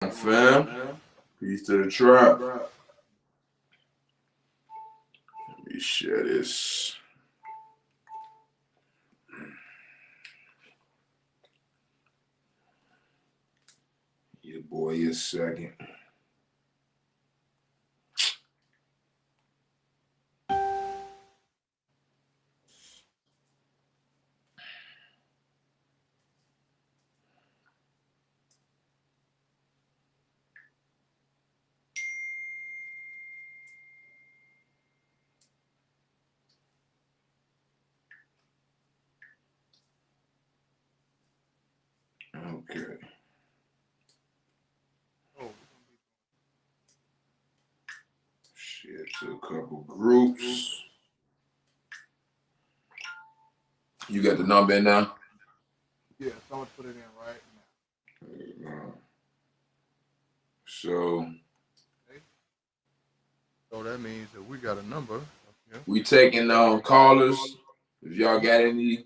Fam, peace to the trap. Let me share this. Your boy a second. Okay. Share to a couple groups. You got the number in now? Yeah, someone put it in right now. So that means that we got a number. We taking callers. If y'all got any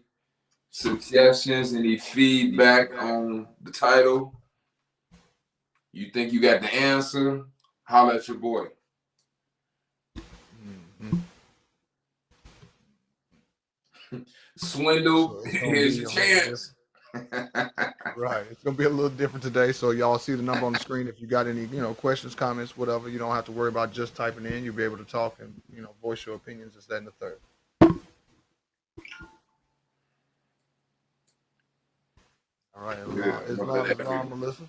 suggestions, any feedback on the title, you think you got the answer, holla at your boy. Swindle, here's your chance. Right. It's going to be a little different today. So y'all see the number on the screen. If you got any, questions, comments, whatever, you don't have to worry about just typing in. You'll be able to talk and, voice your opinions, this, that, and the third. All right. Islam, Melissa.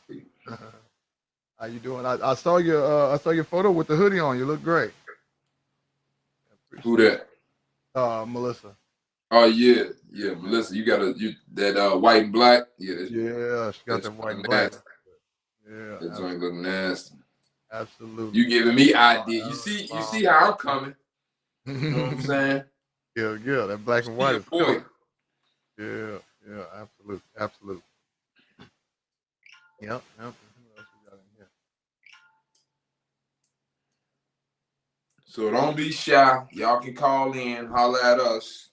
How you doing? I saw your photo with the hoodie on. You look great. Who that? Melissa. Oh yeah, Melissa. You got that white and black. Yeah, she got that white and black. Yeah, that joint look nasty. Absolutely. You giving me idea. You see how I'm coming. You know what I'm saying? Yeah, that black and white is boy. Yeah, absolutely. Yep. What else we got in here? So don't be shy. Y'all can call in, holler at us.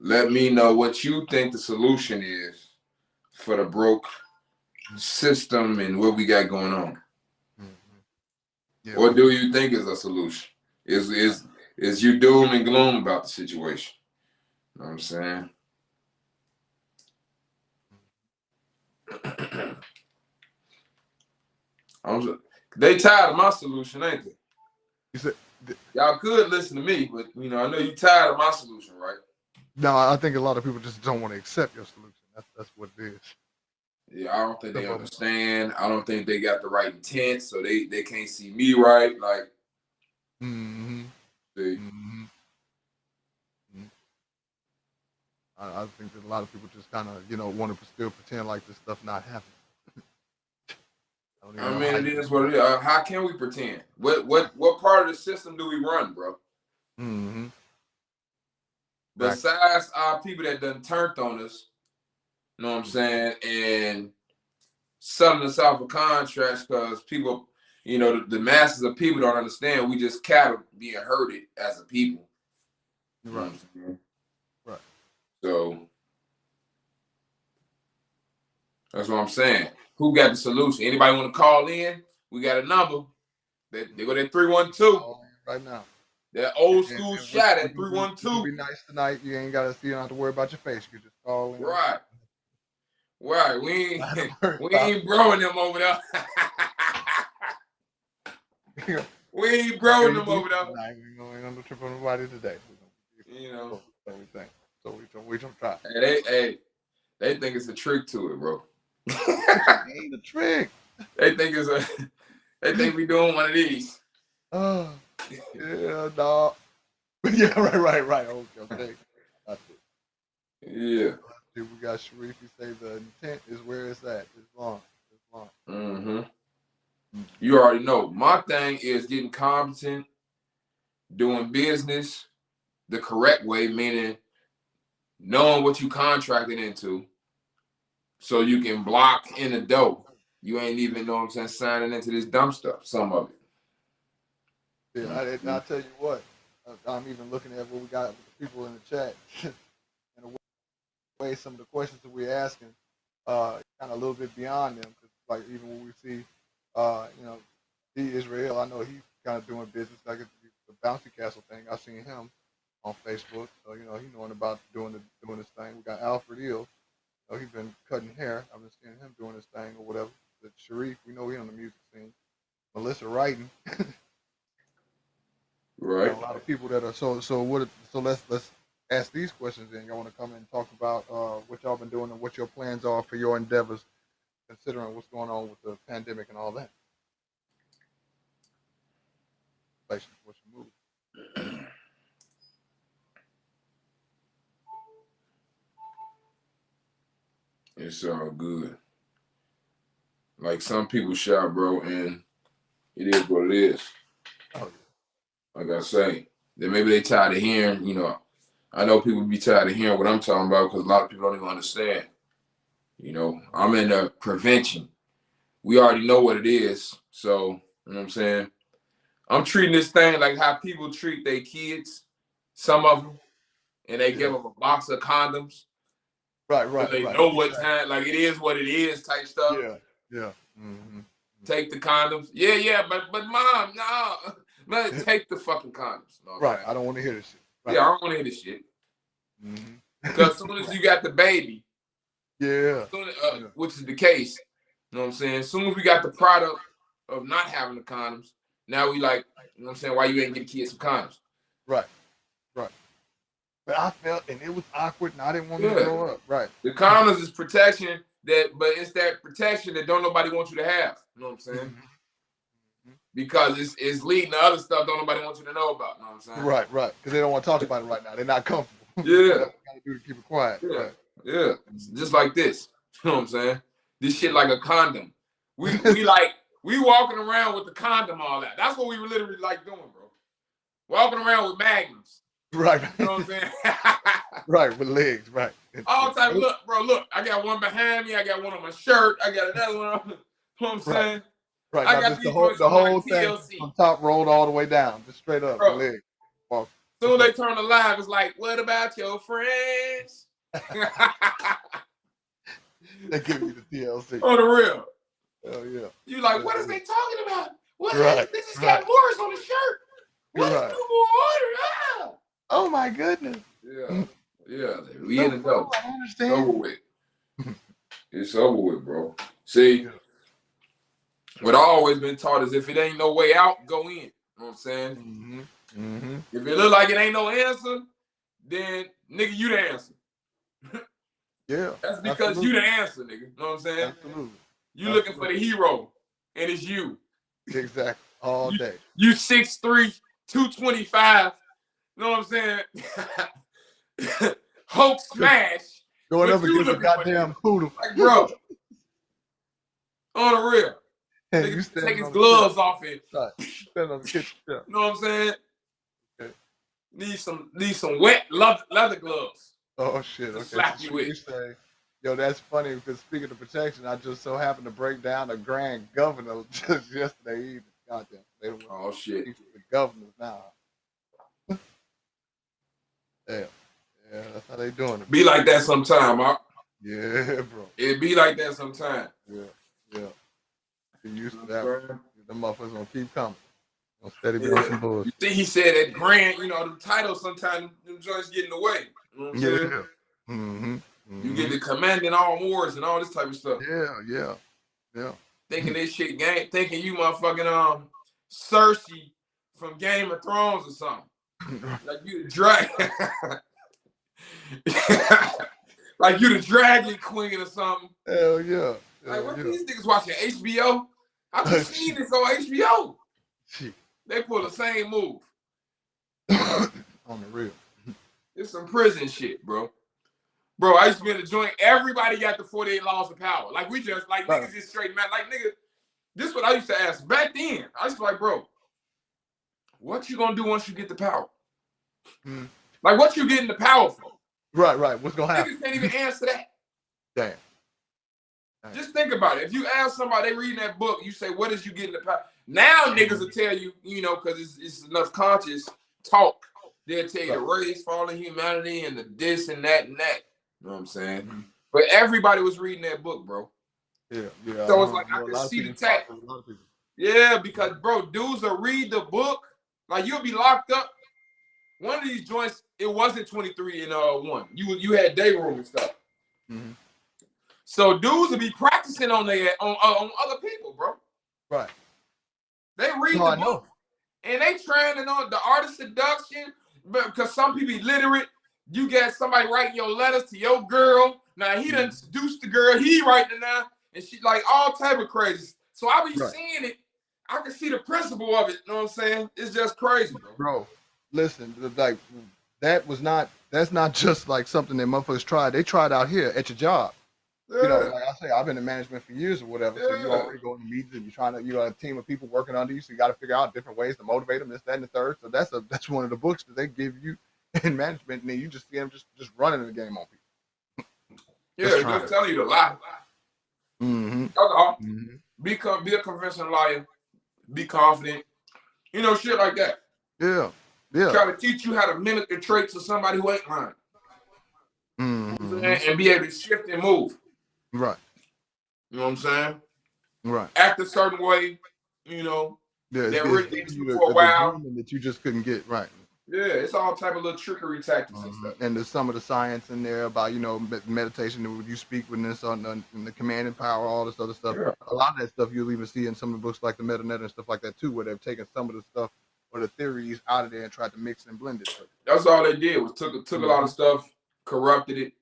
Let me know what you think the solution is for the broke system and what we got going on. Yeah. What do you think is a solution? Is you doom and gloom about the situation? You know what I'm saying? They tired of my solution, ain't they? You said y'all could listen to me, but I know you tired of my solution, right? No, I think a lot of people just don't want to accept your solution. That's what it is. Yeah, I don't think they understand. I don't think they got the right intent, so they can't see me right. Like, see. I think that a lot of people just kind of, want to still pretend like this stuff not happening. I mean, it is what it is. How can we pretend? What part of the system do we run, bro? Besides our people that done turned on us, you know what I'm saying, and selling us out for contracts because people, the masses of people don't understand. We just cattle being herded as a people. Right. Right. So that's what I'm saying. Who got the solution? Anybody want to call in? We got a number. They go to 312. Right now. That old school shot at 312. Be nice tonight. You ain't got to see. You don't have to worry about your face. You just call in. Right. We ain't broing them over there. We ain't broing them over there. We ain't gonna trip on nobody today. So we don't try. They think it's a trick to it, bro. It ain't a trick. They think we doing one of these. Oh, yeah, dog. Yeah, right. Okay. Yeah. We got Sharif. He say the intent is where it's at. It's long. You already know. My thing is getting competent, doing business the correct way, meaning knowing what you contracted into, so you can block in the dough. You ain't even, know what I'm saying, signing into this dumb stuff. Some of it. Yeah, I'll tell you what. I'm even looking at what we got with the people in the chat, and the way some of the questions that we're asking. kind of a little bit beyond them. 'Cause, like even when we see, you know, D Israel, I know he's kind of doing business like the Bouncy Castle thing. I seen him on Facebook, so you know he's knowing about doing this thing. We got Alfred Ill. You know, he's been cutting hair. I've been seeing him doing his thing or whatever. The Sharif, we know he on the music scene. Melissa writing. Right. A lot of people that are so let's ask these questions then. Y'all want to come in and talk about what y'all been doing and what your plans are for your endeavors, considering what's going on with the pandemic and all that. What's your move? It's all good. Like some people shout, bro, and it is what it is. Oh, like I say, then maybe they tired of hearing, you know, I know people be tired of hearing what I'm talking about because a lot of people don't even understand. You know, I'm in the prevention. We already know what it is. So, you know what I'm saying? I'm treating this thing like how people treat their kids, some of them, and they give them a box of condoms. Right. They know what time, like it is what it is type stuff. Yeah. Mm-hmm. Take the condoms. Yeah, but mom, no. Man, take the fucking condoms. No, right. I don't want to hear this shit. Right. Yeah, I don't want to hear this shit. Mm-hmm. Because as soon as you got the baby, which is the case, you know what I'm saying? As soon as we got the product of not having the condoms, now we like, you know what I'm saying, why you ain't get the kids some condoms? Right. But I felt, and it was awkward, and I didn't want to grow up. Right. The condoms is protection, but it's that protection that don't nobody want you to have. You know what I'm saying? Mm-hmm. Because it's leading to other stuff don't nobody want you to know about. You know what I'm saying? Right. Because they don't want to talk about it right now. They're not comfortable. Yeah. That's what you gotta do to keep it quiet. Yeah. Right. Yeah. Just like this. You know what I'm saying? This shit like a condom. We walking around with the condom all that. That's what we were literally like doing, bro. Walking around with magnums. Right. You know what I'm saying? Right, with legs, right. All type. Look, bro, look. I got one behind me. I got one on my shirt. I got another one on. You know what I'm saying? Right. I got these the whole thing from top rolled all the way down, just straight up, the leg. Walk. Soon they turn the live, it's like, what about your friends? They give you the TLC. On the real. Hell yeah. You like, what is they talking about? What? Right. They just got Morris on the shirt. What's the more order? Oh my goodness. Yeah. We in the go. I understand. It's over with. It's over with, bro. See, what I always been taught is if it ain't no way out, go in. You know what I'm saying? Mm-hmm. Mm-hmm. If it look like it ain't no answer, then nigga, you the answer. Yeah. That's because you the answer, nigga. You know what I'm saying? Absolutely. You looking for the hero, and it's you. Exactly. All day. You 6'3", 225. You know what I'm saying? Hulk smash. Going up against a goddamn poodle. Like, bro. On the real. And Nigga, take his gloves off and stand on the kitchen. You know what I'm saying? Okay. Need some wet leather gloves. Oh shit. Okay. Slap you with. Say, yo, that's funny because speaking of protection, I just so happened to break down the grand governor just yesterday evening. Goddamn. They don't want shit. The governors now. Yeah, that's how they doing it. Be like that sometime, huh? Yeah, bro. It be like that sometime. Yeah. Get used to that. The motherfuckers gonna keep coming. Gonna steady be on some bullshit. You see, he said that Grant, you know, the title sometimes them joints get in the way. You know what I'm saying? Mm-hmm. You get the commanding all wars and all this type of stuff. Yeah. Thinking this shit game, thinking you motherfucking Cersei from Game of Thrones or something. Like you the dragon. Like you the dragon queen or something. Hell yeah. Like what these niggas watching HBO? I just seen this on HBO. Shit. They pull the same move. On the real. It's some prison shit, bro. Bro, I used to be in the joint. Everybody got the 48 laws of power. Like we just niggas just straight man. Like nigga, this is what I used to ask back then. I used to be like, bro, what you gonna do once you get the power? Mm. Like what you getting the power for? Right. What's gonna happen? Niggas can't even answer that. Damn. Just think about it. If you ask somebody, they reading that book, you say, what is you getting the power? Now niggas will tell you, you know, because it's enough conscious talk. They'll tell you the race, fallen humanity, and the this and that and that. You know what I'm saying? Mm-hmm. But everybody was reading that book, bro. Yeah. So it's like I A can lot of see the people tech. talk to a lot of people. Yeah, because bro, dudes will read the book. Like you'll be locked up. One of these joints, it wasn't 23 and 1. You had day room and stuff. Mm-hmm. So dudes will be practicing on other people, bro. Right. They read the book and they training on the art of seduction. But because some people illiterate, you got somebody writing your letters to your girl. Now he done seduced the girl, he writing it now, and she like all type of crazy. So I be seeing it. I can see the principle of it. You know what I'm saying? It's just crazy, bro. Bro, listen, like that's not just like something that motherfuckers tried. They tried out here at your job. Yeah. You know, like I say, I've been in management for years or whatever. So you already go to meetings and you got a team of people working under you. So you got to figure out different ways to motivate them, this, that, and the third. So that's one of the books that they give you in management, and then you just see them just running the game on people. Yeah, just telling you to lie. Mm-hmm. Be a convincing liar. Be confident. You know, shit like that. Yeah. Try to teach you how to mimic the traits of somebody who ain't lying. Mm-hmm. And be able to shift and move. Right. You know what I'm saying? Right. Act a certain way, you know. Yeah, that really gets you for a while. That you just couldn't get right. Yeah, it's all type of little trickery tactics and stuff. And there's some of the science in there about, you know, meditation, when you speak with this on the command and power, all this other stuff. Yeah. A lot of that stuff you'll even see in some of the books like the Metanet and stuff like that too, where they've taken some of the stuff or the theories out of there and tried to mix and blend it. That's all they did was took a lot of stuff, corrupted it,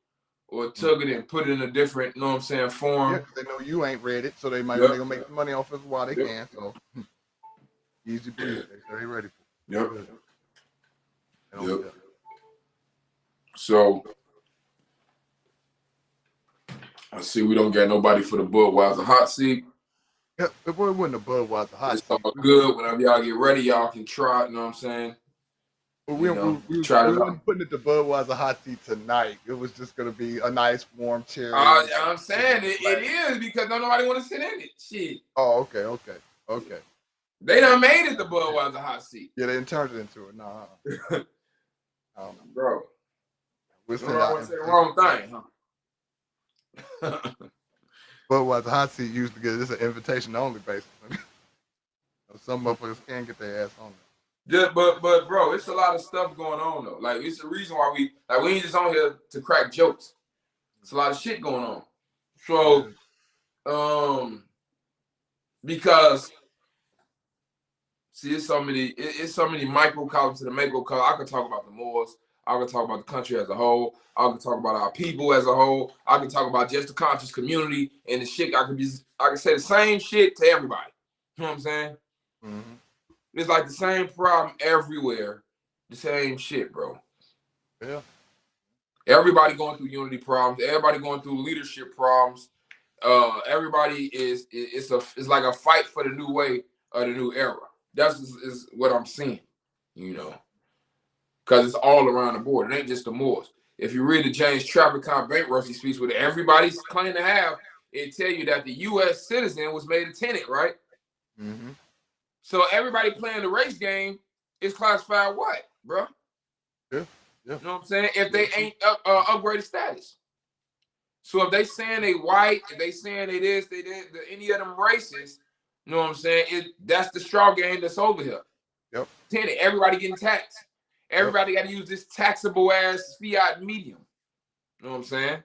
or took it and put it in a different, you know what I'm saying, form. Yeah, they know you ain't read it, so they might gonna make money off it while they can. So easy breezy. They ready for it. Yep. So I see we don't get nobody for the Budweiser hot seat. Yeah, it wasn't a Budweiser hot seat. It's all good. Whenever y'all get ready, y'all can try it. You know what I'm saying? Well, we wasn't putting it to Budweiser hot seat tonight. It was just gonna be a nice warm chair. I'm saying it is because nobody want to sit in it. Shit. Oh, okay. They done made it the Budweiser hot seat. Yeah, they didn't turn it into it. Nah. Bro. We're saying the wrong thing, huh? Budweiser hot seat used to get this an invitation only basis. Some motherfuckers can't get their ass on it. Yeah, but bro, it's a lot of stuff going on though. Like it's the reason why we ain't just on here to crack jokes. It's a lot of shit going on. So because see, it's so many microcosms to the macrocosm. I could talk about the Moors. I could talk about the country as a whole. I could talk about our people as a whole. I could talk about just the conscious community and the shit. I could say the same shit to everybody. You know what I'm saying? Mm-hmm. It's like the same problem everywhere. The same shit, bro. Yeah. Everybody going through unity problems. Everybody going through leadership problems. Everybody is like a fight for the new way of the new era. That's is what I'm seeing, you know, because it's all around the board. It ain't just the Moors. If you read the James Traficant bankruptcy speech, with everybody's claim to have, it tell you that the U.S. citizen was made a tenant, right? Mm-hmm. So everybody playing the race game is classified what, bro? Yeah. You know what I'm saying? If they ain't upgraded status. So if they saying they white, if they saying they this, they did any of them races, you know what I'm saying? That's the straw game that's over here. Yep. Tenant, everybody getting taxed. Everybody got to use this taxable ass fiat medium. You know what I'm saying?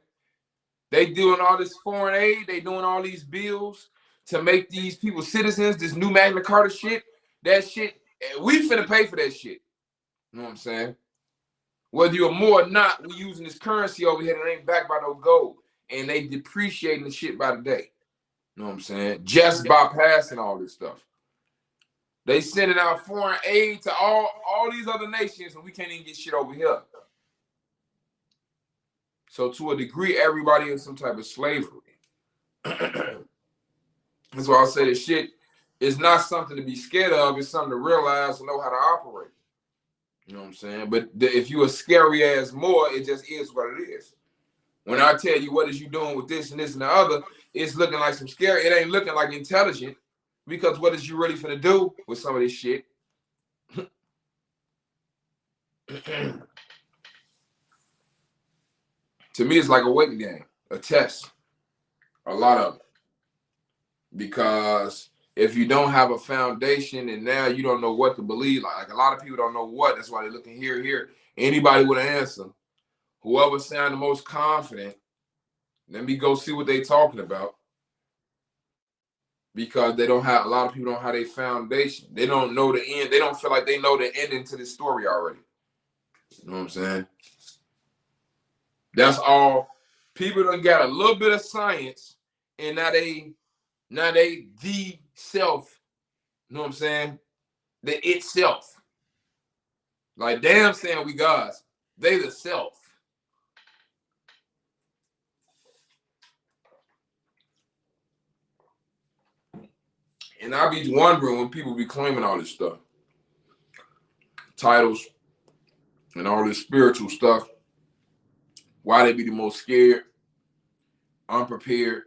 They doing all this foreign aid. They doing all these bills to make these people citizens. This new Magna Carta shit. That shit, we finna pay for that shit. You know what I'm saying? Whether you're more or not, we using this currency over here that ain't backed by no gold. And they depreciating the shit by the day. You know what I'm saying? Just bypassing all this stuff. They sending out foreign aid to all these other nations, and we can't even get shit over here. So to a degree, everybody in some type of slavery. That's why I say this shit is not something to be scared of. It's something to realize and know how to operate. You know what I'm saying? But if you a scary ass Moor, it just is what it is. When I tell you what is you doing with this and this and the other, it's looking like some scary. It ain't looking like intelligent, because what is you really finna do with some of this shit? To me, it's like a waiting game. a test. A lot of it. Because if you don't have a foundation and now you don't know what to believe, like a lot of people don't know what, that's why they're looking here. Anybody with an answer, whoever sound the most confident, let me go see what they talking about. Because they don't have, a lot of people don't have their foundation. They don't know the end. They don't feel like they know the ending to this story already. You know what I'm saying? That's all. People done got a little bit of science, and now they the self. You know what I'm saying? The itself. Like damn saying we gods. They the self. And I be wondering when people be claiming all this stuff. Titles and all this spiritual stuff. Why they be the most scared, unprepared,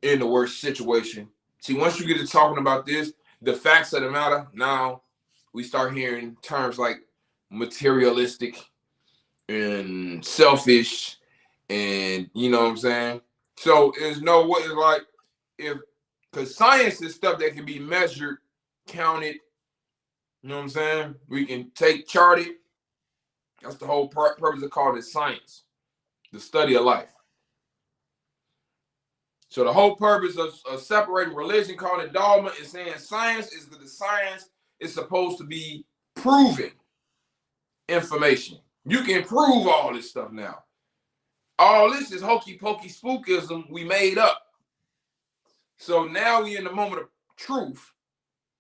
in the worst situation. See, once you get to talking about this, the facts of the matter, now we start hearing terms like materialistic and selfish, and you know what I'm saying? So there's no way, like, if, because science is stuff that can be measured, counted, you know what I'm saying? We can take, chart it. That's the whole purpose of calling it science, the study of life. So the whole purpose of separating religion, calling it dogma, is saying science is that the science is supposed to be proven information. You can prove all this stuff now. All this is hokey pokey spookism we made up. So now we in the moment of truth,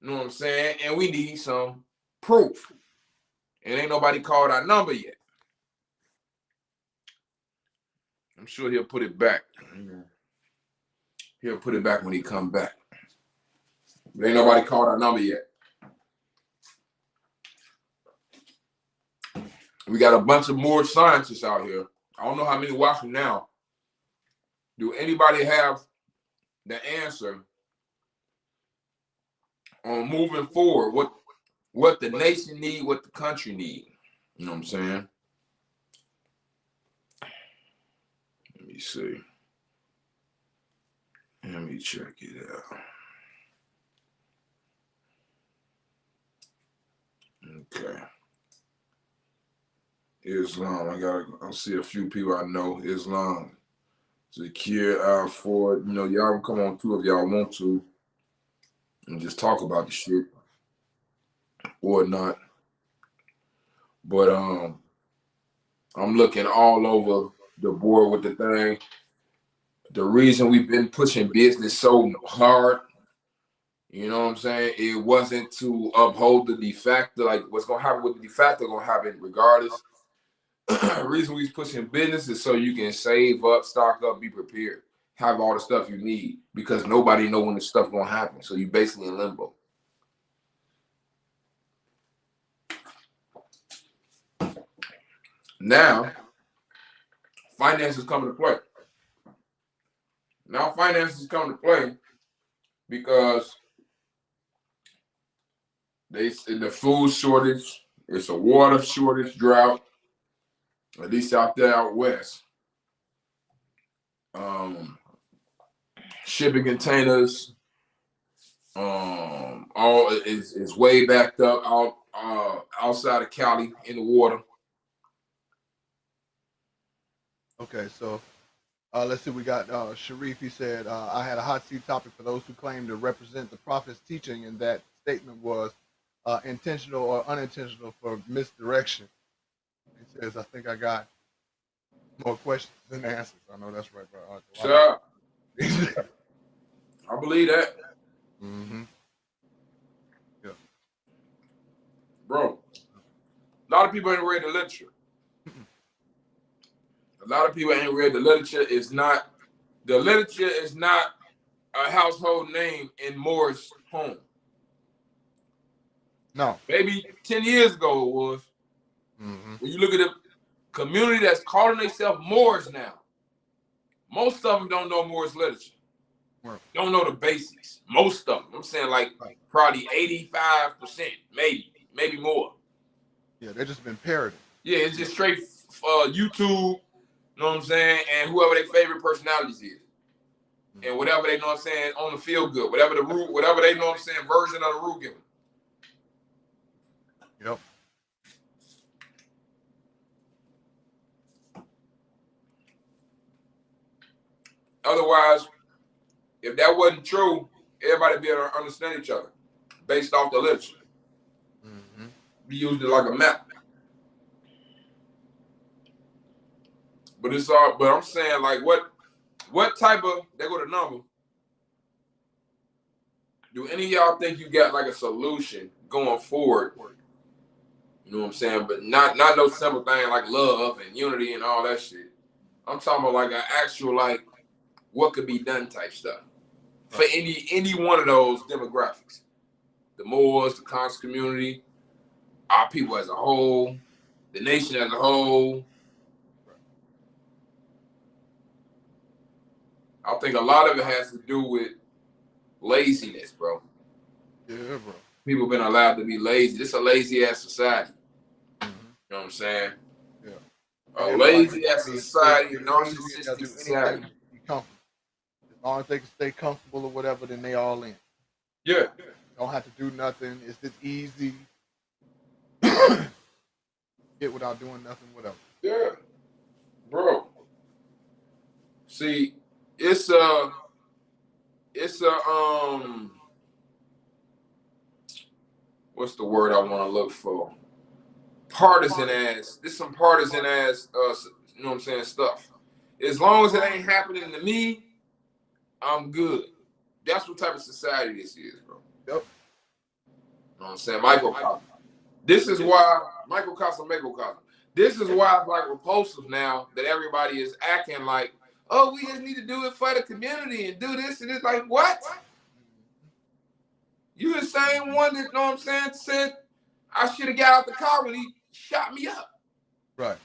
you know what I'm saying? And we need some proof. And ain't nobody called our number yet. I'm sure he'll put it back. He'll put it back when he come back. But ain't nobody called our number yet. We got a bunch of more scientists out here. I don't know how many watching now. Do anybody have the answer on moving forward? What the nation need, what the country need? You know what I'm saying? Let me see. Let me check it out. Okay. Islam. I see a few people I know. Islam. Zakir, Al Ford. You know, y'all can come on too if y'all want to. And just talk about the shit. Or not. But I'm looking all over the board with the thing. The reason we've been pushing business so hard, you know what I'm saying? It wasn't to uphold the de facto, like what's gonna happen with the de facto gonna happen regardless. The reason we're pushing business is so you can save up, stock up, be prepared, have all the stuff you need, because nobody know when the stuff gonna happen. So you basically in limbo. Now, finances come to play. Now finances come to play because the food shortage, it's a water shortage, drought, at least out there out west. Shipping containers, all is way backed up outside of Cali in the water. Okay, so let's see. We got Sharif. He said, "I had a hot seat topic for those who claim to represent the prophet's teaching, and that statement was intentional or unintentional for misdirection." He says, "I think I got more questions than answers." I know that's right, bro. Sure. I believe that. Mm-hmm. Yeah. Bro, a lot of people ain't read the literature. A lot of people ain't read the literature. The literature is not a household name in Moore's home. No. Maybe 10 years ago it was. Mm-hmm. When you look at the community that's calling themselves Moors now, most of them don't know Moore's literature. Right. Don't know the basics. Most of them. I'm saying like probably 85%, maybe more. Yeah, they've just been parroting. Yeah, it's just straight YouTube. You know what I'm saying? And whoever their favorite personalities is. And whatever they know what I'm saying on the field good. Whatever the rule, whatever they know what I'm saying, version of the rule given. Yep. Otherwise, if that wasn't true, everybody would be able to understand each other based off the literature. Mm-hmm. Be used it like a map. But it's all. But I'm saying, like, what type of? They go to number. Do any of y'all think you got like a solution going forward? You know what I'm saying? But not no simple thing like love and unity and all that shit. I'm talking about like an actual like what could be done type stuff for any one of those demographics. The Moors, the conscious community, our people as a whole, the nation as a whole. I think a lot of it has to do with laziness, bro. Yeah, bro. People been allowed to be lazy. This is a lazy ass society. Mm-hmm. You know what I'm saying? Yeah. A lazy ass society, narcissistic society. Be comfortable. As long as they can stay comfortable or whatever, then they all in. Yeah. Don't have to do nothing. It's just easy. Get without doing nothing, whatever. Yeah. Bro. See, it's what's the word I want to look for? Partisan ass. This some partisan ass you know what I'm saying, stuff. As long as it ain't happening to me, I'm good. That's what type of society this is, bro. Yep. You know what I'm saying? Microcosm. This is why microcosm. This is why it's like repulsive now that everybody is acting like, oh, we just need to do it for the community and do this and it's like, what? You the same one that, you know what I'm saying, said I should have got out the car when he shot me up. Right.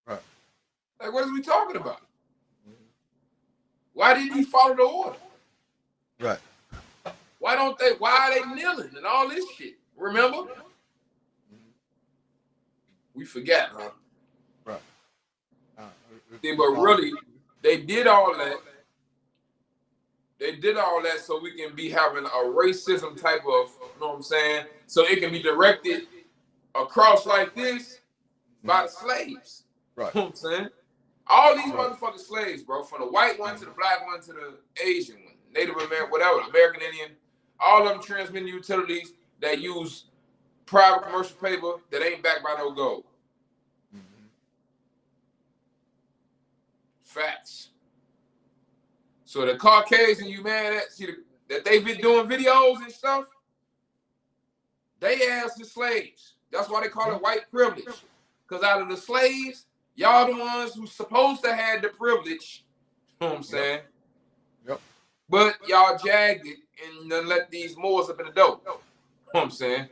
Right. Like, what are we talking about? Why didn't he follow the order? Right. Why are they kneeling and all this shit? Remember? We forget, huh? Right. See, but really, they did all that. They did all that so we can be having a racism type of, you know what I'm saying? So it can be directed across like this by the slaves. Right. You know what I'm saying? All these motherfucking slaves, bro, from the white one to the black one to the Asian one, Native American, whatever, American Indian, all of them transmitting utilities that use private commercial paper that ain't backed by no gold. Mm-hmm. Facts. So the Caucasian you mad at, see that they been doing videos and stuff, they ass the slaves. That's why they call it white privilege. Because out of the slaves, y'all the ones who supposed to have the privilege, you know what I'm saying? Yep. But y'all jagged it and then let these Moors up in the dope. You know what I'm saying?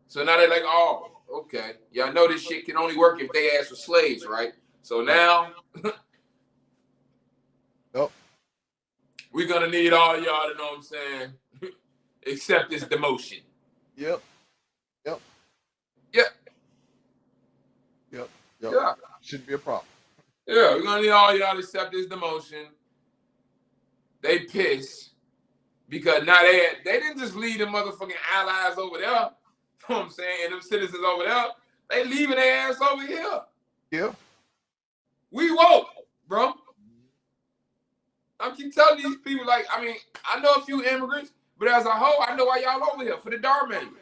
So now they're like, oh, okay. Y'all know this shit can only work if they ask for slaves, right? So now Yep. we're gonna need all y'all to know what I'm saying, accept this demotion. Yep. Yep. Yeah. Shouldn't be a problem. Yeah, we're gonna need all y'all to accept this demotion. They pissed because now they didn't just leave the motherfucking allies over there. You know what I'm saying? And them citizens over there, they leaving their ass over here. Yeah. We woke, bro. I keep telling these people, like, I mean, I know a few immigrants, but as a whole, I know why y'all over here for the Dar Manual.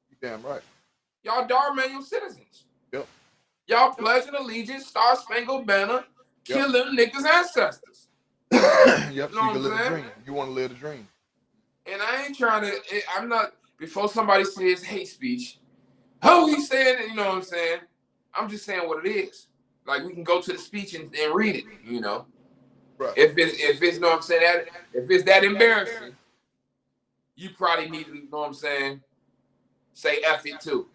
You damn right. Y'all Dar Manual citizens. Yep. Y'all pledging allegiance, Star Spangled Banner, kill them niggas' ancestors. Yep. You know So you can live what I'm the saying? dream. You want to live the dream. And I ain't trying to, I'm not, before somebody says hate speech, oh, he's saying it, you know what I'm saying? I'm just saying what it is. Like, we can go to the speech and read it, you know? Right. If it's, you know what I'm saying, if it's that embarrassing, you probably need to, you know what I'm saying, say F it too.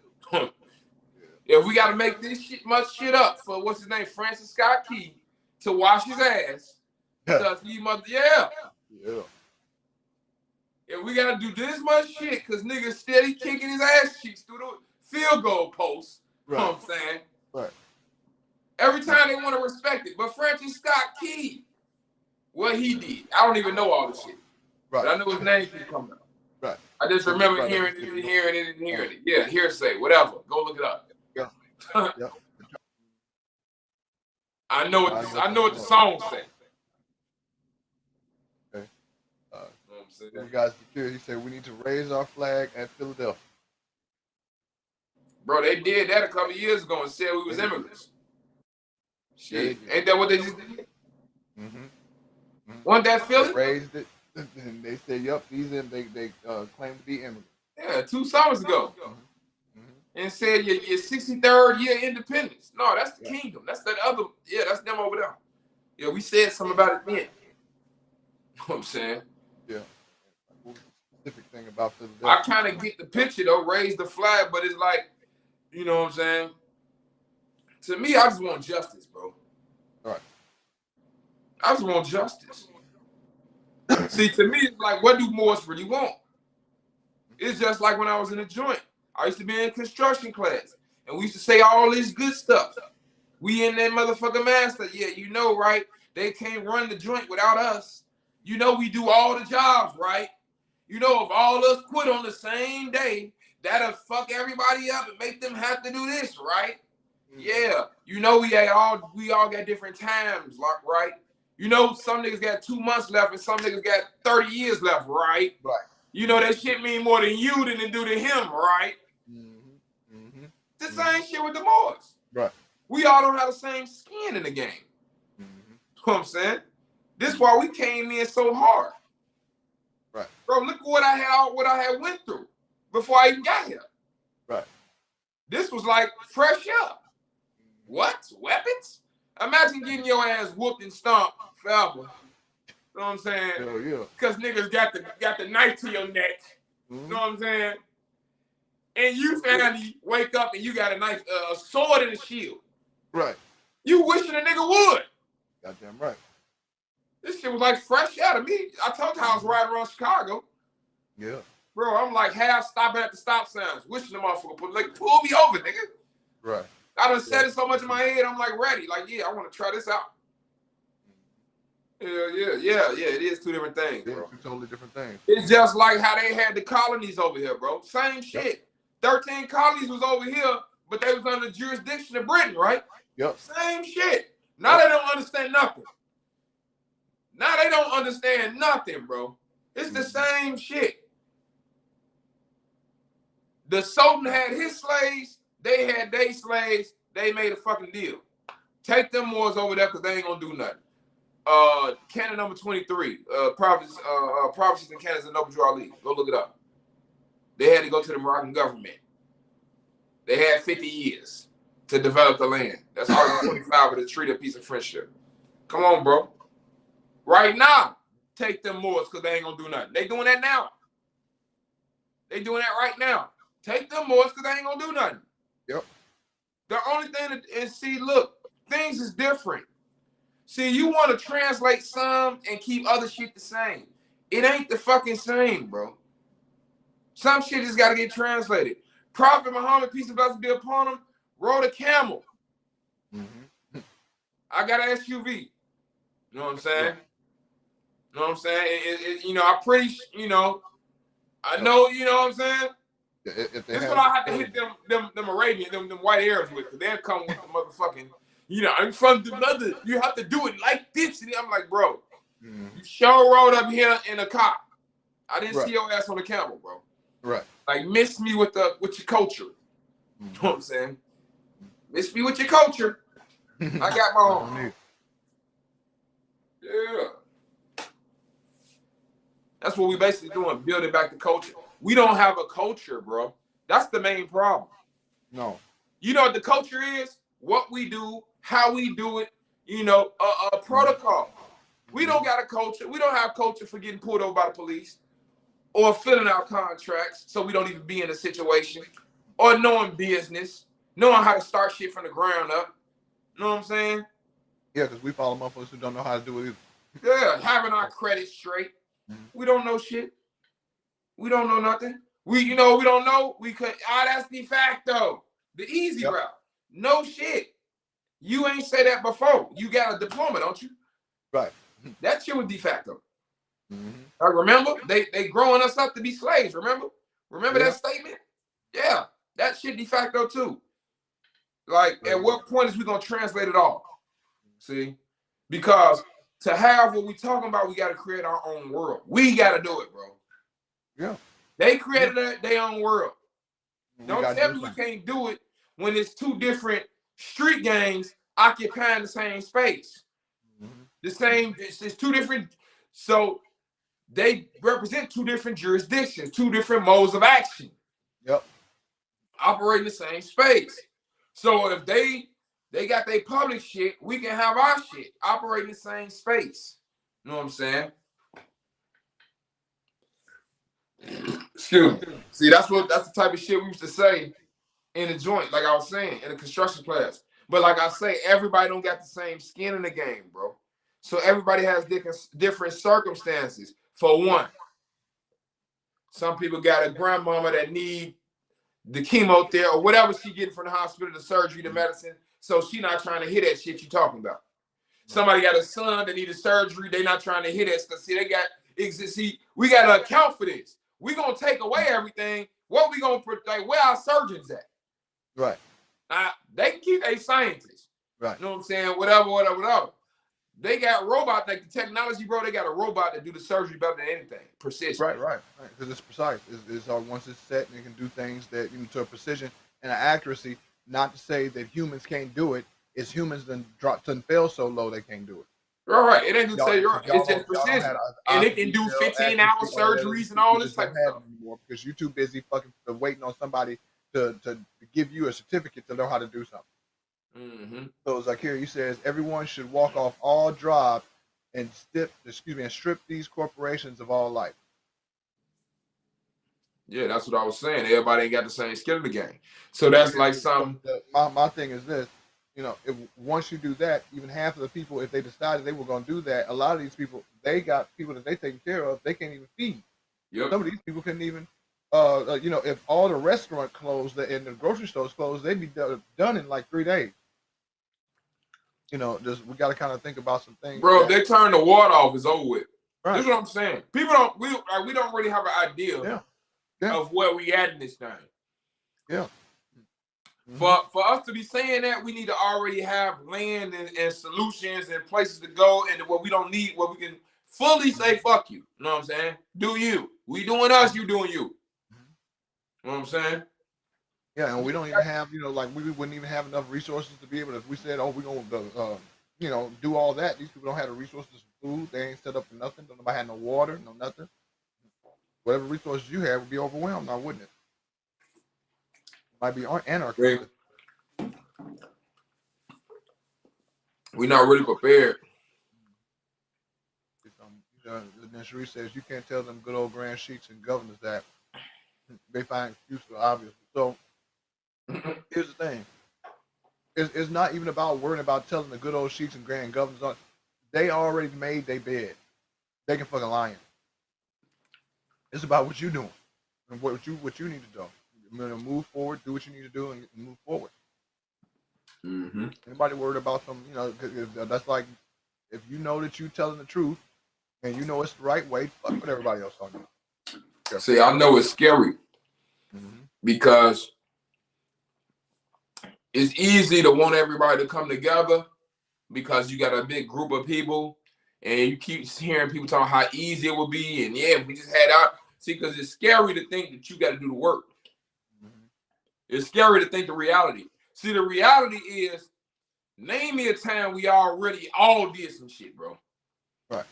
If we got to make this much shit up for, what's his name, Francis Scott Key, to wash his ass, because he Yeah. If we got to do this much shit, because niggas steady kicking his ass cheeks through the field goal post, Right. you know what I'm saying? Right. Every time they want to respect it. But Francis Scott Key, what he did, I don't even know all the shit. Right. But I know his name keep coming up. Right. I just remember hearing it. Yeah, hearsay, whatever. Go look it up. Yeah. Yeah. I know what the song say. Okay. You know what I'm saying? You guys, he said we need to raise our flag at Philadelphia. Bro, they did that a couple years ago and said we was immigrants. Shit, ain't that what they just did? Wasn't that Philly? They raised it, and they said, "Yep, they claim to be immigrants." Yeah, 2 summers ago, and said your 63rd year independence. No, that's the kingdom. That's that other. Yeah, that's them over there. Yeah, we said something about it then. You know what I'm saying? Yeah. Specific thing about Philadelphia. I kind of get the picture though. Raise the flag, but it's like, you know what I'm saying? To me, I just want justice, bro. All right. I just want justice. See, to me, it's like, what do Morris really want? It's just like when I was in a joint. I used to be in construction class, and we used to say all this good stuff. We in that motherfucker master. Yeah, you know, right? They can't run the joint without us. You know, we do all the jobs, right? You know, if all of us quit on the same day, that'll fuck everybody up and make them have to do this, right? Yeah. You know, we all got different times, like, right? You know, some niggas got 2 months left and some niggas got 30 years left, right? Right. You know, that shit mean more than you than it do to him, right? The same shit with the Moors. Right. We all don't have the same skin in the game. You know what I'm saying? This is why we came in so hard. Right. Bro, look what I had went through before I even got here. Right. This was like fresh up. What? Weapons? Imagine getting your ass whooped and stomped forever. You know what I'm saying? Hell yeah. Because niggas got the knife to your neck. You know what I'm saying? And you finally wake up and you got a knife, a sword and a shield. Right. You wishing a nigga would. Goddamn right. This shit was like fresh out of me. I told you I was riding around Chicago. Yeah. Bro, I'm like half stopping at the stop signs, wishing the motherfucker pull me over, nigga. Right. I done said it so much in my head, I'm like ready. Like, yeah, I want to try this out. Yeah. It is 2 different things, bro. 2 totally different things. It's just like how they had the colonies over here, bro. Same shit. 13 colonies was over here, but they was under the jurisdiction of Britain, right? Yep. Same shit. Now they don't understand nothing. Now they don't understand nothing, bro. It's the same shit. The Sultan had his slaves. They had their slaves. They made a fucking deal. Take them Moors over there because they ain't gonna do nothing. Canon number 23. Prophecies in Canada's a Noble Drew Ali. Go look it up. They had to go to the Moroccan government. They had 50 years to develop the land. That's Article 25 of the Treaty of Peace and Friendship. Come on, bro. Right now, take them Moors because they ain't gonna do nothing. They doing that now. They doing that right now. Take them Moors because they ain't gonna do nothing. Yep. The only thing is, see, look, things is different. See, you want to translate some and keep other shit the same. It ain't the fucking same, bro. Some shit just got to get translated. Prophet Muhammad, peace and blessings be upon him, rode a camel. I got an SUV. You know what I'm saying? You know what I'm saying? You know, I'm pretty, you know, I know, you know what I'm saying? This is what I have to hit them Arabian, them white Arabs with, because they'll come with the motherfucking, you know, I'm from the mother, you have to do it like this. And I'm like, bro, you sure rode up here in a car. I didn't see your ass on the camel, bro. Right. Like, miss me with your culture. You know what I'm saying? Miss me with your culture. I got my own. Yeah. That's what we basically doing, building back the culture. We don't have a culture, bro. That's the main problem. No. You know what the culture is? What we do, how we do it, you know, a protocol. We don't got a culture. We don't have culture for getting pulled over by the police or filling out contracts so we don't even be in a situation or knowing business, knowing how to start shit from the ground up. You know what I'm saying? Yeah, because we follow motherfuckers who don't know how to do it either. Yeah, having our credit straight. We don't know shit. We don't know nothing. We don't know. We could, that's de facto. The easy route. No shit. You ain't say that before. You got a diploma, don't you? Right. That shit was de facto. Mm-hmm. I remember they growing us up to be slaves. Remember Yeah. that statement? Yeah, that shit de facto too. Like, at what point is we gonna translate it all? See, because to have what we talking about, we got to create our own world. We got to do it, bro. Yeah. They created their own world. Don't tell me we something. can't do it when it's two different street gangs occupying the same space. Mm-hmm. The same, it's two different, so they represent two different jurisdictions, two different modes of action. Yep. Operating the same space. So if they got their public shit, we can have our shit operating the same space. You know what I'm saying? Excuse me. See, that's the type of shit we used to say in the joint, like I was saying, in the construction class. But like I say, everybody don't got the same skin in the game, bro. So everybody has different circumstances. For one, some people got a grandmama that need the chemotherapy or whatever she getting from the hospital, the surgery, the medicine. So she not trying to hear that shit you talking about. Somebody got a son that need a surgery. They not trying to hear that stuff. See, we got to account for this. We gonna take away everything. What we gonna like? Where our surgeons at? Right. They can keep a scientist. Right. You know what I'm saying? Whatever. They got robot, like the technology, bro. They got a robot that do the surgery better than anything. Precision. Right. Because it's precise. It's once it's set, and it can do things that to a precision and an accuracy. Not to say that humans can't do it. It's humans that fail so low they can't do it. Right. It ain't to say it's just precision, and it can do 15-hour surgeries and all this type of stuff. Anymore because you're too busy fucking waiting on somebody to give you a certificate to know how to do something. Mm-hmm. So Zakir says everyone should walk off all jobs and strip these corporations of all life. Yeah, that's what I was saying. Everybody ain't got the same skill in the game. So that's like some. My thing is this. If once you do that, even half of the people, if they decided they were going to do that, a lot of these people, they got people that they taking care of, they can't even feed. Yep. Some of these people couldn't even, if all the restaurant closed and the grocery stores closed, they'd be done in like 3 days. We got to kind of think about some things. Bro, if they turn the water off, it's over with. Right. This is what I'm saying. People we don't really have an idea of where we at in this thing. Yeah. For us to be saying that, we need to already have land and solutions and places to go, and what we don't need, where we can fully say fuck you. You know what I'm saying? Do you? We doing us, you doing you. You know what I'm saying? Yeah, and we don't even have, we wouldn't even have enough resources to be able to. If we said, oh, we're gonna, do all that. These people don't have the resources for food. They ain't set up for nothing. Don't nobody had no water, no nothing. Whatever resources you have would be overwhelmed now, wouldn't it? Might be anarchy. We're not really prepared. Cherie says you can't tell them good old grand sheiks and governors that they find excuse for obvious. So here's the thing: it's not even about worrying about telling the good old sheiks and grand governors. They already made their bed. They can fucking lie in. It's about what you're doing and what you need to do. You're gonna move forward, do what you need to do, and move forward. Mm-hmm. Anybody worried about some, that's like if you know that you're telling the truth and you know it's the right way, fuck what everybody else talking about. See, I know it's scary because it's easy to want everybody to come together because you got a big group of people and you keep hearing people talking how easy it would be, and if we just had out. See, because it's scary to think that you got to do the work. It's scary to think the reality. See, the reality is, name me a time we already all did some shit, bro. Right.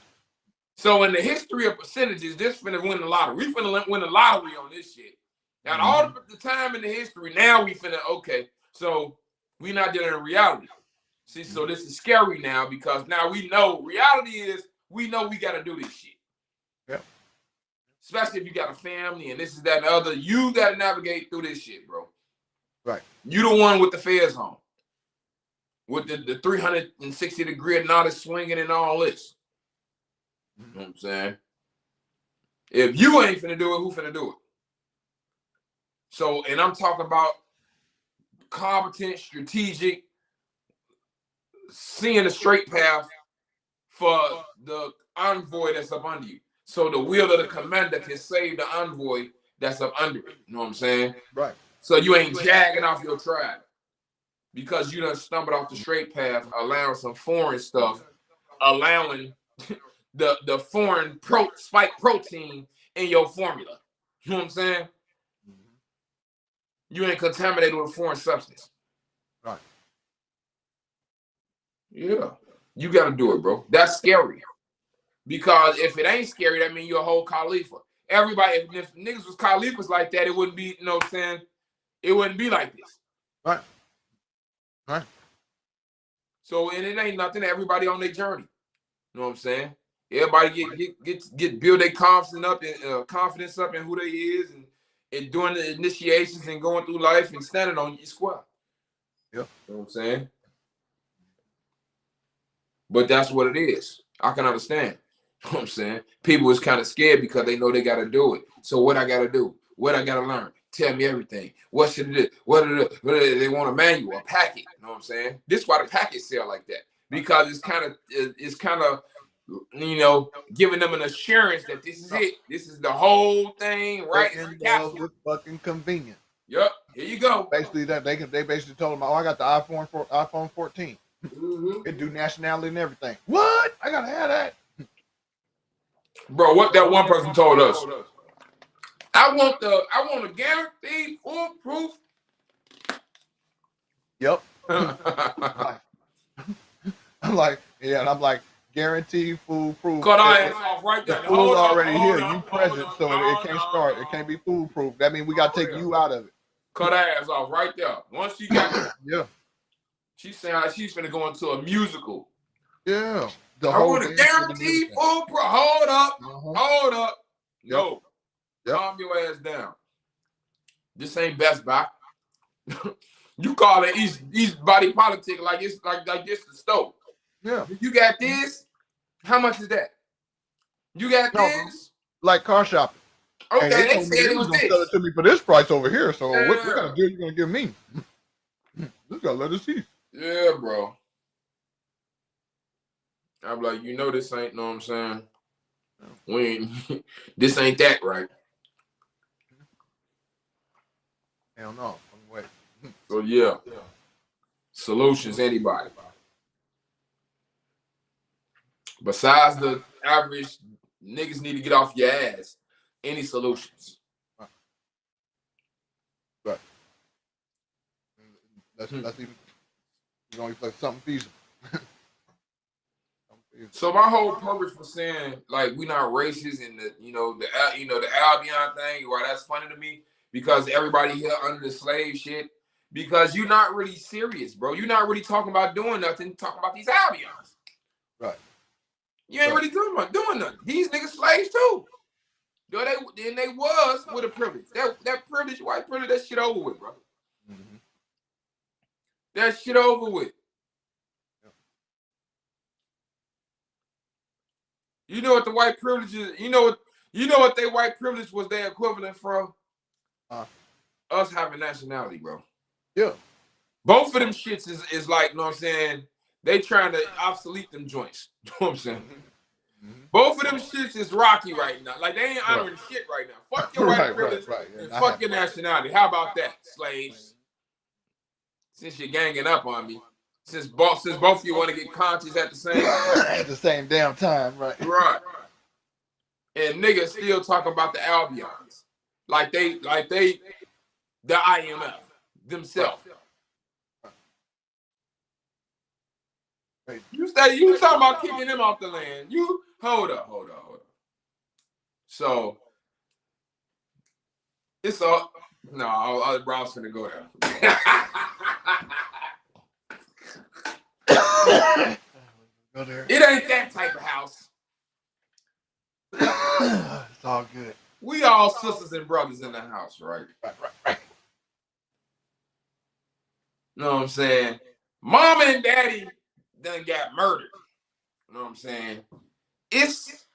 So in the history of percentages, this finna win the lottery. We finna win the lottery on this shit. Now, all the time in the history, now we finna, okay, so we not dealing in reality. See, so this is scary now because now we know, reality is, we know we got to do this shit. Yeah. Especially if you got a family and this is that and the other, you got to navigate through this shit, bro. Right. You the one with the feds on. With the 360-degree and all this swinging and all this. You know what I'm saying? If you ain't finna do it, who finna do it? So, and I'm talking about competent, strategic, seeing the straight path for the envoy that's up under you. So the will of the commander can save the envoy that's up under it. You know what I'm saying? Right. So you ain't jagging off your tribe because you done stumbled off the straight path, allowing some foreign stuff, allowing the foreign spike protein in your formula. You know what I'm saying? You ain't contaminated with a foreign substance. Right. Yeah. You got to do it, bro. That's scary. Because if it ain't scary, that means you're a whole Khalifa. Everybody, if niggas was Khalifas like that, it wouldn't be, you know what I'm saying? It wouldn't be like this. Right. Right. So, and it ain't nothing. Everybody on their journey. You know what I'm saying? Everybody get build their confidence up in who they is and doing the initiations and going through life and standing on your square. Yeah. You know what I'm saying? But that's what it is. I can understand. You know what I'm saying? People is kind of scared because they know they got to do it. So what I got to do? What I got to learn? Tell me everything. What should it do? What they want a manual, a packet. You know what I'm saying? This is why the packets sell like that. Because it's kind of, you know, giving them an assurance that this is it. This is the whole thing, right? It's fucking convenient. Yep. Here you go. Basically, that they basically told them, "Oh, I got the iPhone 14. Mm-hmm. It do nationality and everything." What? I gotta have that. Bro, what that one person told us. I want a guaranteed foolproof. Yep. I'm like, yeah, and I'm like, guaranteed foolproof. Cut our ass off right there. The fool's already here. You present, so it can't start. It can't be foolproof. That means we gotta take you out of it. Cut our ass off right there. Once she got yeah. She's saying she's finna go into a musical. Yeah. I want a guaranteed foolproof. Hold up. Hold up. No. Yep. Calm your ass down. This ain't Best Buy. You call it East Body Politic like it's like this the stove. Yeah. You got this? How much is that? You got this? Like car shopping. Okay, they said it was gonna this. sell it to me for this price over here. So what kind of deal you gonna give me? This got leather seats. Yeah, bro. I'm like, you know this ain't, know what I'm saying? We ain't, this ain't that, right? Hell no. Wait. So yeah. Solutions, anybody. Besides the average, niggas need to get off your ass. Any solutions? Right. That's even, you know, like something feasible. So my whole purpose for saying like we not racist and the Albion thing, why that's funny to me because everybody here under the slave shit because you're not really serious, bro. You're not really talking about doing nothing. Talking about these Albions, right? You ain't really doing nothing. These niggas slaves too. Though they was with a privilege. That privilege, white privilege, that shit over with, bro. Mm-hmm. That shit over with. You know what the white privilege is? You know what their white privilege was their equivalent from? Us having nationality, bro. Yeah. Both of them shits is like, you know what I'm saying? They trying to obsolete them joints. You know what I'm saying? Mm-hmm. Both of them shits is rocky right now. Like they ain't honoring shit right now. Fuck your white privilege and fuck your nationality. How about that, slaves? Since you're ganging up on me. Since both of you want to get conscious at the same time. At the same damn time, right? Right. And niggas still talking about the Albions. Like they the IMF themselves. Right. You talking about kicking them off the land. You hold up. So it's all no, I was gonna go there. It ain't that type of house. It's all good. We all sisters and brothers in the house, right? Right. You know what I'm saying? Mom and daddy done got murdered. You know what I'm saying? It's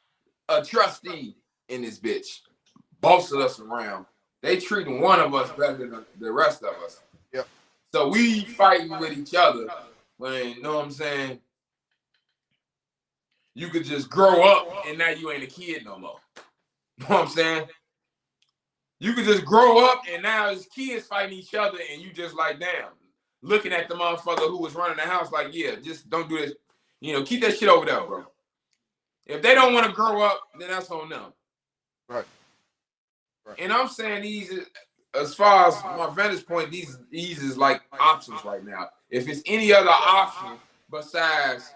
a trustee in this bitch. Bossing us around. They treating one of us better than the rest of us. Yep. So we fighting with each other when, you know what I'm saying, you could just grow up and now you ain't a kid no more. You know what I'm saying? You could just grow up and now it's kids fighting each other and you just like, damn, looking at the motherfucker who was running the house like, yeah, just don't do this. You know, keep that shit over there, bro. If they don't want to grow up, then that's on them. Right. And I'm saying these, as far as my vantage point, these is like options right now. If it's any other option besides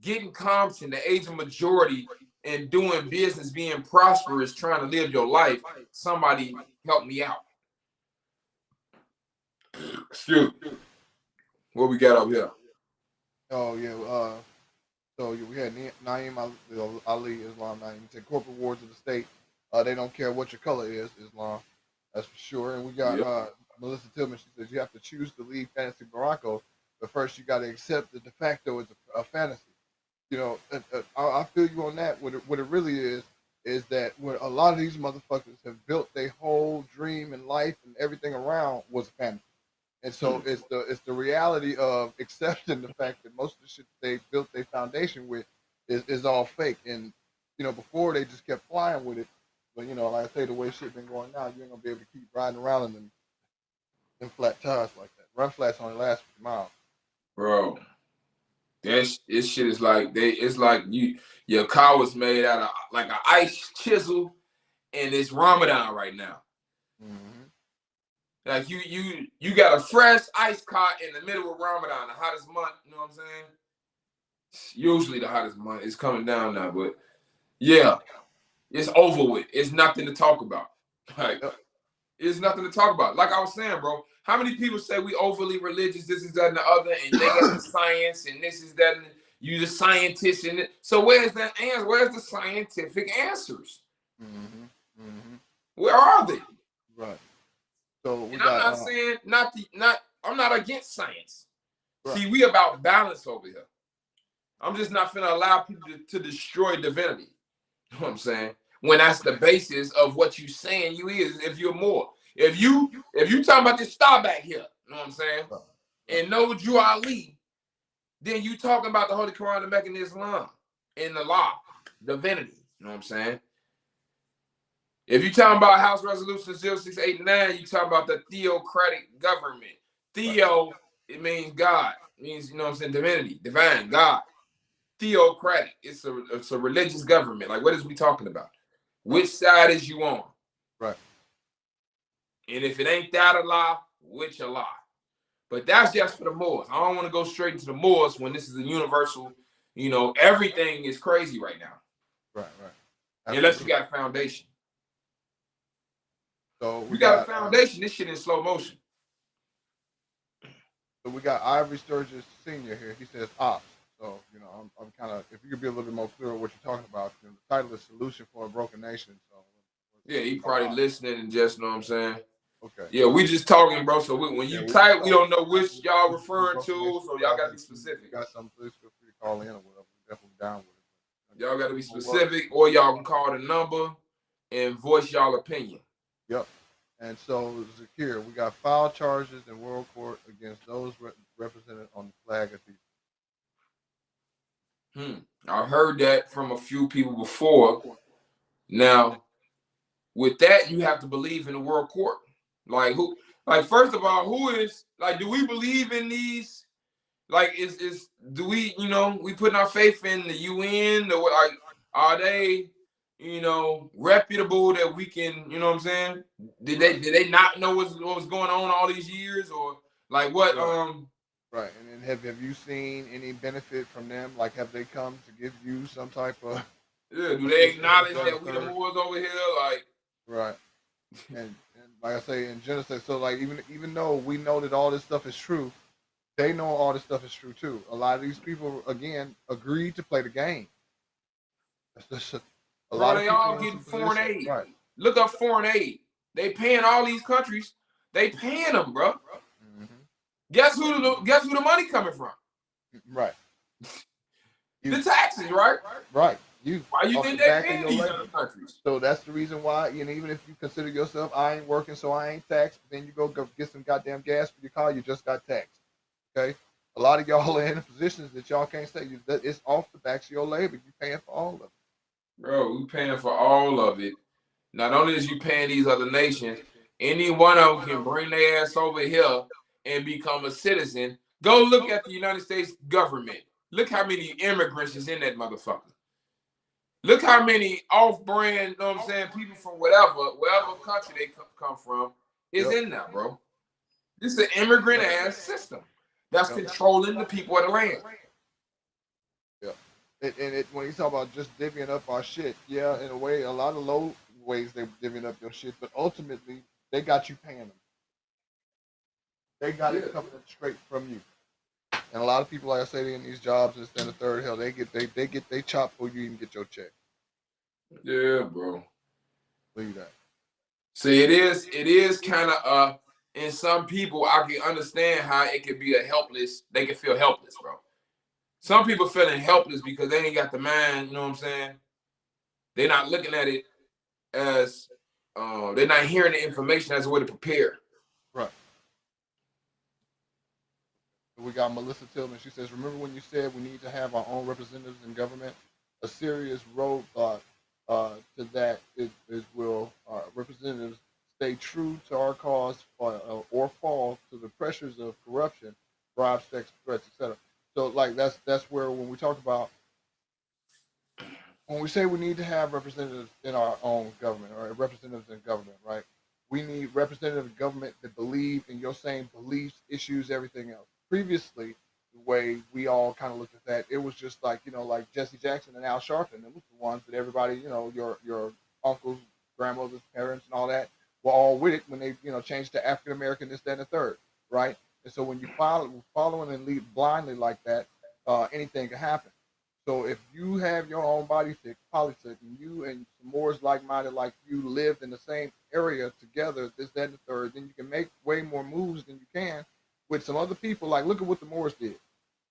getting competent, the age of majority, and doing business, being prosperous, trying to live your life, somebody help me out. Excuse me. What we got up here? Oh yeah. So we had Naeem Ali, Islam. Naeem he said corporate wars of the state. They don't care what your color is, Islam. That's for sure. And we got Melissa Tillman. She says you have to choose to leave fantasy Morocco, but first you got to accept that de facto is a fantasy. You know, I feel you on that. What it really is that what a lot of these motherfuckers have built their whole dream and life and everything around was a fantasy. And so it's the reality of accepting the fact that most of the shit they built their foundation with is all fake. And you know, before they just kept flying with it, but you know, like I say, the way shit been going now, you ain't gonna be able to keep riding around in them flat tires like that. Run flats only last 50 miles. Bro, this shit is like it's like your car was made out of like an ice chisel, and it's Ramadan right now. Mm-hmm. Like you got a fresh ice car in the middle of Ramadan, the hottest month. You know what I'm saying? Usually the hottest month. It's coming down now, but yeah, it's over with. It's nothing to talk about. Like it's nothing to talk about. Like I was saying, bro. How many people say we overly religious? This is that and the other, and they got the science, and this is that, and you the scientist, and it. So where's that answer? Where's the scientific answers? Mm-hmm. Mm-hmm. Where are they? Right. So we And got, I'm not saying I'm not against science. Right. See, we about balance over here. I'm just not finna allow people to destroy divinity. You know what I'm saying? When that's the basis of what you saying you is, if you're more. If you talking about this star back here, you know what I'm saying? Right. And no Drew Ali, then you talking about the Holy Quran, the Mecca, and Islam, and the law, divinity. You know what I'm saying? If you talking about House Resolution 0689, you talking about the theocratic government. Theo, it means God. It means, you know what I'm saying, divinity, divine, God. Theocratic. It's a religious government. Like, what is we talking about? Which side is you on? Right. And if it ain't that Allah, which Allah? But that's just for the Moors. I don't want to go straight into the Moors when this is a universal, you know, everything is crazy right now. Right. Unless you got a foundation. So we got a foundation. This shit in slow motion. So we got Ivory Sturgis Sr. here. He says ops. So, you know, I'm kind of, if you could be a little bit more clear on what you're talking about, you know, the title is Solution for a Broken Nation. So, yeah, he probably listening and just, know what I'm saying? Okay. Yeah, we just talking, bro. So when you type, we don't know which y'all referring to, so y'all got to be specific. If you got something, please feel free to call in or whatever. We're definitely down with it. Y'all got to be specific, or y'all can call the number and voice y'all opinion. Yep. And so, Zakir, we got filed charges in World Court against those represented on the flag of people. I heard that from a few people before. Now, with that, you have to believe in the World Court. Like who? Like first of all, who is like? Do we believe in these? Like, do we? You know, we putting our faith in the UN? Or like, are they? You know, reputable that we can? You know what I'm saying? Did they not know what was going on all these years, or like what? Right. And then have you seen any benefit from them? Like, have they come to give you some type of? Yeah. Do they acknowledge that we the Moors over here? Like. Right. And like I say, in genocide, so like even though we know that all this stuff is true, they know all this stuff is true too. A lot of these people, again, agreed to play the game. A lot of they all getting foreign aid. Right. Look up foreign aid. They paying all these countries. They paying them, bro. Mm-hmm. Guess who the money coming from? Right. The taxes, right? Right. Why you think they paying these other countries? So that's the reason why, you know, even if you consider yourself, I ain't working, so I ain't taxed, then you go get some goddamn gas for your car, you just got taxed. Okay? a lot of y'all are in positions that y'all can't say. It's off the backs of your labor. You paying for all of it. Bro, we paying for all of it. Not only is you paying these other nations, any one of them can bring their ass over here and become a citizen. Go look at the United States government. Look how many immigrants is in that motherfucker. Look how many off-brand, you know what I'm saying, people from wherever country they come from is in there, bro. This is an immigrant-ass system that's controlling the people of the land. Yeah. When you talk about just divvying up our shit, yeah, in a way, a lot of low ways they're divvying up your shit, but ultimately they got you paying them. They got it coming straight from you. And a lot of people, like I say, in these jobs, this and the third, hell, they get they chop before you even get your check. Yeah, bro. Believe that. See, it is kind of in some people I can understand how it could be they can feel helpless, bro. Some people feeling helpless because they ain't got the mind, you know what I'm saying? They're not looking at it as they're not hearing the information as a way to prepare. Right. We got Melissa Tillman. She says, "Remember when you said we need to have our own representatives in government? A serious roadblock to that is will representatives stay true to our cause or fall to the pressures of corruption, bribe, sex, threats, etc." So, like that's where when we talk about when we say we need to have representatives in our own government or representatives in government, right? We need representative government that believe in your same beliefs, issues, everything else. Previously, the way we all kind of looked at that, it was just like, like Jesse Jackson and Al Sharpton. It was the ones that everybody, your uncles, grandmothers, parents, and all that were all with it when they, changed to African American, this, that, and the third, right? And so when you following and lead blindly like that, anything can happen. So if you have your own politics, and you and some more is like-minded like you lived in the same area together, this, that, and the third, then you can make way more moves than you can with some other people. Like, look at what the Moors did.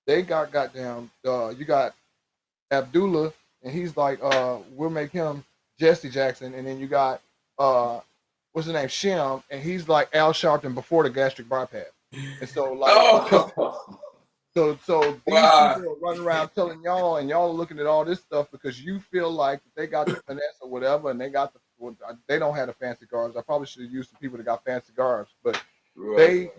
They got goddamn, you got Abdullah, and he's like, we'll make him Jesse Jackson. And then you got, what's his name, Shem, and he's like Al Sharpton before the gastric bypass. And so, like, So these people are running around telling y'all, and y'all are looking at all this stuff because you feel like they got the finesse or whatever, and they got they don't have the fancy guards. I probably should have used some people that got fancy guards, but they,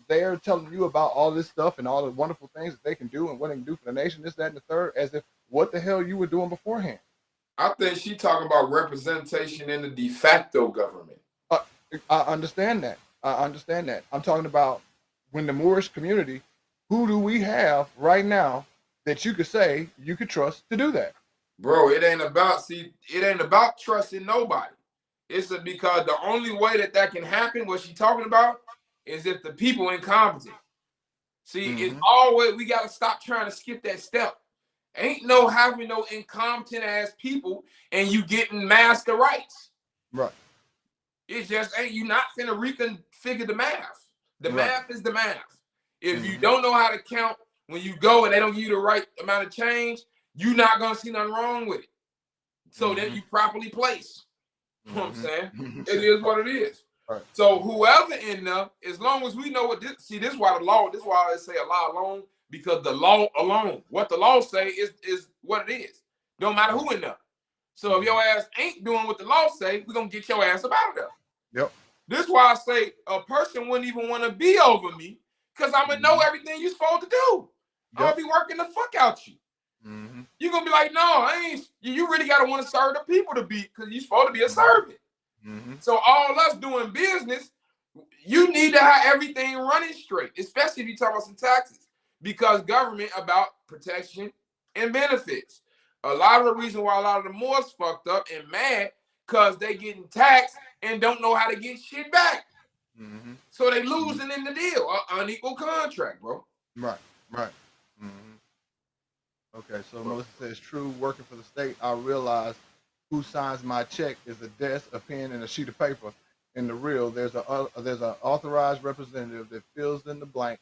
they're telling you about all this stuff and all the wonderful things that they can do and what they can do for the nation, this, that, and the third, as if what the hell you were doing beforehand. I think she talking about representation in the de facto government. I understand that. I'm talking about when the Moorish community. Who do we have right now that you could say you could trust to do that? Bro, it ain't about trusting nobody. It's because the only way that can happen, what she talking about, is if the people incompetent. See, it's always, we got to stop trying to skip that step. Ain't no having no incompetent ass people and you getting master rights. Right. It just ain't, you not finna reconfigure the math. The math is the math. If you don't know how to count when you go and they don't give you the right amount of change, you're not going to see nothing wrong with it. So then you properly place. You know what I'm saying? It is what it is. Right. So whoever in there, as long as we know what this is why I say a law alone, because the law alone, what the law say is what it is. Don't matter who in there. So if your ass ain't doing what the law say, we're going to get your ass up out of there. Yep. This is why I say a person wouldn't even want to be over me. Because I'm going to know everything you're supposed to do. I'm going to be working the fuck out you. You're going to be like, no, I ain't. You really got to want to serve the people to be, because you're supposed to be a servant. So all us doing business, you need to have everything running straight, especially if you talk about some taxes. Because government about protection and benefits. A lot of the reason why a lot of the Moors fucked up and mad, because they getting taxed and don't know how to get shit back. So they losing in the deal, unequal contract, bro. Right. Okay, so Melissa says, true, working for the state, I realize who signs my check is a desk, a pen, and a sheet of paper. In the real, there's an authorized representative that fills in the blank.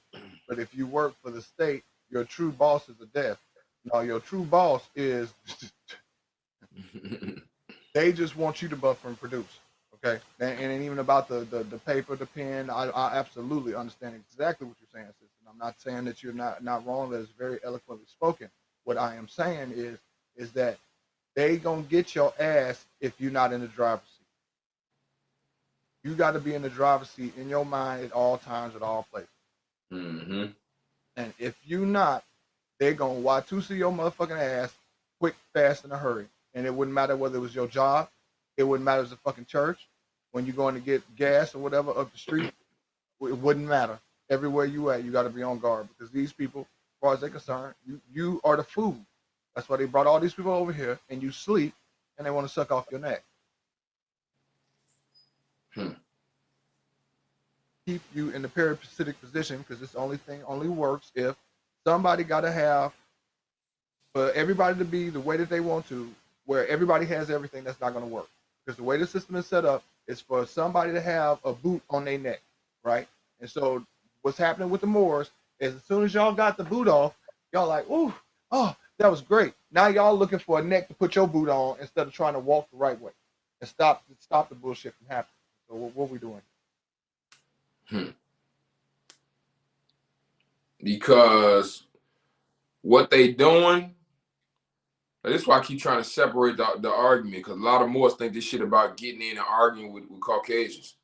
But if you work for the state, your true boss is a desk. No, your true boss is they just want you to buffer and produce. Okay, and even about the paper, the pen, I absolutely understand exactly what you're saying, sis. I'm not saying that you're not wrong. That is very eloquently spoken. What I am saying is that they gonna get your ass if you're not in the driver's seat. You got to be in the driver's seat in your mind at all times, at all places. Mm-hmm. And if you not, they're gonna Y2C your motherfucking ass quick, fast, in a hurry. And it wouldn't matter whether it was your job, it wouldn't matter if it was a fucking church, when you're going to get gas or whatever up the street, it wouldn't matter. Everywhere you at, you got to be on guard, because these people, as far as they're concerned, you are the food. That's why they brought all these people over here, and you sleep, and they want to suck off your neck. Keep you in the parasitic position, because this only works if somebody got to have, for everybody to be the way that they want to, where everybody has everything. That's not going to work, because the way the system is set up is for somebody to have a boot on their neck, right? And so what's happening with the Moors is, as soon as y'all got the boot off, y'all like, ooh, oh, that was great. Now y'all looking for a neck to put your boot on instead of trying to walk the right way and stop the bullshit from happening. So what we doing? Because what they doing, this is why I keep trying to separate the argument, because a lot of Moors think this shit about getting in and arguing with Caucasians.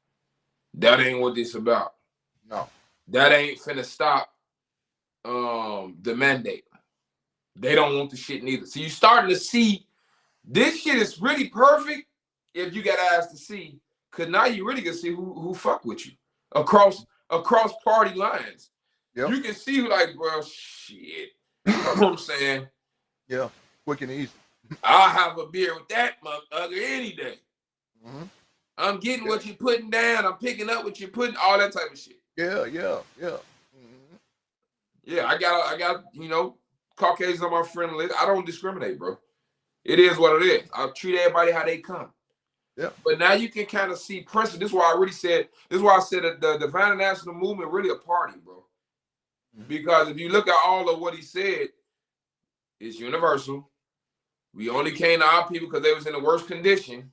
That ain't what this about. No. That ain't finna stop the mandate. They don't want the shit neither. So you starting to see this shit is really perfect if you got eyes to see, because now you really can see who fuck with you across party lines. Yep. You can see like, bro, shit. You know what I'm saying? Yeah, quick and easy. I'll have a beer with that motherfucker any day. Mm-hmm. I'm getting what you're putting down. I'm picking up what you're putting, all that type of shit. Yeah. Mm-hmm. Yeah, I got, Caucasians on my friend list. I don't discriminate, bro. It is what it is. I'll treat everybody how they come. Yeah. But now you can kind of see principle. This is why I said that the Divine National Movement really a party, bro. Mm-hmm. Because if you look at all of what he said, it's universal. We only came to our people because they was in the worst condition.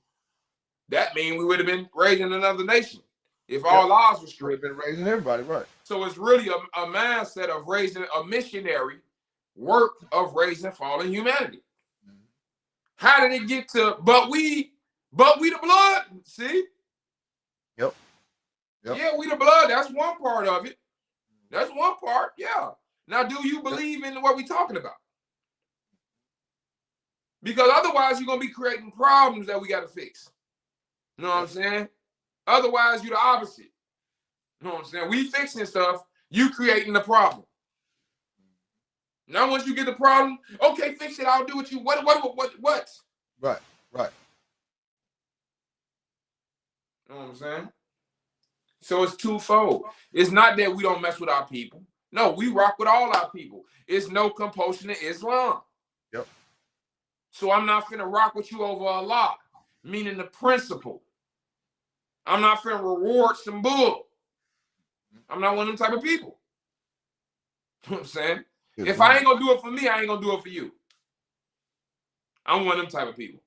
That means we would have been raised in another nation if all laws were straight. We've been raising everybody, right? So it's really a mindset of raising a missionary work of raising fallen humanity. Mm-hmm. How did it get to? But we the blood. See? Yep. Yeah, we the blood. That's one part of it. That's one part. Yeah. Now, do you believe in what we're talking about? Because otherwise, you're gonna be creating problems that we got to fix. You know what I'm saying? Otherwise, you're the opposite. You know what I'm saying? We fixing stuff, you creating the problem. Now, once you get the problem, okay, fix it. I'll do what you. What? Right. You know what I'm saying? So it's twofold. It's not that we don't mess with our people. No, we rock with all our people. It's no compulsion in Islam. Yep. So I'm not finna rock with you over Allah, meaning the principle. I'm not finna reward some bull. I'm not one of them type of people. You know what I'm saying? If I ain't gonna do it for me, I ain't gonna do it for you. I'm one of them type of people.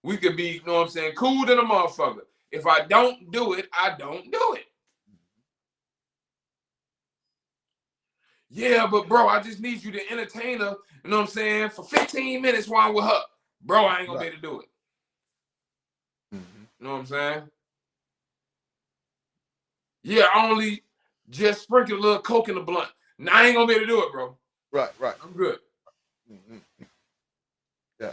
We could be, you know what I'm saying, cool than a motherfucker. If I don't do it, I don't do it. Yeah, but bro, I just need you to entertain her, you know what I'm saying, for 15 minutes while I'm with her. Bro, I ain't gonna be able to do it. Mm-hmm. You know what I'm saying? Yeah, I only just sprinkle a little coke in the blunt. Now I ain't gonna be able to do it, bro. Right. I'm good. Mm-hmm. Yeah.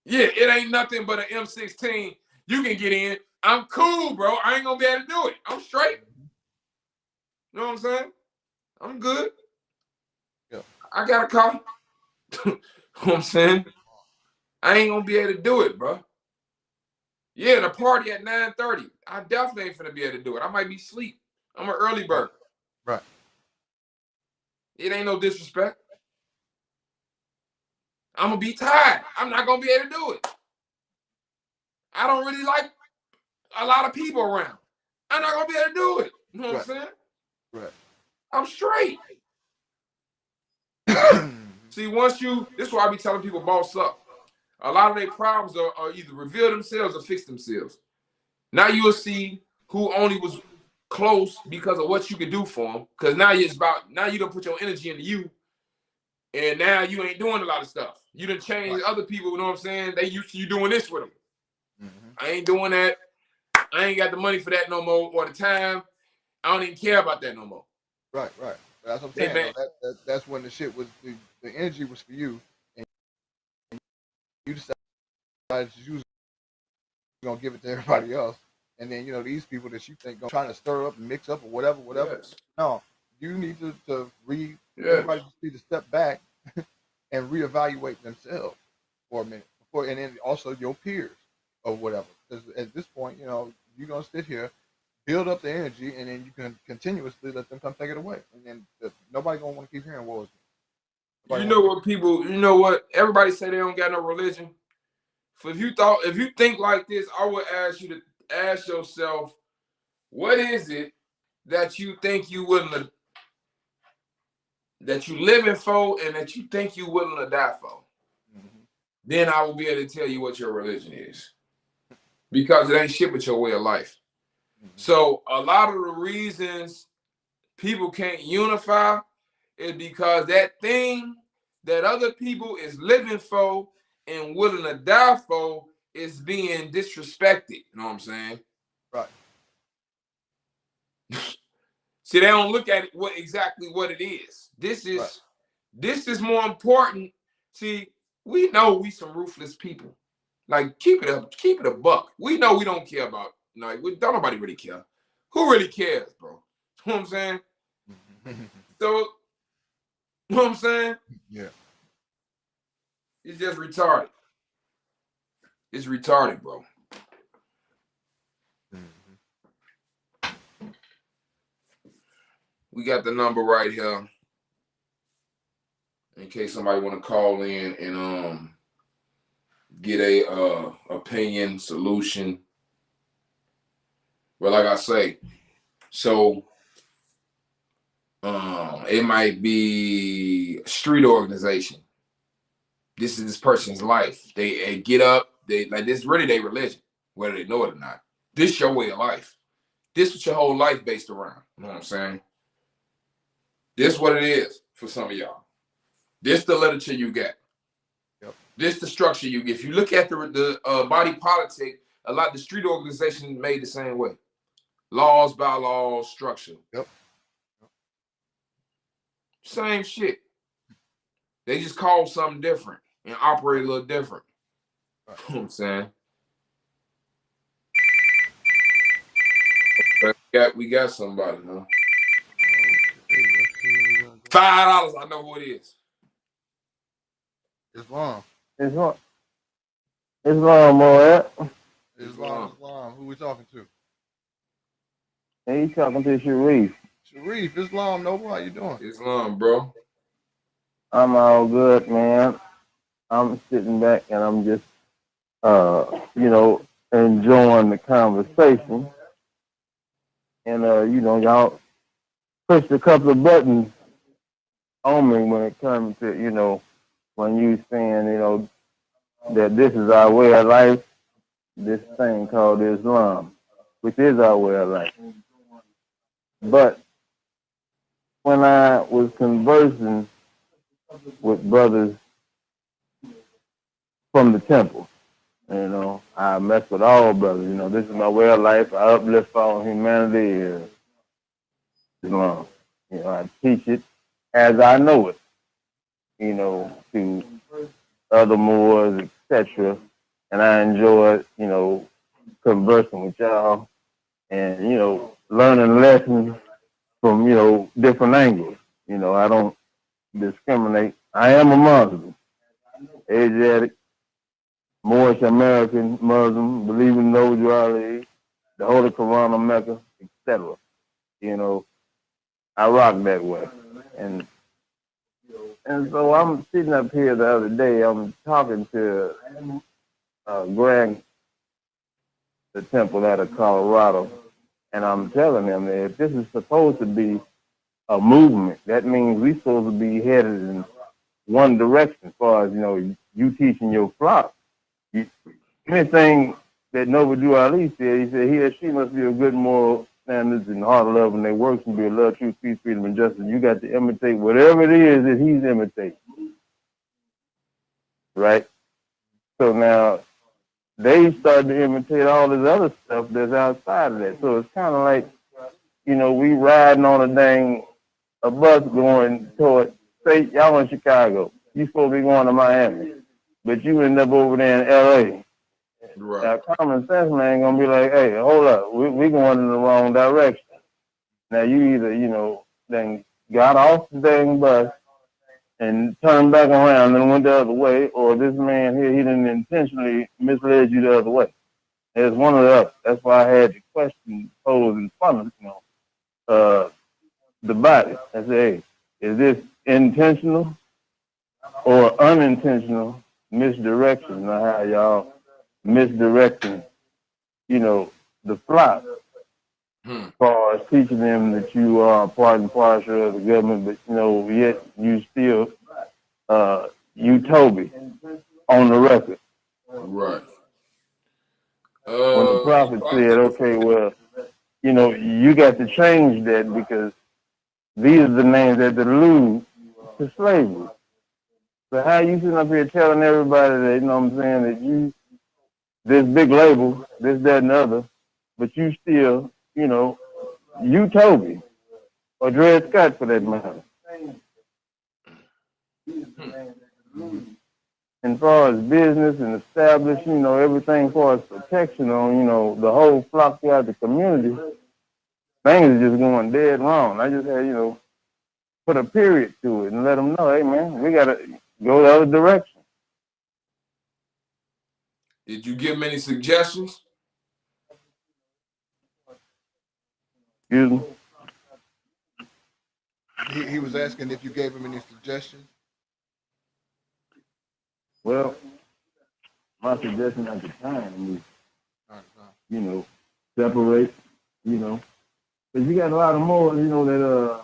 Yeah, it ain't nothing but an M16. You can get in. I'm cool, bro. I ain't gonna be able to do it. I'm straight. You know what I'm saying? I'm good. Yeah. I got a car. You know what I'm saying? I ain't gonna be able to do it, bro. Yeah, the party at 9:30. I definitely ain't finna be able to do it. I might be asleep. I'm an early bird. Right. It ain't no disrespect. I'm gonna be tired. I'm not gonna be able to do it. I don't really like a lot of people around. I'm not gonna be able to do it. You know what I'm saying? Right. I'm straight. See, this is why I be telling people boss up. A lot of their problems are either reveal themselves or fix themselves. Now you'll see who only was close because of what you could do for them. Because now you don't put your energy into you, and now you ain't doing a lot of stuff. You done change other people. You know what I'm saying? They used to you doing this with them. I ain't doing that. I ain't got the money for that no more, or the time. I don't even care about that no more. Right. That's what I'm saying. Though. That's when the shit was the energy was for you, and you decided to use it, you're gonna give it to everybody else, and then these people that you think trying to stir up and mix up or whatever. Yes. No, you need to everybody just need to step back and reevaluate themselves for a minute and then also your peers or whatever. Because at this point, you're gonna sit here, build up the energy, and then you can continuously let them come take it away, and then nobody gonna want to keep hearing what was. You know what? Everybody say they don't got no religion. So if you think like this, I would ask you to ask yourself, what is it that you think you that you living for and that you think you willing to die for? Then I will be able to tell you what your religion is. Because it ain't shit but your way of life. So a lot of the reasons people can't unify is because that thing that other people is living for and willing to die for is being disrespected. You know what I'm saying? Right. See, they don't look at it exactly what it is. This is more important. See, we know we some ruthless people. Like, keep it a buck. We know we don't care about, don't nobody really care. Who really cares, bro? You know what I'm saying? So, you know what I'm saying? Yeah. It's just retarded. It's retarded, bro. We got the number right here in case somebody want to call in and get a opinion solution. But like I say, so it might be a street organization. This is this person's life. They get up. They like this. Really, their religion, whether they know it or not. This your way of life. This is your whole life based around. You know what I'm saying? This what it is for some of y'all. This the literature you get. Yep. This the structure you get. If you look at the body politic, a lot of the street organizations made the same way. Laws, bylaws, structure. Yep. Same shit. They just call something different and operate a little different. Right. You know what I'm saying? We got somebody, huh? $5. I know who it is. Islam. Islam, boy. Islam. Who we talking to? Hey, you talking to Sharif. Sharif, Islam, Noble, how you doing? Islam, bro. I'm all good, man. I'm sitting back and I'm just, enjoying the conversation. And, y'all pushed a couple of buttons on me when it comes to, when you saying, that this is our way of life, this thing called Islam, which is our way of life. But when I was conversing with brothers from the temple, I mess with all brothers. This is my way of life. I uplift all humanity. Islam. I teach it as I know it, to other Moors, etc. And I enjoy, conversing with y'all and, learning lessons from, different angles. I don't discriminate. I am a Muslim, Asiatic, Moorish American Muslim, believe in Noble Ali, the Holy Quran of Mecca, etc. I rock that way. And so I'm sitting up here the other day, I'm talking to Greg, the temple out of Colorado, and I'm telling him that if this is supposed to be a movement, that means we're supposed to be headed in one direction as far as, you teaching your flock. Anything that Noble Ali said. He said he or she must be a good moral standards and heart of love when they works and be a love, truth, peace, freedom, and justice. You got to imitate whatever it is that he's imitating, right? So now they start to imitate all this other stuff that's outside of that. So it's kind of like, we riding on a bus going toward, say, y'all in Chicago. You supposed to be going to Miami, but you end up over there in L.A. Right. Now, common sense man gonna be like, hey, hold up, we going in the wrong direction. Now, you either, then got off the dang bus and turned back around and went the other way, or this man here, he didn't intentionally misled you the other way. It's one or the other. That's why I had the question posed in front of, the body. I said, hey, is this intentional or unintentional misdirection? Now, how y'all misdirecting, the flock, as far as teaching them that you are part and parcel of the government, but yet you still you Toby on the record. Right. When the prophet said, okay, well, you got to change that because these are the names that allude to slavery. So how you sitting up here telling everybody that, that you, this big label, this, that, and the other, but you still, you Toby, or Dred Scott for that matter. As far as business and establish, everything as far as protection on, the whole flock throughout the community, things are just going dead wrong. I just had, put a period to it and let them know, hey, man, we got to go the other direction. Did you give them any suggestions? Excuse me? He was asking if you gave him any suggestions. Well, my suggestion at the time was, separate, because you got a lot of more, that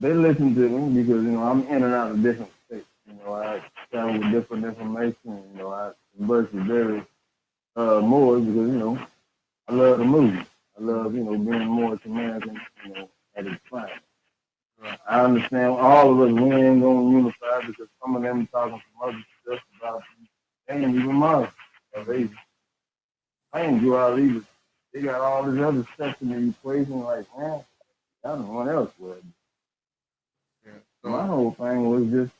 they listen to me because, I'm in and out of different states. I travel with different information, I converse with very more because, I love the movie. I love, being more American, at its finest. I understand all of us, we ain't going to unify because some of them talking some other stuff about, they ain't even Muslim. I ain't do all these. They got all this other stuff in the equation, like, man, I don't know what else would. Yeah. So my whole thing was just,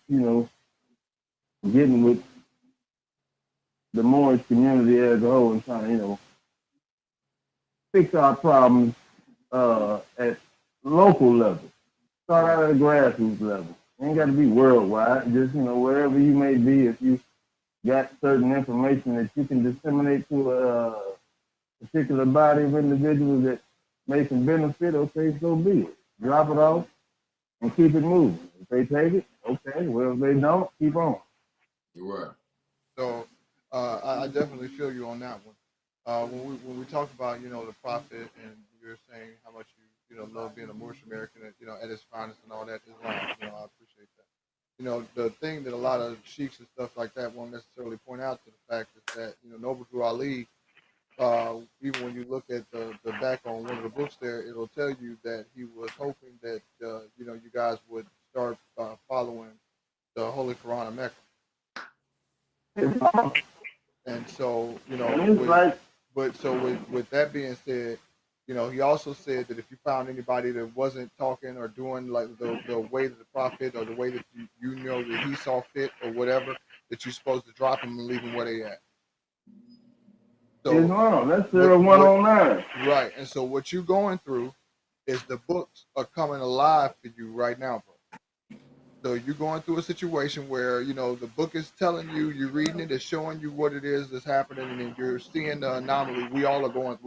getting with the Moorish community as a whole and trying to, fix our problems at local level. Start out at a grassroots level. It ain't got to be worldwide. Just, wherever you may be, if you got certain information that you can disseminate to a particular body of individuals that may can benefit, okay, so be it. Drop it off and keep it moving. If they take it, okay. Well, if they don't, keep on. Right. So I definitely feel you on that one. When we talk about the prophet and you're saying how much you love being a Moorish American at its finest and all that Islam, I appreciate that. The thing that a lot of sheiks and stuff like that won't necessarily point out to the fact is that Noble Drew Ali, even when you look at the back on one of the books there, it'll tell you that he was hoping that you guys would start following the Holy Quran of Mecca. And so, with that being said, he also said that if you found anybody that wasn't talking or doing like the way that the prophet or the way that you know that he saw fit or whatever, that you're supposed to drop them and leave them where they at. So Islam, that's 109. Right. And so what you're going through is the books are coming alive for you right now, bro. So you're going through a situation where the book is telling you, you're reading it, it's showing you what it is that's happening, and then you're seeing the anomaly. We all been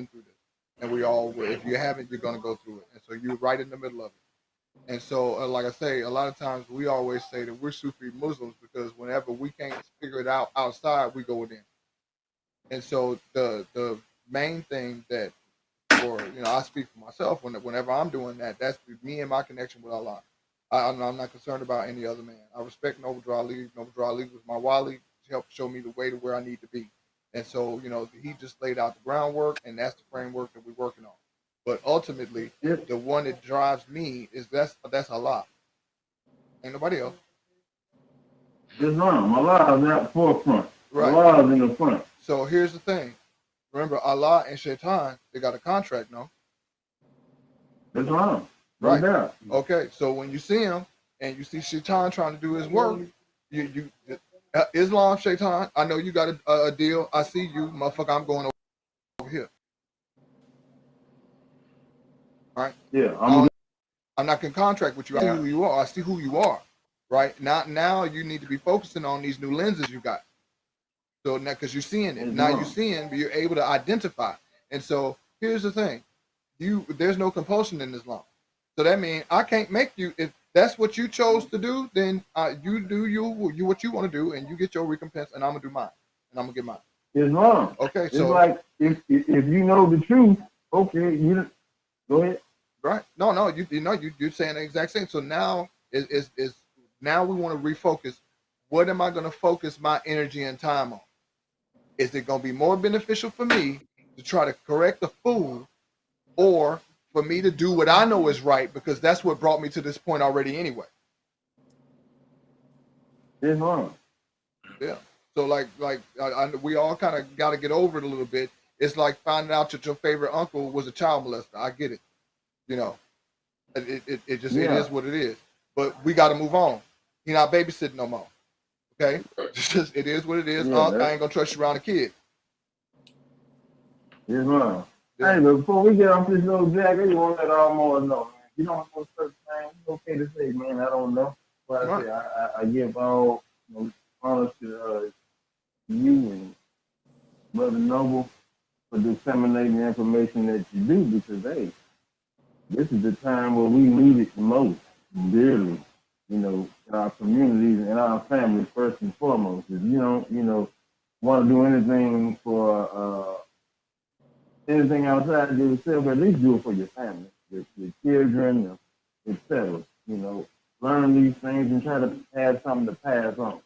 through this, and we all, if you haven't, you're gonna go through it. And so you're right in the middle of it. And so, like I say, a lot of times we always say that we're Sufi Muslims because whenever we can't figure it out outside, we go within. And so the main thing that, for I speak for myself whenever I'm doing that, that's me and my connection with Allah. I'm not concerned about any other man. I respect Noble Drew Ali. Noble Drew Ali was my wali. He helped show me the way to where I need to be. And so, you know, he just laid out the groundwork, and that's the framework that we're working on. But ultimately, It, the one that drives me is that's Allah. Ain't nobody else. Islam. Allah is at forefront. Right. Allah is in the front. So here's the thing. Remember, Allah and Shaitan, they got a contract, no? Islam. No Right. doubt. Okay. So when you see him and you see Shaitan trying to do his work, you Islam, Shaitan, I know you got a deal. I see you, motherfucker. I'm going over here. All right. Yeah. I'm not in contract with you. I see who you are. I see who you are. Right. Now you need to be focusing on these new lenses you got. So now, because you're seeing it, now you're seeing, but you're able to identify. And so here's the thing: there's no compulsion in Islam. So that means I can't make you. If that's what you chose to do, then you do you what you want to do, and you get your recompense, and I'm gonna do mine, and I'm gonna get mine. Islam. Okay, It's so like if you know the truth, okay, you go ahead. right? No, you're saying the exact same. So now is now we want to refocus. What am I gonna focus my energy and time on? Is it going to be more beneficial for me to try to correct the fool, or for me to do what I know is right, because that's what brought me to this point already anyway? Islam. Yeah. So we all kind of got to get over it a little bit. It's like finding out that your favorite uncle was a child molester. I get it. You know, it just it is what it is. But we got to move on. He not babysitting no more. Okay, it is what it is. Yeah, I ain't gonna trust you around a kid. Islam. Yeah. Hey, but before we get off this little jack, I just want to let all more know, man. You don't know certain things. It's okay to say, man, I don't know. But Right. I give all honor to you and Brother Noble for disseminating the information that you do, because, hey, this is the time where we need it the most, dearly, in our communities and our families first and foremost. If you don't, want to do anything for anything outside of yourself, at least do it for your family, your children, etc. Learn these things and try to have something to pass on.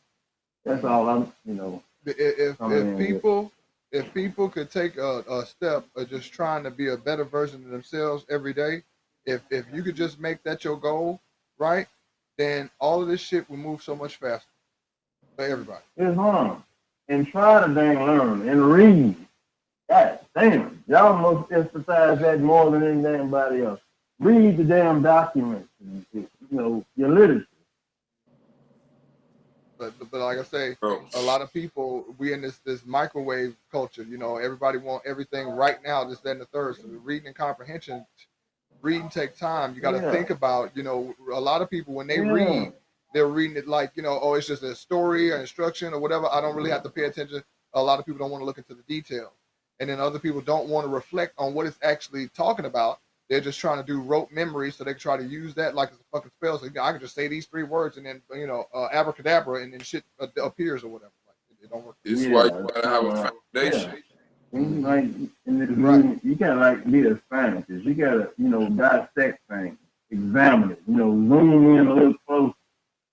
That's all I'm. If people could take a step of just trying to be a better version of themselves every day, if you could just make that your goal, right, then all of this shit will move so much faster for everybody. It's hard. And try to dang learn and read. God damn. Y'all must emphasize that more than anybody else. Read the damn documents and your literature. But like I say, a lot of people, we in this microwave culture. Everybody want everything right now, this, that, and the third. So the reading and comprehension, reading take time. You got to think about, a lot of people when they read, they're reading it like, oh, it's just a story or instruction or whatever. I don't really have to pay attention. A lot of people don't want to look into the details. And then other people don't want to reflect on what it's actually talking about. They're just trying to do rote memory, so they can try to use that like it's a fucking spell. So I can just say these 3 words and then abracadabra, and then shit appears or whatever. Like it don't work. It's why you gotta have a foundation. Like you gotta be a scientist. You gotta dissect things, examine it. Zoom in a little close.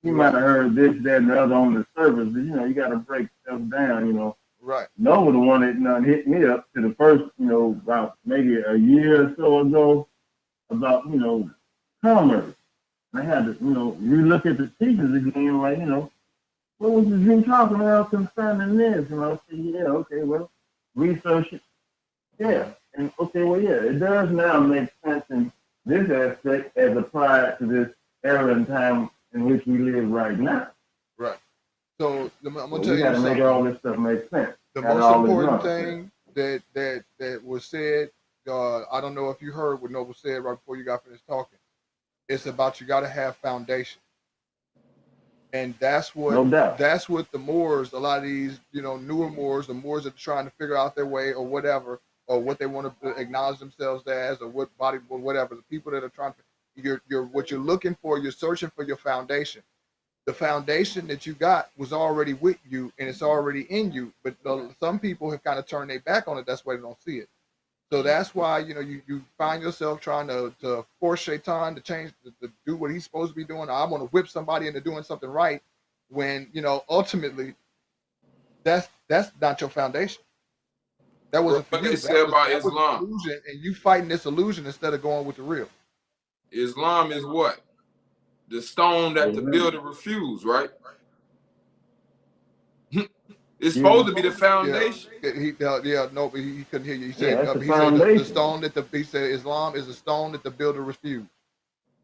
You might have heard this, that, and the other on the surface, but you gotta break stuff down. Right. Noah, the one that hit me up to the first, about maybe a year or so ago, about, commerce. And I had to, relook at the teachers again, like, what was you talking about concerning this? And I said, yeah, okay, well, research it. Yeah. And okay, well, yeah, it does now make sense in this aspect as applied to this era and time in which we live right now. Right. So I'm gonna tell you something. We got to make all this stuff make sense. The most important thing that was said, I don't know if you heard what Noble said right before you got finished talking. It's about you got to have foundation, and that's what the Moors, a lot of these newer Moors, the Moors that are trying to figure out their way or whatever, or what they want to acknowledge themselves as, or what body, or whatever. The people that are trying to, what you're looking for, you're searching for your foundation. The foundation that you got was already with you and it's already in you, but some people have kind of turned their back on it. That's why they don't see it. So that's why you find yourself trying to force Shaitan to change, to do what he's supposed to be doing. I want to whip somebody into doing something right, when ultimately that's not your foundation. That wasn't for What you. they say about That was Islam. illusion, and you fighting this illusion instead of going with the real. Islam is what? The stone that the builder refused, right? It's supposed to be the foundation. No, but he couldn't hear you. He said, that's the he said the foundation. stone that he said Islam is a stone that the builder refused.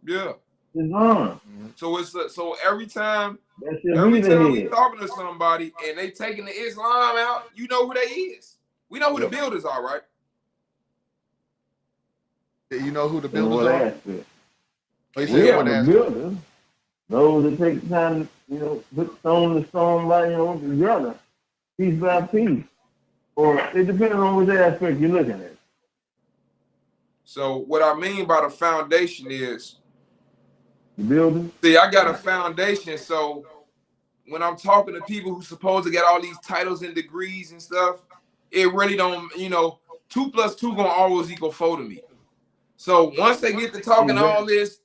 Yeah. Islam. So so every time That's we talking to somebody and they taking the Islam out, you know who they is. We know who the builders are, right? You know who the builders are? He said the builders. Those that take the time, put stone to stone by, together, piece by piece. Or it depends on which aspect you're looking at. So what I mean by the foundation is the building. See, I got a foundation, so when I'm talking to people who supposed to get all these titles and degrees and stuff, it really don't, 2 + 2 gonna always equal 4 to me. So once they get to talking all this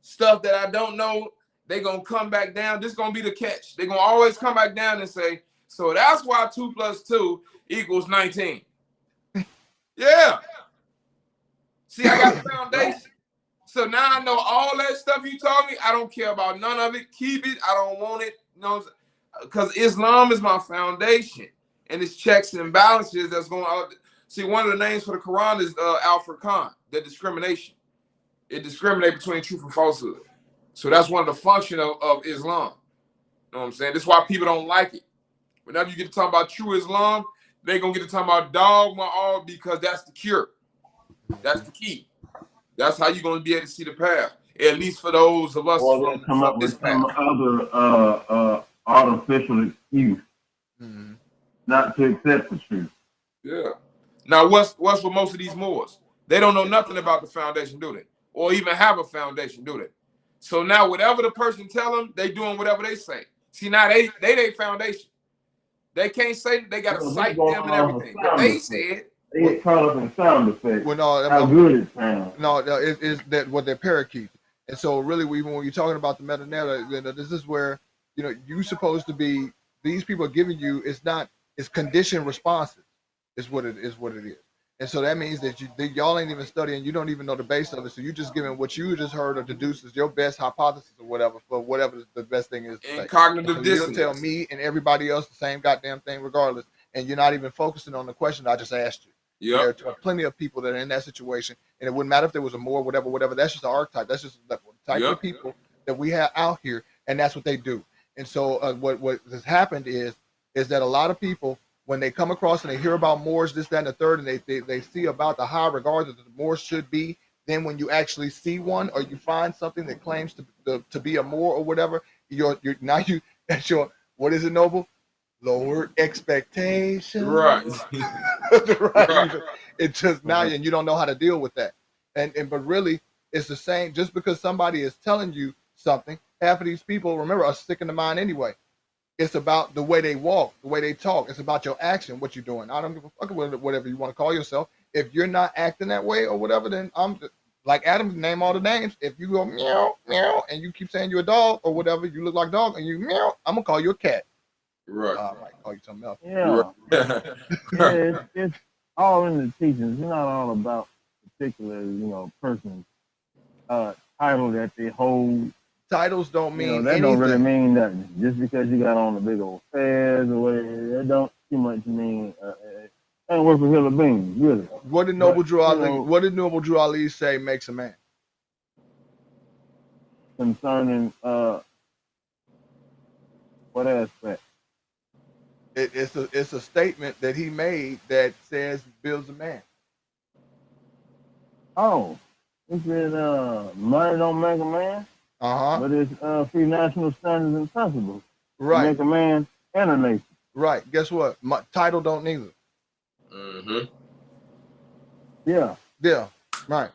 stuff that I don't know, they gonna come back down. This gonna be the catch. They gonna always come back down and say, so that's why 2 + 2 = 19. Yeah. See, I got the foundation. So now I know all that stuff you told me. I don't care about none of it. Keep it. I don't want it. Because Islam is my foundation, and it's checks and balances that's going on. See, one of the names for the Quran is Al-Furqan, the discrimination. It discriminates between truth and falsehood. So that's one of the functions of Islam. You know what I'm saying? That's why people don't like it. Whenever you get to talk about true Islam, they're going to get to talk about dogma all because that's the cure. That's the key. That's how you're going to be able to see the path, at least for those of us from this path. Some other artificial excuse not to accept the truth. Yeah. Now, what's with most of these Moors? They don't know nothing about the foundation, do they? Or even have a foundation, do they? So now, whatever the person tell them, they doing whatever they say. See, now they foundation. They can't say they got to cite them and everything. But they said. They get caught up in sound effects. Well, no, how good it sounds. No, it's that what they're parakeets. And so really, even when you're talking about the metanoia, this is where, you're supposed to be, these people are giving you, it's conditioned responses is what it is. And so that means that y'all ain't even studying, you don't even know the base of it. So you're just giving what you just heard or deduced as your best hypothesis or whatever, for whatever the best thing is. And cognitive dissonance. You'll tell me and everybody else the same goddamn thing regardless. And you're not even focusing on the question I just asked you. Yep. There are plenty of people that are in that situation, and it wouldn't matter if there was a more, whatever. That's just the archetype. That's just the type of people that we have out here, and that's what they do. And so what has happened is that a lot of people, when they come across and they hear about Moors, this, that, and the third, and they see about the high regard that the Moors should be, then when you actually see one or you find something that claims to be a Moor or whatever, that's your, what is it, Noble? Lower expectations. Right. Right. It's just now, and you don't know how to deal with that. But really, it's the same. Just because somebody is telling you something, half of these people, remember, are sick in the mind anyway. It's about the way they walk, the way they talk. It's about your action, what you're doing. I don't give a fuck whatever you want to call yourself. If you're not acting that way or whatever, then I'm like Adam, name all the names. If you go meow, meow, and you keep saying you're a dog or whatever, you look like a dog, and you meow, I'm going to call you a cat. Right. I might call you something else. Yeah. It's all in the teachings. It's not all about particular, person's title that they hold. Titles don't mean that anything. Don't really mean nothing. Just because you got on the big old fez or whatever, that don't too much mean. Ain't worth a hill of beans, really. What did Noble Drew Ali? What did Noble Drew Ali say makes a man? Concerning what aspect? It's a statement that he made that says builds a man. Oh, he said money don't make a man. But it's free national standards and principles. Right. To make a man and a nation. Right. Guess what? My title don't neither. Yeah. Yeah. Right.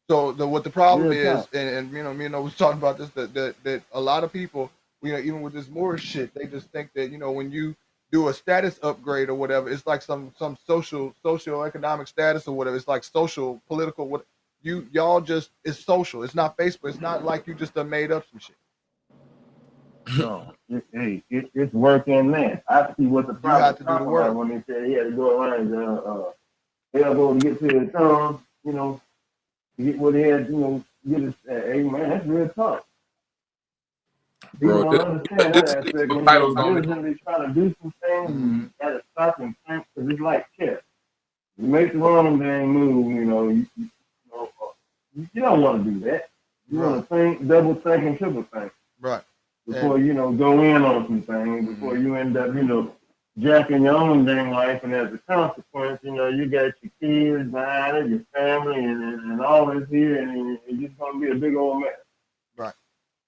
So what the problem is, and me and was talking about this, that a lot of people, even with this Moorish shit, they just think that when you do a status upgrade or whatever, it's like some socio-economic status or whatever. It's like social, political. What y'all just, it's social. It's not Facebook. It's not like you just made up some shit. No, it's work in there. I see what the you have to do the work when they said he had to go around elbow to get to his thumb, you know, to get what he had, you know, get his, hey man, that's real tough. People Bro, don't understand this that is aspect. for When titles you're only. diligently trying to do some things, Mhm. you gotta stop and think, because it's like chess. You make the wrong dang move, you know, you don't want to do that. You want to think, double think, and triple think Right. before, you know, go in on some things, before you end up, you know, jacking your own dang life, and as a consequence, you know, you got your kids behind it, your family, and all this here, and it's just gonna be a big old mess. Right.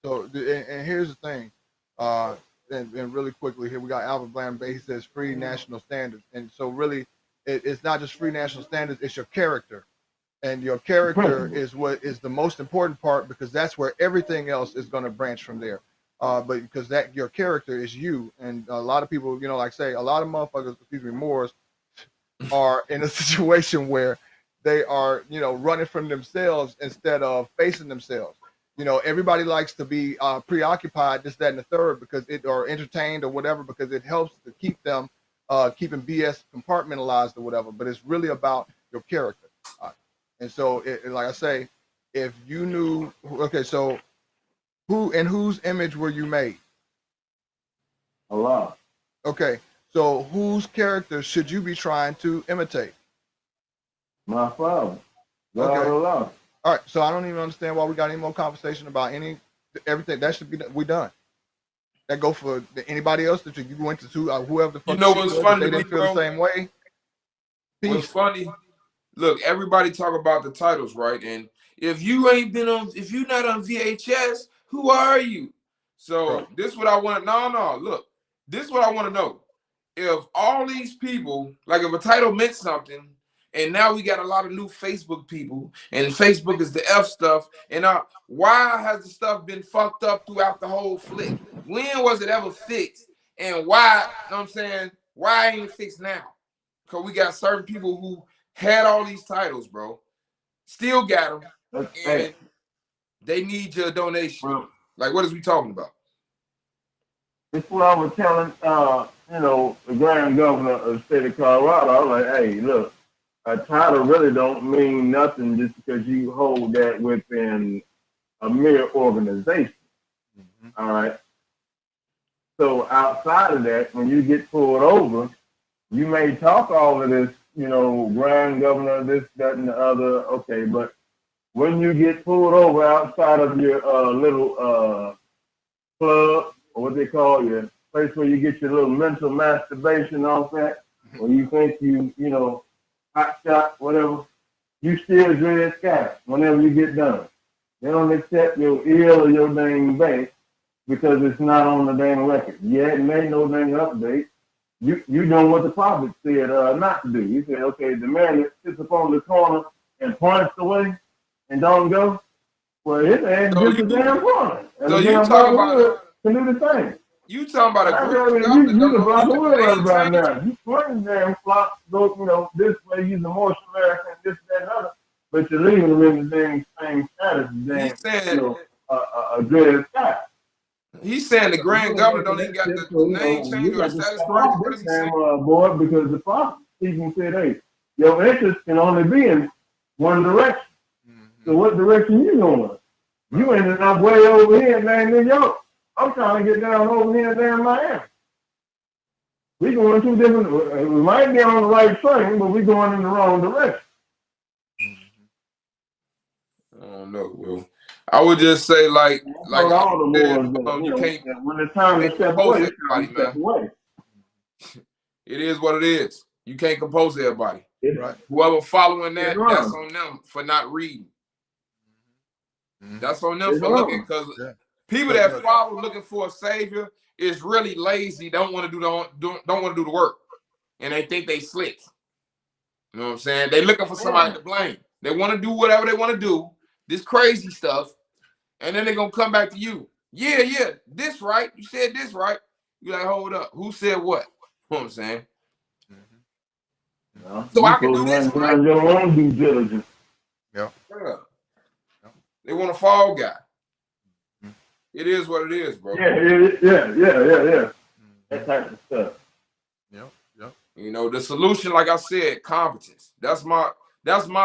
So, and here's the thing, and really quickly here, we got Alvin Bland Bay. He says free national standards, and so really, it's not just free national standards; it's your character, and your character is what is the most important part, because that's where everything else is going to branch from there. But because that your character is you, and a lot of people, you know, like say a lot of motherfuckers, excuse me, Moors, are in a situation where they are, you know, running from themselves instead of facing themselves. You know, everybody likes to be preoccupied, this, that, and the third, because it, or entertained or whatever, because it helps to keep them keeping BS compartmentalized or whatever. But it's really about your character. And so, like I say, if you knew, okay, so who in whose image were you made? Allah. Okay, so whose character should you be trying to imitate? My father. God Okay. Allah. All right, so I don't even understand why we got any more conversation about everything. That should be we done. That go for anybody else that you went to whoever the fuck You know she what's was, if funny they to me, didn't feel the bro? same way. What's Peace. funny? Look, everybody talk about the titles, right? And if you ain't been on, if you're not on VHS, who are you? So Bro. this what I want. No. Look, this is what I want to know. If all these people, like if a title meant something, and now we got a lot of new Facebook people, and Facebook is the F stuff, and why has the stuff been fucked up throughout the whole flick? When was it ever fixed? And why, you know what I'm saying? Why ain't it fixed now? Because we got certain people who had all these titles, bro, still got them, and they need your donation. Bro. Like, what is we talking about? It's what I was telling, you know, the grand governor of the state of Colorado. I was like, hey, look, a title really don't mean nothing just because you hold that within a mere organization. All right. So outside of that, when you get pulled over, you may talk all of this, you know, grand governor, this, that, and the other. Okay, but when you get pulled over outside of your little club, or what they call your place where you get your little mental masturbation off that, or you think you know, hot shot, whatever, you still dread sky whenever you get done. They don't accept your ear or your dang bank because it's not on the dang record. Yeah, it made no dang update. You doing what the prophet said not to do. He said, okay, the man that sits up on the corner and points away and don't go, well, his ass So gets a damn point. And so the you damn talking block of about wood can do the same. you talking about a I grand mean, governor you don't the know block of wood right about maintain? now. You pointing damn flock, go, you know, this way using more American, this, that, and other. But you're leaving them in the damn same status, damn, He's saying you know, a dread sky. he's saying the grand governor don't even got So, the you name know, change you or the got to status step corrected. off What this is he damn saying? board because the prophet even said, hey, your interest can only be in one direction. So what direction you going? You ended up way over here in New York. I'm trying to get down over here in damn Miami. We going two different. We might be on the right train, but we going in the wrong direction. I don't know. Well, I would just say like all the said, more, you can't when it's time to step compose away, it's time everybody, to step man. away. It is what it is. You can't compose everybody. Right. Whoever following that, It's that's wrong. on them for not reading. That's on them It's for wrong. looking, because people that follow looking for a savior is really lazy. Don't want to don't want to do the work, and they think they slick. You know what I'm saying? They looking for somebody to blame. They want to do whatever they want to do, this crazy stuff, and then they're gonna come back to you. Yeah, this right. You said this right. You like, hold up. Who said what? You know what I'm saying? So I can do this right. Your own due diligence. Yeah. They want a fall guy. It is what it is, bro. Yeah. That type of stuff. Yep. Yep. You know, the solution, like I said, competence. That's my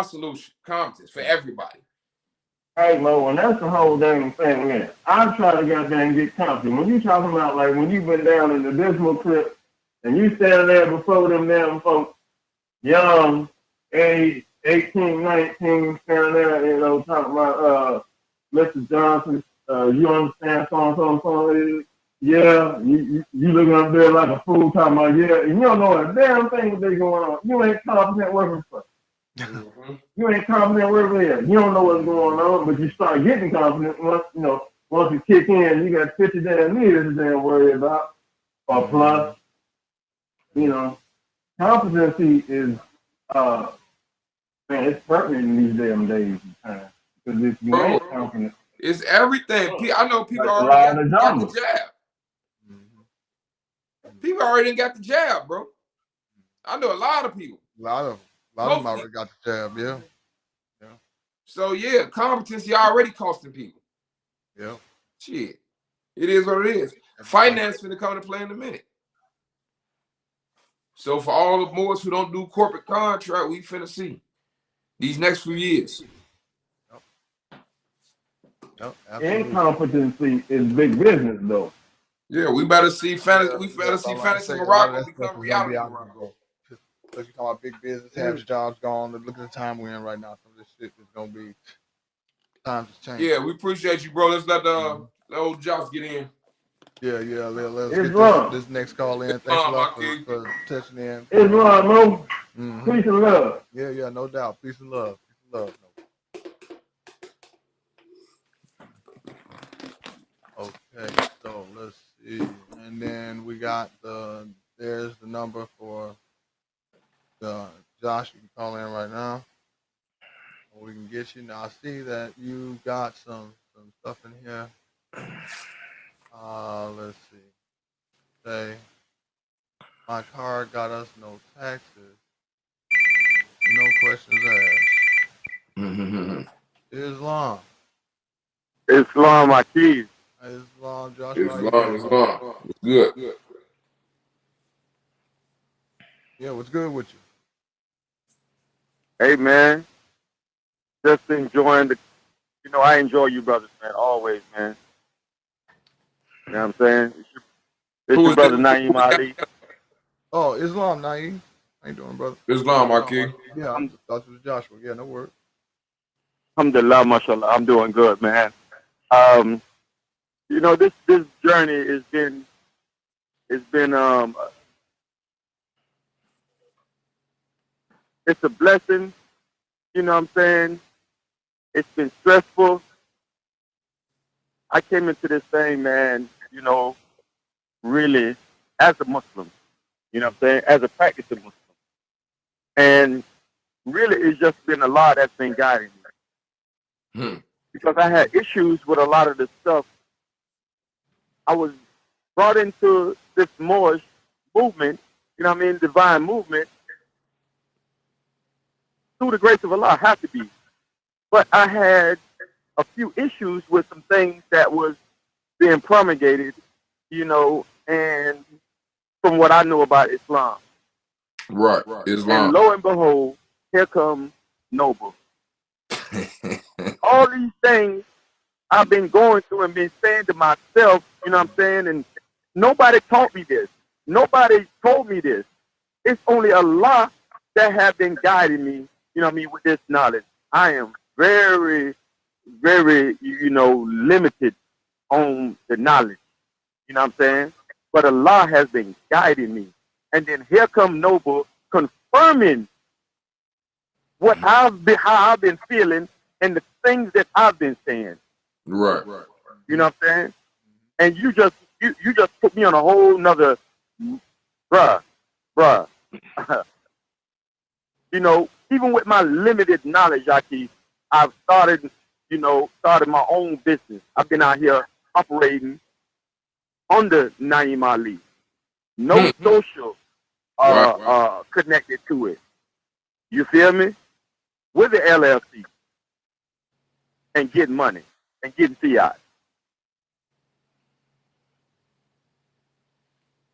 solution. Competence for everybody. Hey, Mo, and that's the whole damn thing, man. I'm trying to goddamn get confident. When you talking about, like, when you been down in the dismal clip and you standing there before them damn folks, young, age 18, 19, standing there, you know, talking about Mr. Johnson, you understand, so, yeah, you looking up there like a fool talking about, yeah, and you don't know a damn thing what they going on. You ain't confident working for. Mm-hmm. You ain't confident working there. You don't know what's going on, but you start getting confident once, you know, once you kick in, you got 50 damn years to damn worry about, or plus, you know. Competency is, man, it's pertinent in these damn days and times. Because if you ain't confident, it's everything. I know people like already got the jab. Mm-hmm. People already got the jab, bro. I know a lot of people. A lot of them already got the jab, yeah. Yeah. So yeah, competency already costing people. Yeah. Shit. It is what it is. Finance finna come into play in a minute. So for all the Moors who don't do corporate contract, we finna see these next few years. Yep, incompetency is big business, though. Yeah, we better see fantasy. We better see fantasy Morocco become reality Morocco. Because you talking about big business, half jobs gone. Look at the time we're in right now. Some of this shit is gonna be times has changed. Yeah, we appreciate you, bro. Let's let old Josh get in. Yeah. Let's get this next call in. Thanks a lot for touching in. Islam, Mo. Peace and love. Yeah, no doubt. Peace and love. Okay, so let's see. And then we got there's the number for Josh. You can call in right now. We can get you. Now I see that you got some stuff in here. Let's see. Say my card got us no taxes. No questions asked. Islam. Islam, Akeem. Islam, Josh. Islam. It's good. Yeah, what's good with you? Hey, man. Just enjoying I enjoy you brothers, man. Always, man. You know what I'm saying? It's your brother, Naeem Ali. Oh, Islam, Naeem. How you doing, brother? Islam, Akeem. Yeah, I thought it was Joshua. Yeah, no word. Alhamdulillah, mashallah. I'm doing good, man. This journey has been it's a blessing, you know what I'm saying? It's been stressful. I came into this thing, man, really as a Muslim, you know what I'm saying? As a practicing Muslim. And really it's just been a lot that's been guiding me. Because I had issues with a lot of the stuff. I was brought into this Moorish movement, divine movement, through the grace of Allah, have to be. But I had a few issues with some things that was being promulgated, and from what I know about Islam. Right. Islam. And lo and behold, here comes Noble. All these things I've been going through and been saying to myself, you know what I'm saying? And nobody taught me this. Nobody told me this. It's only Allah that have been guiding me, with this knowledge. I am very, very, limited on the knowledge. You know what I'm saying? But Allah has been guiding me. And then here come Noble confirming how I've been feeling and the things that I've been saying. Right. You know what I'm saying? And you just put me on a whole nother, bruh. Even with my limited knowledge, I've started my own business. I've been out here operating under Naeem Ali. No social connected to it. You feel me? With the LLC. And getting money. And getting fiat.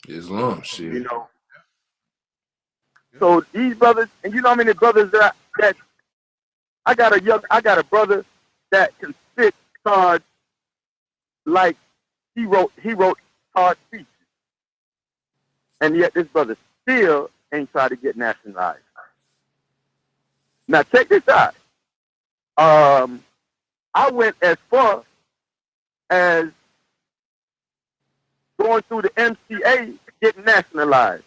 Islam, shit. So these brothers, and you know how many brothers that I got a brother that can spit cards like he wrote card speeches, and yet this brother still ain't tried to get nationalized. Now check this out. I went as far as going through the MCA getting nationalized,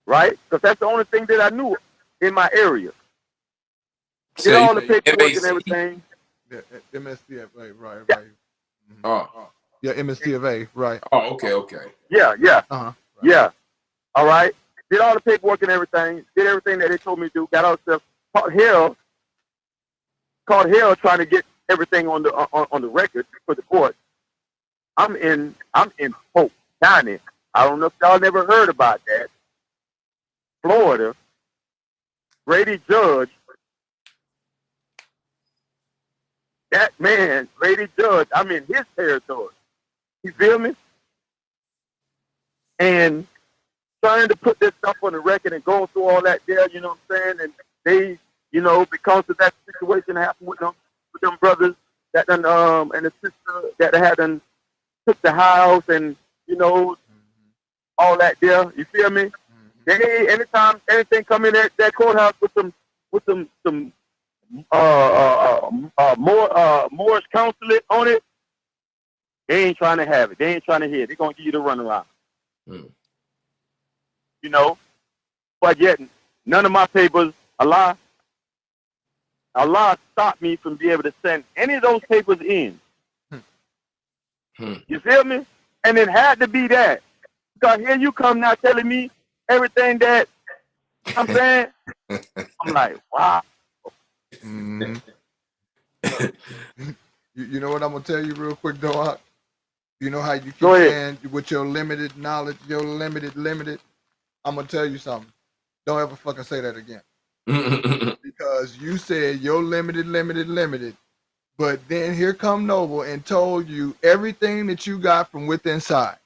right? Because that's the only thing that I knew in my area. Did all the paperwork and everything. Yeah, MSDFA, right. Yeah. Mm-hmm. Oh. Yeah, MSDFA, right. Oh, okay. Uh-huh. Right. Yeah. All right. Did all the paperwork and everything. Did everything that they told me to do. Got all the stuff. Caught hell trying to get everything on the record for the court. I'm in Polk County. I don't know if y'all never heard about that. Florida. Grady Judge. That man, Grady Judge, I'm in his territory. You feel me? And trying to put this stuff on the record and going through all that there, you know what I'm saying? And they, you know, because of that situation that happened with them brothers that done, and the sister that had done took the house and, you know, all that there. You feel me? They, anytime anything come in that courthouse with some Morris consulate on it, they ain't trying to have it. They ain't trying to hear it. They're gonna give you the runaround. You know, but yet none of my papers, Allah stopped me from being able to send any of those papers in. You feel me? And it had to be that. Because here you come now telling me everything that I'm saying. I'm like, wow. Mm-hmm. You know what I'm gonna tell you real quick, though. You know how you keep saying with your limited knowledge, your limited. I'm gonna tell you something. Don't ever fucking say that again. Because you said you're limited. But then here come Noble and told you everything that you got from within inside.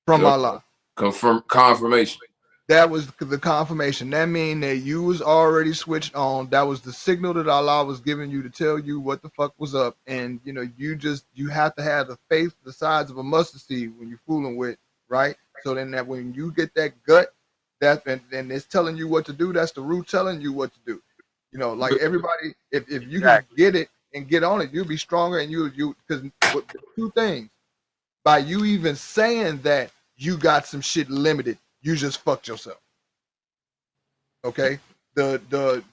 From Allah. Confirmation. That was the confirmation. That means that you was already switched on. That was the signal that Allah was giving you to tell you what the fuck was up. And you know, you have to have the faith the size of a mustard seed when you're fooling with, right? So then that when you get that gut, and it's telling you what to do, that's the root telling you what to do. You know, like everybody, if you can get it and get on it, you'll be stronger. And you because two things, by you even saying that you got some shit limited, you just fucked yourself. Okay,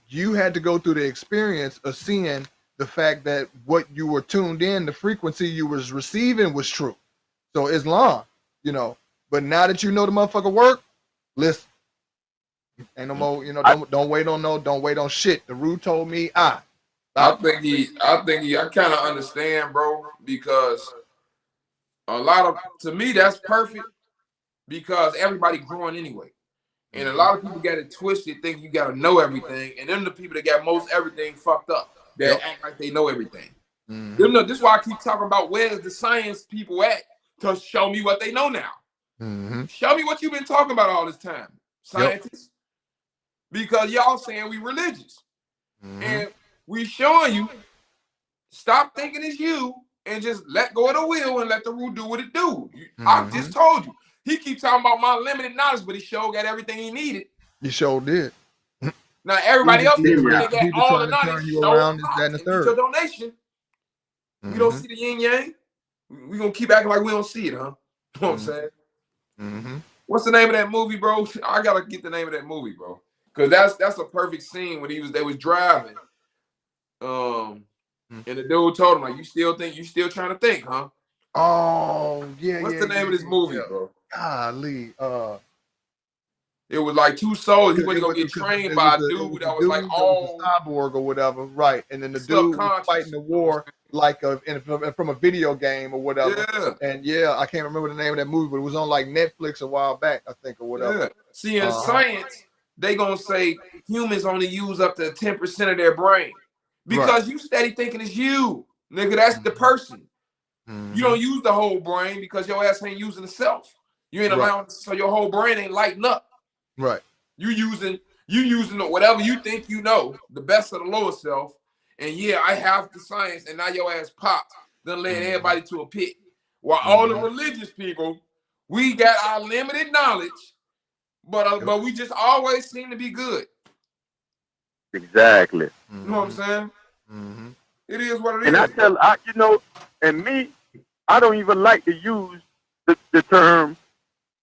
you had to go through the experience of seeing the fact that what you were tuned in, the frequency you was receiving was true. So Islam, you know, but now that you know the motherfucker work, listen. Ain't no more, you know, don't wait on shit. The Rue told me I kind of understand, bro, because to me that's perfect because everybody growing anyway. And a lot of people got it twisted, think you gotta know everything, and then the people that got most everything fucked up, that act like they know everything. This is why I keep talking about where's the science people at to show me what they know now. Show me what you've been talking about all this time, scientists. Because y'all saying we religious. And we showing you, stop thinking it's you and just let go of the wheel and let the rule do what it do. I just told you. He keep talking about my limited knowledge, but he sure got everything he needed. He sure did. Now everybody else they got all the knowledge. You around this, that, and the third. Your donation. We don't see the yin yang. We gonna keep acting like we don't see it, huh? You know what I'm saying? What's the name of that movie, bro? I gotta get the name of that movie, bro. Cause that's a perfect scene when they was driving. And the dude told him, like, you still trying to think, huh? Oh, yeah. What's the name of this movie, bro? Golly. It was like two souls. He went to go get trained by a dude that was like all cyborg or whatever, right? And then the dude was fighting the war like from a video game or whatever. Yeah. And I can't remember the name of that movie, but it was on like Netflix a while back, I think, or whatever. Yeah. See, in science, they gonna say humans only use up to 10% of their brain because you steady thinking it's you, nigga. That's the person. You don't use the whole brain because your ass ain't using itself. You ain't allowing, so your whole brain ain't lighting up. Right. You using whatever you think you know, the best of the lower self, and yeah, I have the science, and now your ass popped, then led everybody to a pit. While all the religious people, we got our limited knowledge, but we just always seem to be good. Exactly. You know what I'm saying? Mm-hmm. It is what it And is. you know, and me, I don't even like to use the term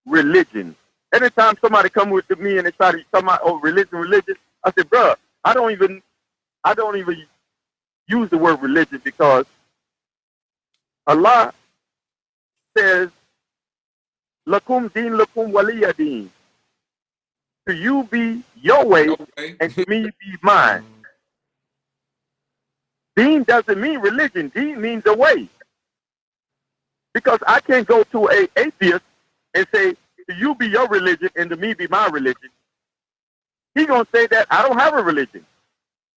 religion. Anytime somebody come with me and they try to talk about religion, I say, bro, I don't even use the word religion, because Allah says, "Lakum din lakum waliya din." To you be your way, Okay. and to me be mine. Deen doesn't mean religion. Deen means a way. Because I can't go to an atheist and say, to you be your religion and to me be my religion. He's gonna say that I don't have a religion.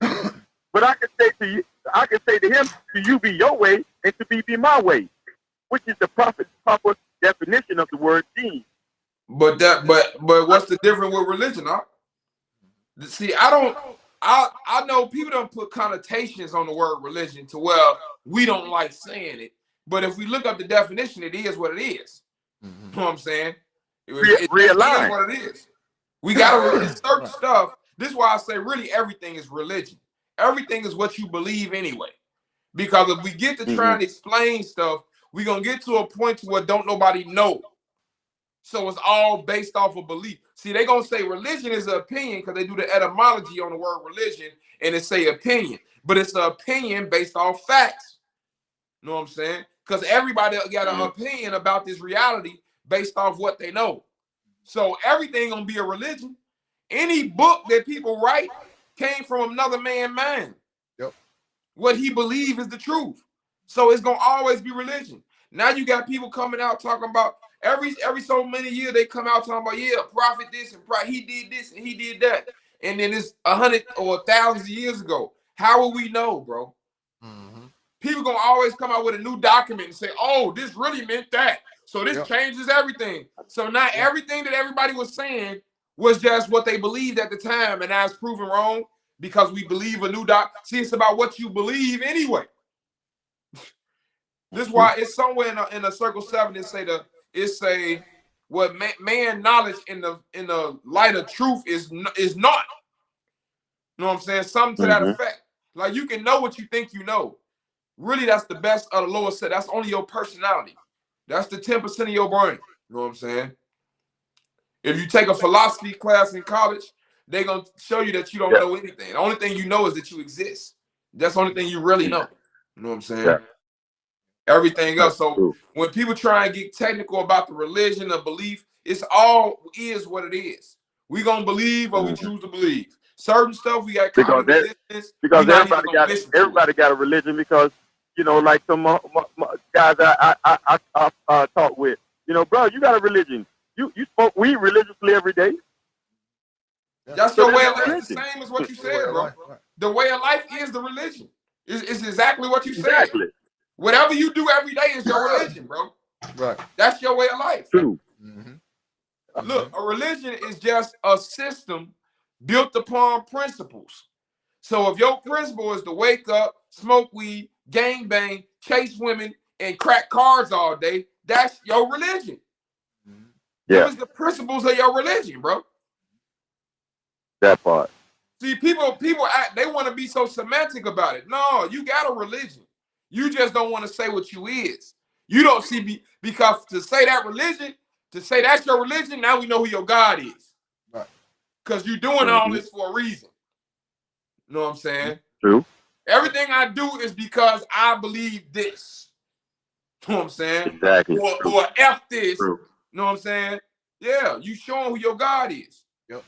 But I can say to him, to you be your way and to me be my way, which is the proper definition of the word deen. But what's the difference with religion, huh? See, I know people don't put connotations on the word religion to where we don't like saying it. But if we look up the definition, it is what it is. You know what I'm saying? It is what it is. We gotta research stuff. This is why I say really everything is religion. Everything is what you believe anyway. Because if we get to trying to explain stuff, we're gonna get to a point to where don't nobody know. So it's all based off of belief. See, they're gonna say religion is an opinion because they do the etymology on the word religion and it say opinion, but it's an opinion based off facts. You know what I'm saying? Because everybody got an opinion about this reality based off what they know. So everything gonna be a religion. Any book that people write came from another man's mind. Yep. What he believes is the truth. So it's gonna always be religion. Now you got people coming out talking about every so many years they come out talking about, yeah, prophet this and he did this and he did that. And then it's 100 or 1,000 years ago. How will we know, bro? People gonna always come out with a new document and say, oh, this really meant that. So this changes everything. So now everything that everybody was saying was just what they believed at the time, and now it's proven wrong because we believe a new doc. See, it's about what you believe anyway. This is why it's somewhere in a circle 7 it say what man knowledge in the light of truth is not. You know what I'm saying? Something to that effect. Like you can know what you think you know. Really, that's the best of the lower set. That's only your personality. That's the 10% of your brain. You know what I'm saying? If you take a philosophy class in college, they're going to show you that you don't know anything. The only thing you know is that you exist. That's the only thing you really know. You know what I'm saying? Yeah. Everything else. So when people try and get technical about the religion or belief, it's all is what it is. We're going to believe what we choose to believe. Certain stuff we got because everybody got a religion, because you know, like some guys I talk with, you know, bro, you got a religion. You smoke weed religiously every day. That's your way of life. It's the same as what you said, bro. The way of life is the religion. It's exactly what you said. Whatever you do every day is your religion, bro. Right. That's your way of life. True. Look, a religion is just a system built upon principles. So if your principle is to wake up, smoke weed, gang bang, chase women, and crack cards all day, that's your religion. Yeah. Those are the principles of your religion, bro. That part. See, people they want to be so semantic about it. No, you got a religion. You just don't want to say what you is. You don't see because to say that religion, to say that's your religion, now we know who your God is. Right. Because you're doing all this for a reason. You know what I'm saying? True. Everything I do is because I believe this. You know what I'm saying? Exactly. Or F this. True. You know what I'm saying? Yeah, you showing who your God is. Yep.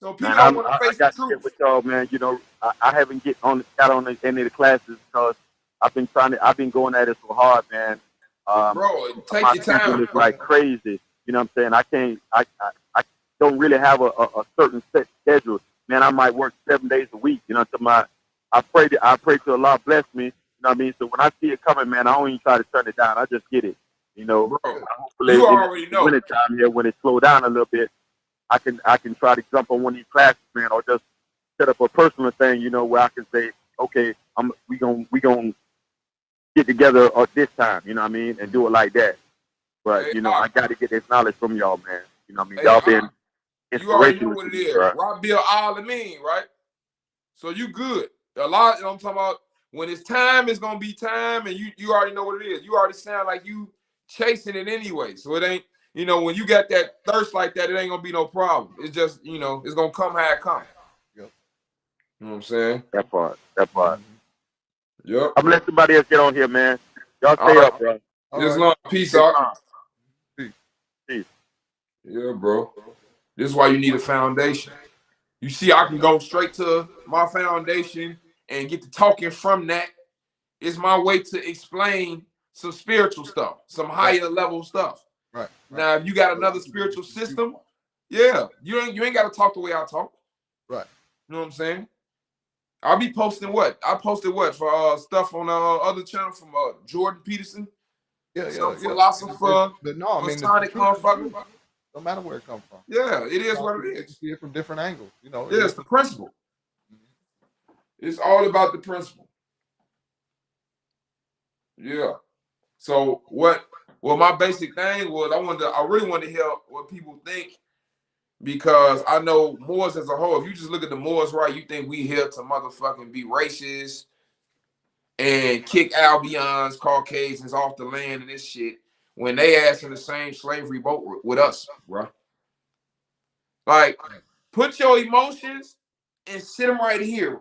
So people don't want to face the truth. I got with y'all, man. You know, I haven't got on any of the classes because I've been going at it so hard, man. Bro, take your time. It's like crazy. You know what I'm saying? I don't really have a certain set schedule. Man, I might work 7 days a week. You know, I pray to Allah bless me. You know what I mean? So when I see it coming, man, I don't even try to turn it down. I just get it. You know, Bro, hopefully you in already the know. winter time here, when it slow down a little bit, I can try to jump on one of these classes, man, or just set up a personal thing, you know, where I can say, okay, we gonna get together at this time, you know what I mean, and do it like that. But Hey, you know, I got to get this knowledge from y'all, man. You know what I mean? hey, Y'all been you already know inspirational what to it me, is. bro. Rabiel Alamin, right? So you good. A lot, you know what I'm talking about? When it's time, it's gonna be time, and you already know what it is. You already sound like you chasing it anyway. So it ain't, you know, when you got that thirst like that, it ain't gonna be no problem. It's just, you know, it's gonna come how it come. Yep. You know what I'm saying? That part. Yep. I'm gonna let somebody else get on here, man. Y'all All stay right. up, bro. All It's right. long. Peace out. Peace. Peace. Yeah, bro. This is why you need a foundation. You see, I can go straight to my foundation and get to talking from that. It's my way to explain some spiritual stuff, some higher level stuff. Right. Now, if you got another spiritual system, yeah, you ain't got to talk the way I talk. Right. You know what I'm saying? I'll be posting what? I posted what for stuff on other channel from Jordan Peterson, some philosopher, But no, I mean, Masonic motherfucker. no matter where it comes from. Yeah, it is what it You is. see it from different angles. You know. Yeah, it's the principle. It's all about the principle. Yeah. So what? Well, my basic thing was I really wanted to hear what people think, because I know Moors as a whole. If you just look at the Moors, right, you think we here to motherfucking be racist and kick Albions, Caucasians off the land and this shit when they ass in the same slavery boat with us, bro. Like, put your emotions and sit them right here.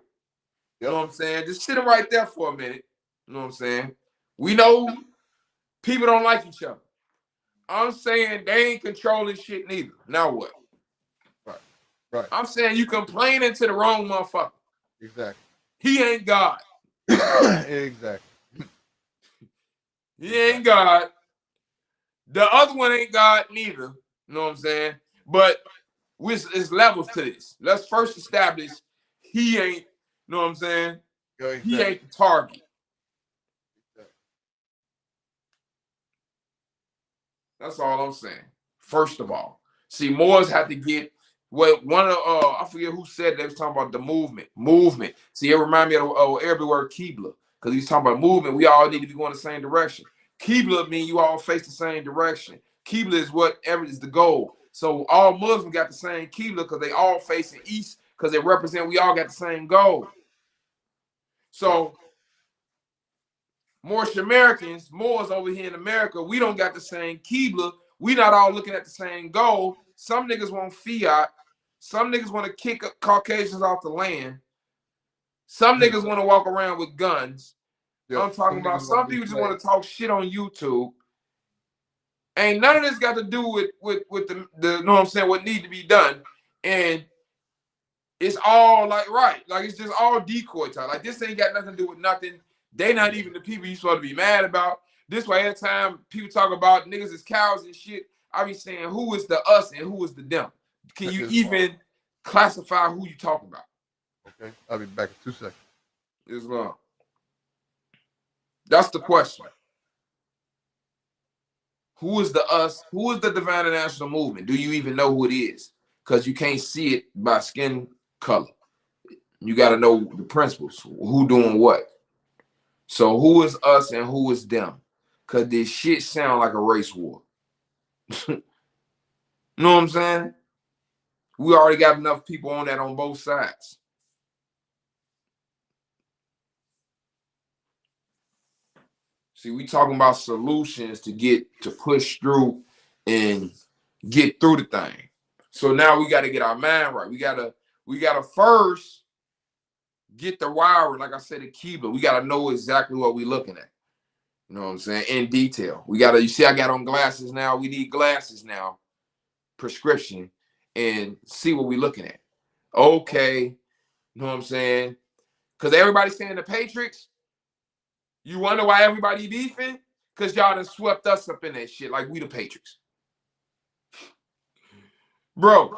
You know what I'm saying? Just sit them right there for a minute. You know what I'm saying? We know people don't like each other. I'm saying they ain't controlling shit neither. Now what? Right. I'm saying you complaining to the wrong motherfucker. Exactly. He ain't God. Exactly. He ain't God. The other one ain't God neither. You know what I'm saying? But it's levels to this. Let's first establish he ain't, you know what I'm saying? Exactly. He ain't the target. That's all I'm saying. First of all. See, Moors had to get what one of I forget who said they was talking about the movement. Movement. See, it remind me of every word Qibla. Because he's talking about movement. We all need to be going the same direction. Qibla mean you all face the same direction. Qibla is whatever is the goal. So all Muslims got the same Qibla because they all facing east, because they represent we all got the same goal. So Moorish Americans, Moors over here in America, we don't got the same Qibla. We not all looking at the same goal. Some niggas want fiat. Some niggas want to kick Caucasians off the land. Some niggas want to walk around with guns. I'm talking about some people just want to talk shit on YouTube. Ain't none of this got to do with the you know what I'm saying, what need to be done. And it's all like like it's just all decoy time. Like this ain't got nothing to do with nothing. They not even the people you supposed to be mad about. This way, every time people talk about niggas as cows and shit, I be saying who is the us and who is the them. Can you even classify who you talking about? Okay, I'll be back in 2 seconds. Islam. That's the question. Who is the us? Who is the Divine National Movement? Do you even know who it is? Because you can't see it by skin color. You got to know the principles. Who doing what? So who is us and who is them? Because this shit sound like a race war. You know what I'm saying? We already got enough people on that on both sides. See, we talking about solutions to push through and get through the thing. So now we got to get our mind right. We gotta first get the wiring, like I said, the Qibla. We gotta know exactly what we're looking at. You know what I'm saying? In detail. You see, I got on glasses now. We need glasses now, prescription, and see what we're looking at. Okay, you know what I'm saying? Because everybody's saying the Patriots. You wonder why everybody beefing? Because y'all done swept us up in that shit like we the Patriots. Bro,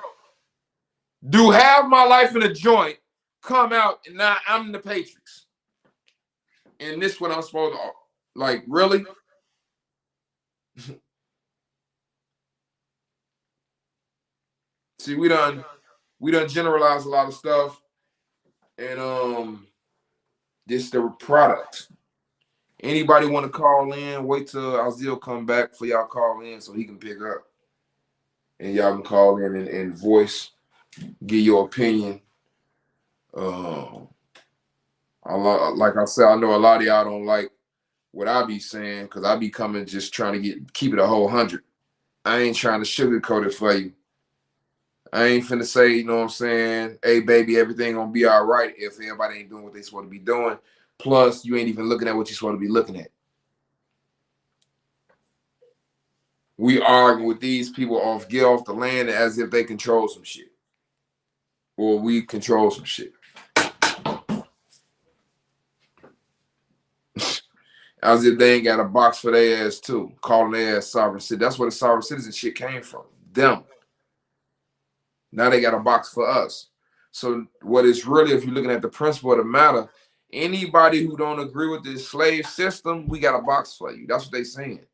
do Half My Life in a Joint come out and now I'm the Patriots? And this what I'm supposed to, like, really? See, we done generalized a lot of stuff, and this the product. Anybody want to call in? Wait till Azil come back for y'all call in so he can pick up, and y'all can call in and voice, give your opinion. Like I said, I know a lot of y'all don't like what I be saying because I be coming just trying to keep it a whole 100. I ain't trying to sugarcoat it for you. I ain't finna say, you know what I'm saying, hey, baby, everything gonna be all right if everybody ain't doing what they supposed to be doing. Plus, you ain't even looking at what you're supposed to be looking at. We arguing with these people get off the land as if they control some shit. Or we control some shit. As if they ain't got a box for their ass too, calling their ass sovereign citizen. That's where the sovereign citizen shit came from. Them. Now they got a box for us. So what is really, if you're looking at the principle of the matter, anybody who don't agree with this slave system, we got a box for you. That's what they saying.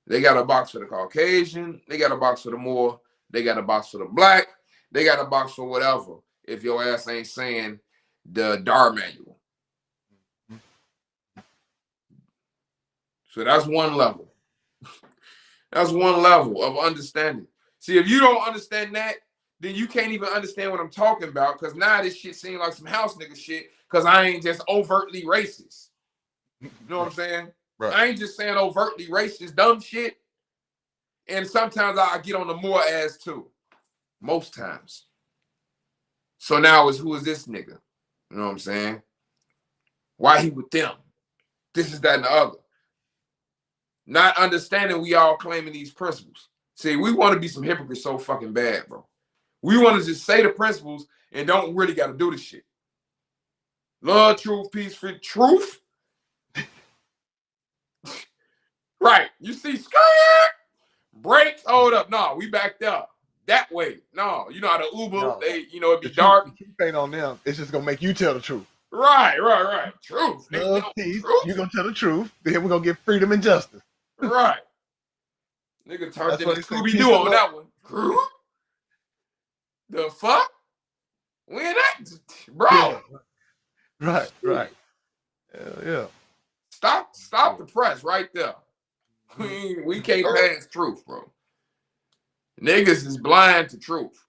They got a box for the Caucasian. They got a box for the Moor. They got a box for the black. They got a box for whatever. If your ass ain't saying the Dar manual. So that's one level. That's one level of understanding. See, if you don't understand that, then you can't even understand what I'm talking about, because now this shit seems like some house nigga shit, because I ain't just overtly racist. You know what I'm saying? Right. I ain't just saying overtly racist, dumb shit. And sometimes I get on the more ass too. Most times. So now who is this nigga? You know what I'm saying? Why he with them? This is that and the other. Not understanding we all claiming these principles. See, we want to be some hypocrites so fucking bad, bro. We want to just say the principles and don't really got to do the shit. Love, truth, peace, free truth. Right. You see, break, hold up. No, we backed up. That way. No, you know how the Uber, it'd be dark. The truth ain't on them. It's just gonna make you tell the truth. Right. Truth. Love, peace. You're gonna tell the truth. Then we're gonna get freedom and justice. Right. Nigga turned into Scooby-Doo on that one. The fuck? When that, bro? Yeah. Right. Yeah. Stop the press right there. We can't pass truth, bro. Niggas is blind to truth.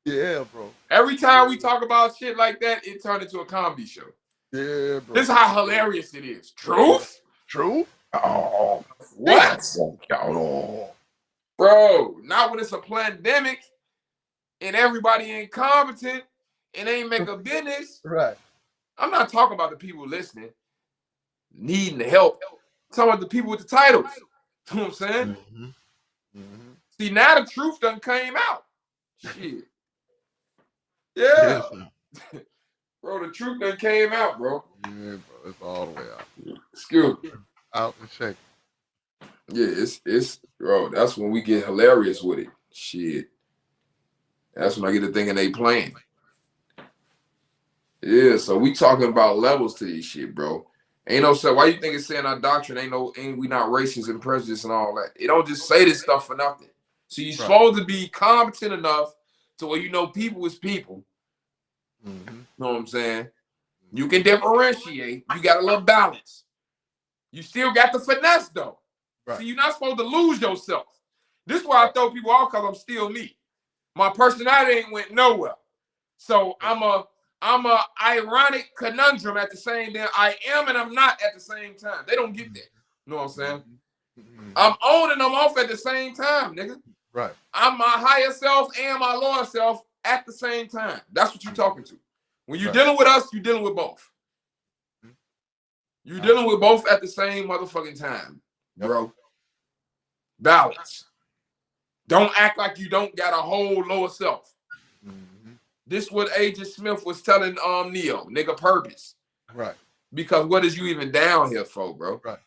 Yeah, bro. Every time we talk about shit like that, it turned into a comedy show. Yeah, bro. This is how hilarious it is. Truth? Truth? Oh, what? Bro, not when it's a pandemic and everybody incompetent and ain't make a business. Right. I'm not talking about the people listening, needing the help. I'm talking about the people with the titles. You know what I'm saying? Mm-hmm. Mm-hmm. See, now the truth done came out. Shit. Yeah. Bro, the truth done came out, bro. Yeah, bro. It's all the way out. Excuse me. Out and shake. Yeah, it's bro, that's when we get hilarious with it. Shit. That's when I get to thinking they playing. Yeah, so we talking about levels to this shit, bro. Ain't no so why you think it's saying our doctrine ain't we not racist and prejudiced and all that. It don't just say this stuff for nothing. So you're supposed to be competent enough to where you know people is people. Mm-hmm. You know what I'm saying? You can differentiate. You got a little balance. You still got the finesse though. Right. So you're not supposed to lose yourself. This is why I throw people off, because I'm still me. My personality ain't went nowhere. So I'm a ironic conundrum at the same time. I am and I'm not at the same time. They don't get that. You know what I'm saying? Mm-hmm. I'm on and I'm off at the same time, nigga. Right. I'm my higher self and my lower self at the same time. That's what you're talking to. When you're dealing with us, you're dealing with both. You're dealing with both at the same motherfucking time, bro. Balance. Don't act like you don't got a whole lower self. Mm-hmm. This is what Agent Smith was telling Neo, nigga, purpose. Right. Because what is you even down here for, bro? Right.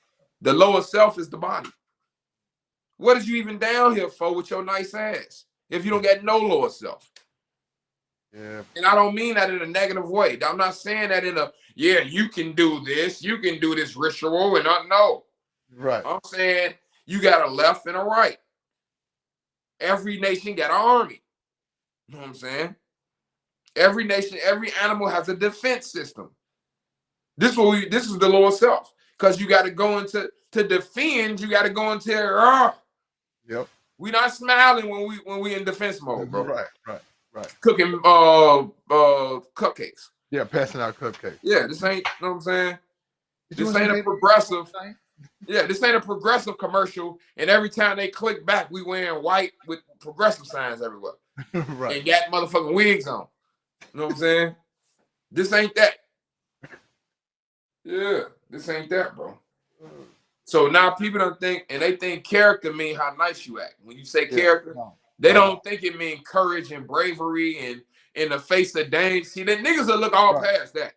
The lower self is the body. What is you even down here for with your nice ass if you don't get no lower self? Yeah. And I don't mean that in a negative way. I'm not saying that in a, yeah, you can do this ritual and not, no. Right. I'm saying you got a left and a right. Every nation got an army. You know what I'm saying? Every nation, every animal has a defense system. This is the lower self. Because you got to go into to defend, you got to go into Yep. we not smiling when we in defense mode, bro. Right. Cooking cupcakes. Yeah, passing out cupcakes. Yeah, this ain't, you know what I'm saying? You This doing ain't a some progressive. thing? Yeah, this ain't a progressive commercial. And every time they click back, we wearing white with progressive signs everywhere. Right. And got motherfucking wigs on. You know what I'm saying? This ain't that. Yeah, this ain't that, bro. So now people don't think, and they think character mean how nice you act. When you say character, No. they don't think it mean courage and bravery and in the face of danger. See, the niggas will look all Right. past that.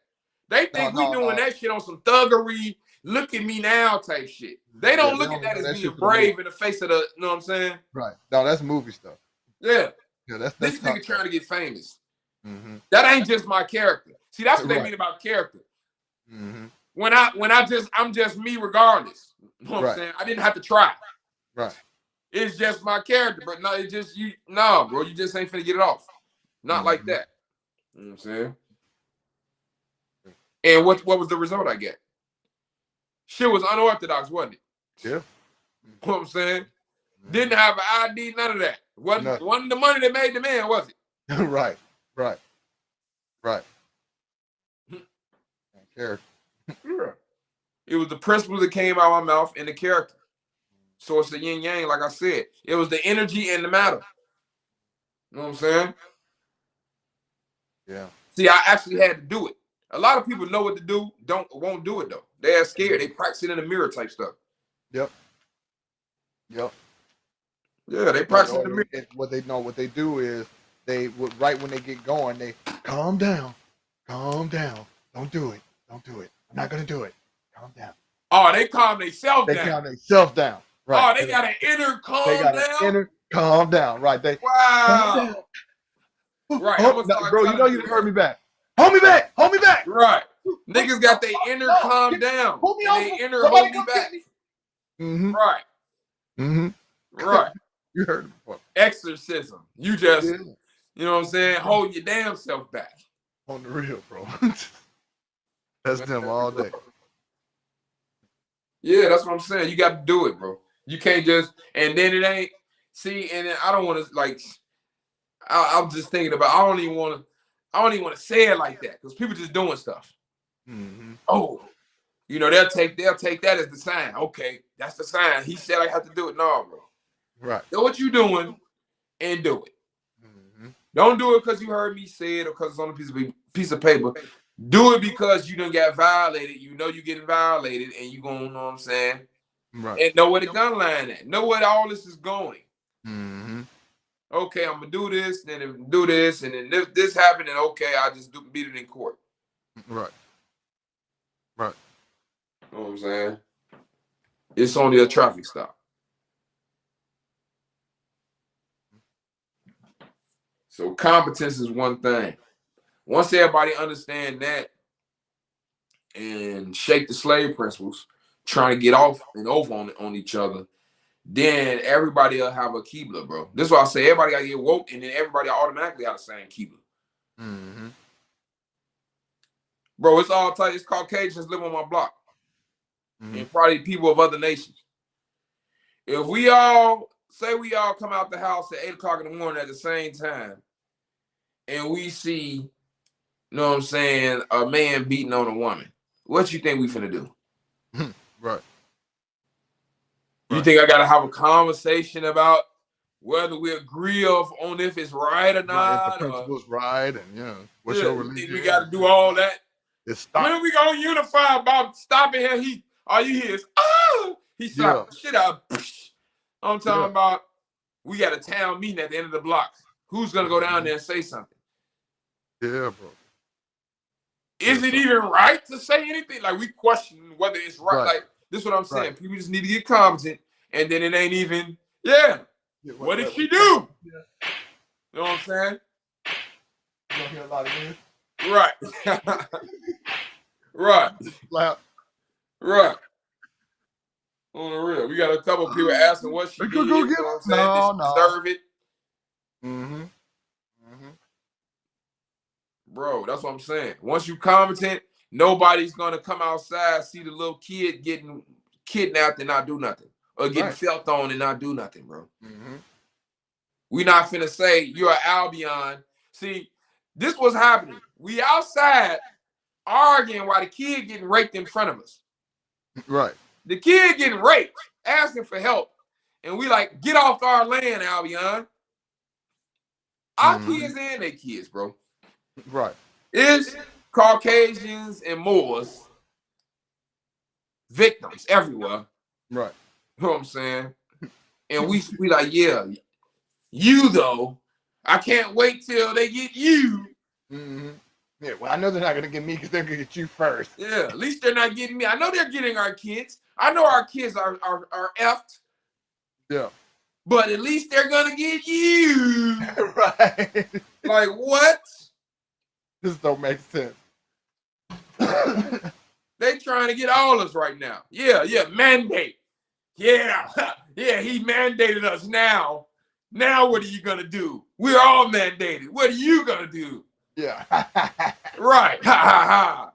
They think No, we doing no. that shit on some thuggery, look at me now type shit. They Yeah, don't they look only at that know as that being shit for the brave in the face of the, you know what I'm saying? Right. No, that's movie stuff. Yeah. Yeah, that's This top nigga trying to get famous. Mm-hmm. That ain't just my character. See, that's what they Right. mean about character. Mm-hmm. I'm just me regardless. You know what I'm Right. saying? I didn't have to try. Right. It's just my character, but no, it just you. No, bro, you just ain't finna get it off. Not like Mhm. that. You know what I'm saying? And what was the result I get? Shit was unorthodox, wasn't it? Yeah. You know what I'm saying? Mhm. Didn't have an ID, none of that. Wasn't the money that made the man, was it? Right. Character. Yeah. It was the principles that came out of my mouth and the character. So it's the yin yang, like I said. It was the energy and the matter. You know what I'm saying? Yeah. See, I actually had to do it. A lot of people know what to do, won't do it though. They're scared. They practice it in the mirror type stuff. Yep. Yeah, they practice in the mirror. What they do is right when they get going, they calm down, don't do it, I'm not gonna do it, calm down. Oh, they calm themselves down. They calm themselves down. Right. Oh, they got an inner calm They got down. an inner calm down. Right. They Wow. calm down. Right. Oh, no, bro, you know you heard me back. Hold me back. Right. Niggas got their inner calm down. Hold me and over. they inner Somebody hold me come back. get me. Mm-hmm. Right. Mm-hmm. Right. You heard it before. Exorcism. You just, Yeah. you know what I'm saying? Hold your damn self back. On the real, bro. That's them all day. Yeah, that's what I'm saying. You got to do it, bro. You can't just, and then it ain't, see, and then I don't want to, like, I'm just thinking about, I don't even want to say it like that because people just doing stuff. Mm-hmm. Oh, you know, they'll take that as the sign. Okay, that's the sign. He said I have to do it. No, bro. Right. Know what you doing and do it. Mm-hmm. Don't do it because you heard me say it or because it's on a piece of paper. Do it because you done got violated. You know you're getting violated and you gonna, know what I'm saying? Right. And know where the gun line at. Know where all this is going. Mm-hmm. Okay, I'm gonna do this, then do this, and then this happened, and okay, I just beat it in court. Right. You know what I'm saying? It's only a traffic stop. So competence is one thing. Once everybody understand that and shake the slave principles, trying to get off and over on each other, then everybody will have a Qibla, bro. This is why I say everybody got to get woke, and then everybody automatically have the same Qibla. Mm-hmm. Bro, it's all tight. It's Caucasians live on my block. Mm-hmm. And probably people of other nations. If we all come out the house at 8 o'clock in the morning at the same time, and we see, you know what I'm saying, a man beating on a woman, what you think we finna do? Right. You think I gotta have a conversation about whether we agree on if it's right or not? Right, if the principle's right, and what's your religion? Think we gotta do all that? It's stop. When are we gonna unify about stopping him? All you hear is, oh, he slapped the shit out. I'm talking about we got a town meeting at the end of the block. Who's gonna go down there and say something? Yeah, bro. Is it even right to say anything? Like we question whether it's right. Right. Like this is what I'm saying. Right. People just need to get competent, and then it ain't even. Yeah. What did she do? You know what I'm saying? You don't hear a lot of this. Right. Right. Slap. Right. On the real. We got a couple people asking what she Go did. get You know what I'm saying? No, Did no. she deserve it? Mm-hmm. Mm-hmm. Bro, that's what I'm saying. Once you competent, nobody's gonna come outside, see the little kid getting kidnapped and not do nothing. Or getting felt on and not do nothing, bro. Mm-hmm. We not finna say you're an Albion. See, this was happening. We outside arguing while the kid getting raped in front of us. Right. The kid getting raped, asking for help. And we like, get off our land, Albion. Our kids and their kids, bro. Right. It's Caucasians and Moors, victims everywhere. Right. You know what I'm saying? And we like, yeah, you though, I can't wait till they get you. Mm-hmm. Yeah, well, I know they're not gonna get me because they're gonna get you first. Yeah, at least they're not getting me. I know they're getting our kids. I know our kids are effed. Yeah. But at least they're gonna get you. Right. Like what? This don't make sense. They trying to get all us right now. Yeah, mandate. Yeah, yeah, he mandated us now. Now what are you gonna do? We're all mandated. What are you gonna do? Yeah. Right. Ha ha ha.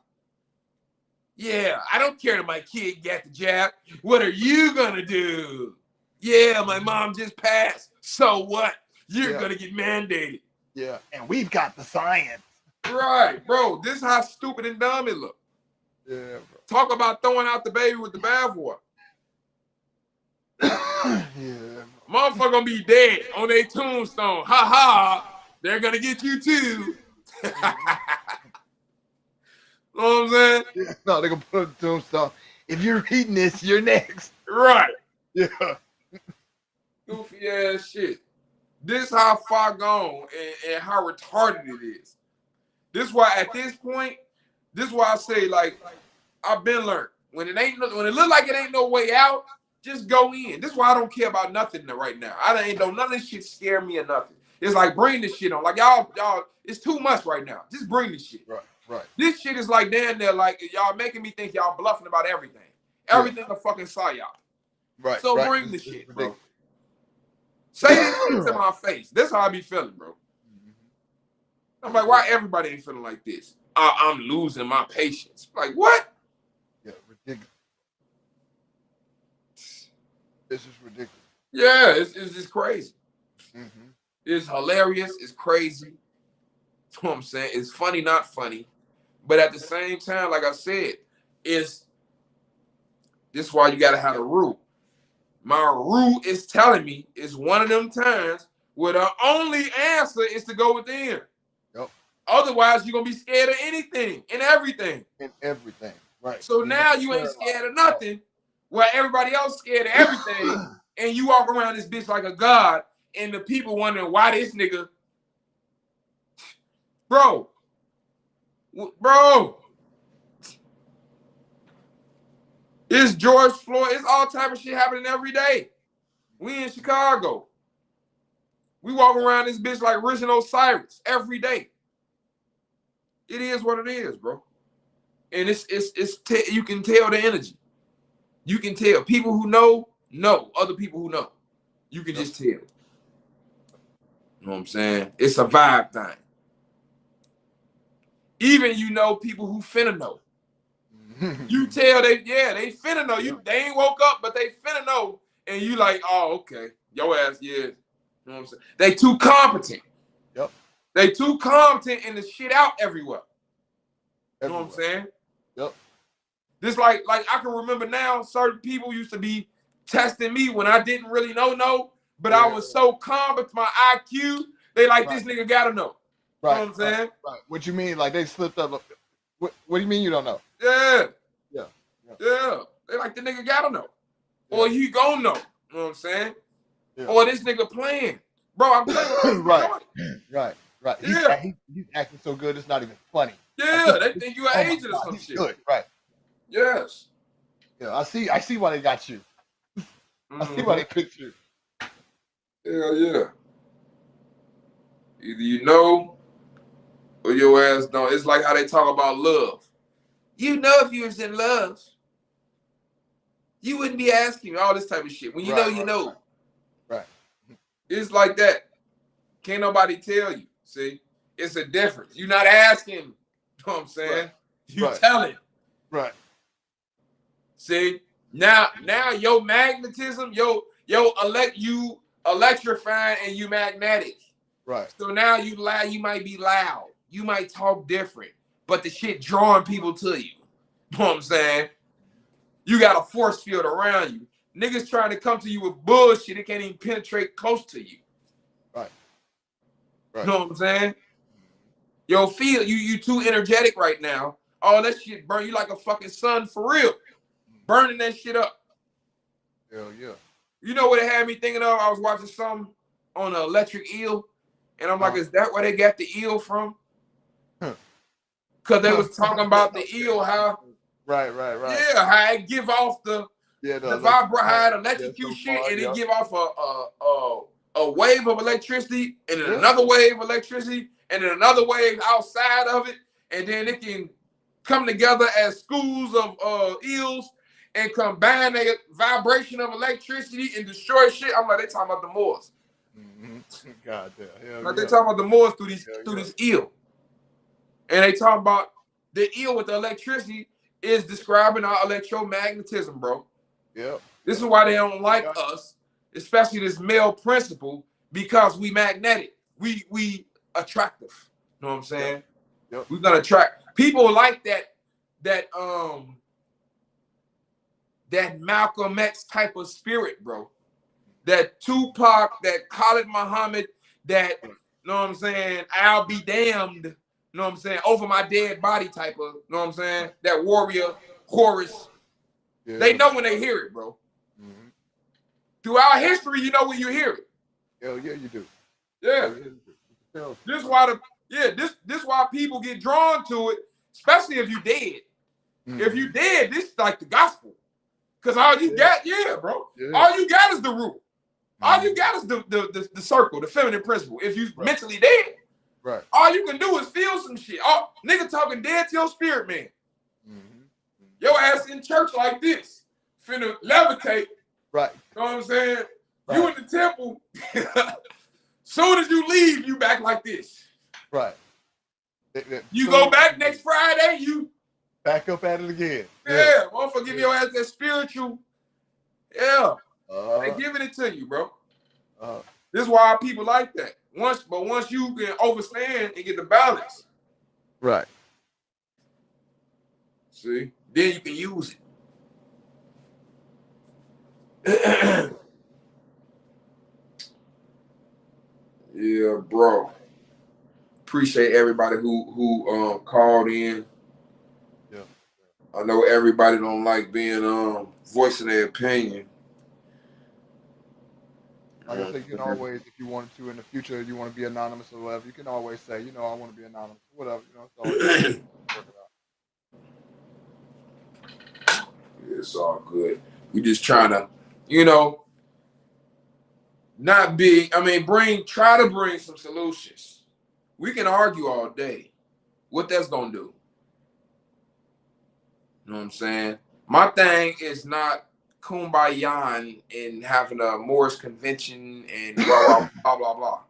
Yeah, I don't care if my kid got the jab. What are you gonna do? Yeah, my mom just passed. So what? You're gonna get mandated. Yeah, and we've got the science. Right, bro. This is how stupid and dumb it look. Yeah, bro. Talk about throwing out the baby with the bathwater. Yeah. Motherfucker gonna be dead on their tombstone. Ha ha. They're gonna get you too. Know what I'm saying? Yeah. No, they're gonna put a tombstone. If you're reading this, you're next. Right. Yeah. Goofy ass shit. This how far gone and how retarded it is. This why at this point, this why I say like I've been learned. When it look like it ain't no way out, just go in. This is why I don't care about nothing right now. I ain't know none of this shit scare me or nothing. It's like bring this shit on. Like y'all, it's too much right now. Just bring this shit. Right. This shit is like damn near like y'all making me think y'all bluffing about everything. Everything a fucking psyop. Right. So right. bring this shit, bro. Say this shit to my face. That's how I be feeling, bro. I'm like, why everybody ain't feeling like this? I'm losing my patience. Like, what? Yeah, ridiculous. This is ridiculous. Yeah, it's just crazy. Mm-hmm. It's hilarious. It's crazy. That's what I'm saying. It's funny, not funny. But at the same time, like I said, this is why you got to have a rule. My rule is telling me it's one of them times where the only answer is to go within. Yep. Otherwise, you're going to be scared of anything and everything. And everything. Right. So now you ain't scared of nothing, while everybody else scared of everything, and you walk around this bitch like a god, and the people wondering why this nigga, bro, it's George Floyd. It's all type of shit happening every day. We in Chicago. We walk around this bitch like Rich and Osiris every day. It is what it is, bro. And you can tell the energy. You can tell. People who know. Other people who know. You can just tell. You know what I'm saying? It's a vibe thing. Even people who finna know. You tell they finna know. They ain't woke up, but they finna know. And you like, oh, okay. Your ass, yeah. You know what I'm saying? They too competent. Yep. They too competent in the shit out everywhere. You know what I'm saying? Yep. This like I can remember now, certain people used to be testing me when I didn't really know, but I was so competent, my IQ, they like, this nigga gotta know. Right. You know what I'm saying? Right. What you mean? Like they slipped up? What do you mean you don't know? Yeah. Yeah. They like, the nigga gotta know. Or he gonna know. You know what I'm saying? Yeah. Or this nigga playing. Bro, I'm playing. Right. Yeah. He's acting so good, it's not even funny. Yeah, they think you an agent or some shit. Good. Right. Yes. Yeah, I see why they got you. I see why they picked you. Hell yeah. Either you know or your ass don't. It's like how they talk about love. You know if you was in love. you wouldn't be asking all this type of shit. When you know, you know. Right. It's like that. Can't nobody tell you. See, it's a difference. You're not asking. You know what I'm saying? Right. You Right. telling. Right. See, now your magnetism, you electrifying and you magnetic. Right. So now you loud, you might be loud, you might talk different, but the shit drawing people to you. You know what I'm saying? You got a force field around you. Niggas trying to come to you with bullshit, it can't even penetrate close to you. Right. You know what I'm saying? Yo, feel you too energetic right now. All that shit burn you like a fucking sun for real. Burning that shit up. Hell yeah. You know what it had me thinking of? I was watching something on an electric eel, and I'm like, is that where they got the eel from? Because they was talking about the eel, how Right. yeah, how it give off the vibra, how it electrocute shit, and it give off a wave of electricity, and then another wave of electricity, and then another wave outside of it, and then it can come together as schools of eels and combine their vibration of electricity and destroy shit. I'm like, they talking about the Moors. God damn. Like they talking about the Moors through this eel. And they talking about the eel with the electricity is describing our electromagnetism, bro. Yep. This is why they don't like us, especially this male principle, because we magnetic. We attractive. You know what I'm saying? Yep. We're gonna attract people like that Malcolm X type of spirit, bro. That Tupac, that Khalid Muhammad, that, you know what I'm saying, I'll be damned, you know what I'm saying, over my dead body type of, you know what I'm saying, that warrior chorus. Yeah. They know when they hear it, bro. Mm-hmm. Throughout history, you know when you hear it. Hell yeah, you do. Yeah. This why this why people get drawn to it, especially if you dead. Mm-hmm. If you dead, this is like the gospel. Cause all you got, bro. Yeah. All you got is the root. All you got is the circle, the feminine principle. If you mentally dead, all you can do is feel some shit. Oh, nigga talking dead to your spirit, man. Your ass in church like this, finna levitate. Right. You know what I'm saying? Right. You in the temple. Soon as you leave, you back like this. Right. You go back next Friday, you back up at it again. Yeah, motherfucker, give your ass that spiritual. Yeah. They giving it to you, bro. This is why people like that. Once you can overstand and get the balance. Right. See? Then you can use it. Yeah, bro. Appreciate everybody who called in. Yeah. I know everybody don't like being voicing their opinion. Like I said, you can always, if you wanted to in the future, you want to be anonymous or whatever, you can always say, I want to be anonymous, whatever, It's all good. We just trying to, try to bring some solutions. We can argue all day. What that's gonna do? You know what I'm saying? My thing is not kumbaya and having a Morris convention and blah, blah, blah, blah.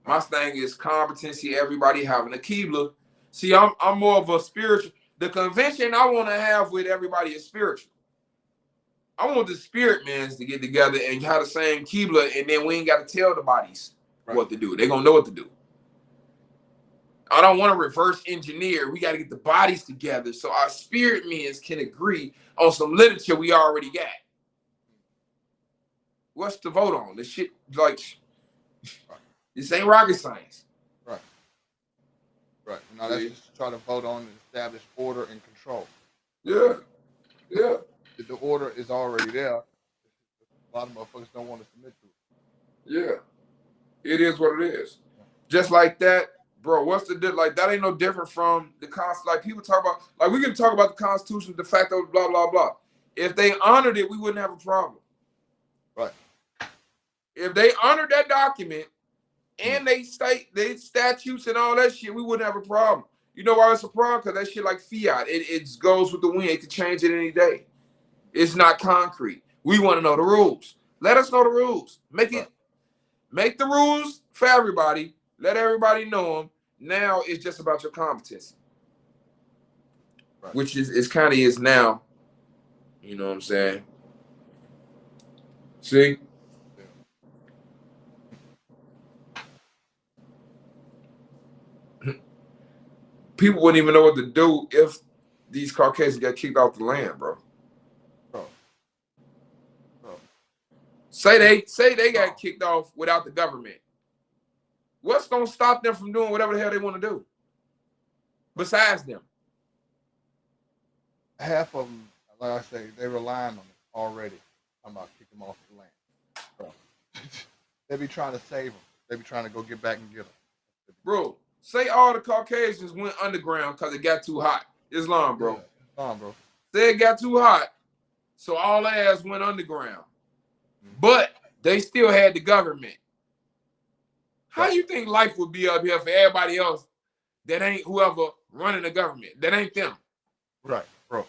My thing is competency, everybody having a Qibla. See, I'm more of a spiritual. The convention I want to have with everybody is spiritual. I want the spirit mans to get together and have the same Qibla, and then we ain't got to tell the bodies what to do. They're going to know what to do. I don't want to reverse engineer. We got to get the bodies together so our spirit mans can agree on some literature we already got. What's to vote on? This shit, this ain't rocket science. Right. Now let's just try to vote on and establish order and control. Yeah. The order is already there. A lot of motherfuckers don't want to submit to it. Yeah. It is what it is. Just like that, bro, what's the difference? Like, that ain't no different from the Constitution. Like, people talk about, like, we can talk about the Constitution, de facto, blah, blah, blah. If they honored it, we wouldn't have a problem. Right. If they honored that document and they state they statutes and all that shit, we wouldn't have a problem. You know why it's a problem? Because that shit like fiat. It goes with the wind. It could change it any day. It's not concrete. We want to know the rules. Let us know the rules. Make the rules for everybody. Let everybody know them. Now it's just about your competency, which is kind of is now. You know what I'm saying? See? People wouldn't even know what to do if these Caucasians got kicked off the land, bro. Say they got kicked off without the government. What's gonna stop them from doing whatever the hell they want to do? Besides them. Half of them, like I say, they relying on it already. I'm about to kick them off the land. Bro. They be trying to save them. They be trying to go get back and get them. Bro, say all the Caucasians went underground because it got too hot. Islam, bro. Yeah, Islam, bro. Say it got too hot, so all their ass went underground. But they still had the government. How you think life would be up here for everybody else that ain't whoever running the government? That ain't them. Right, bro.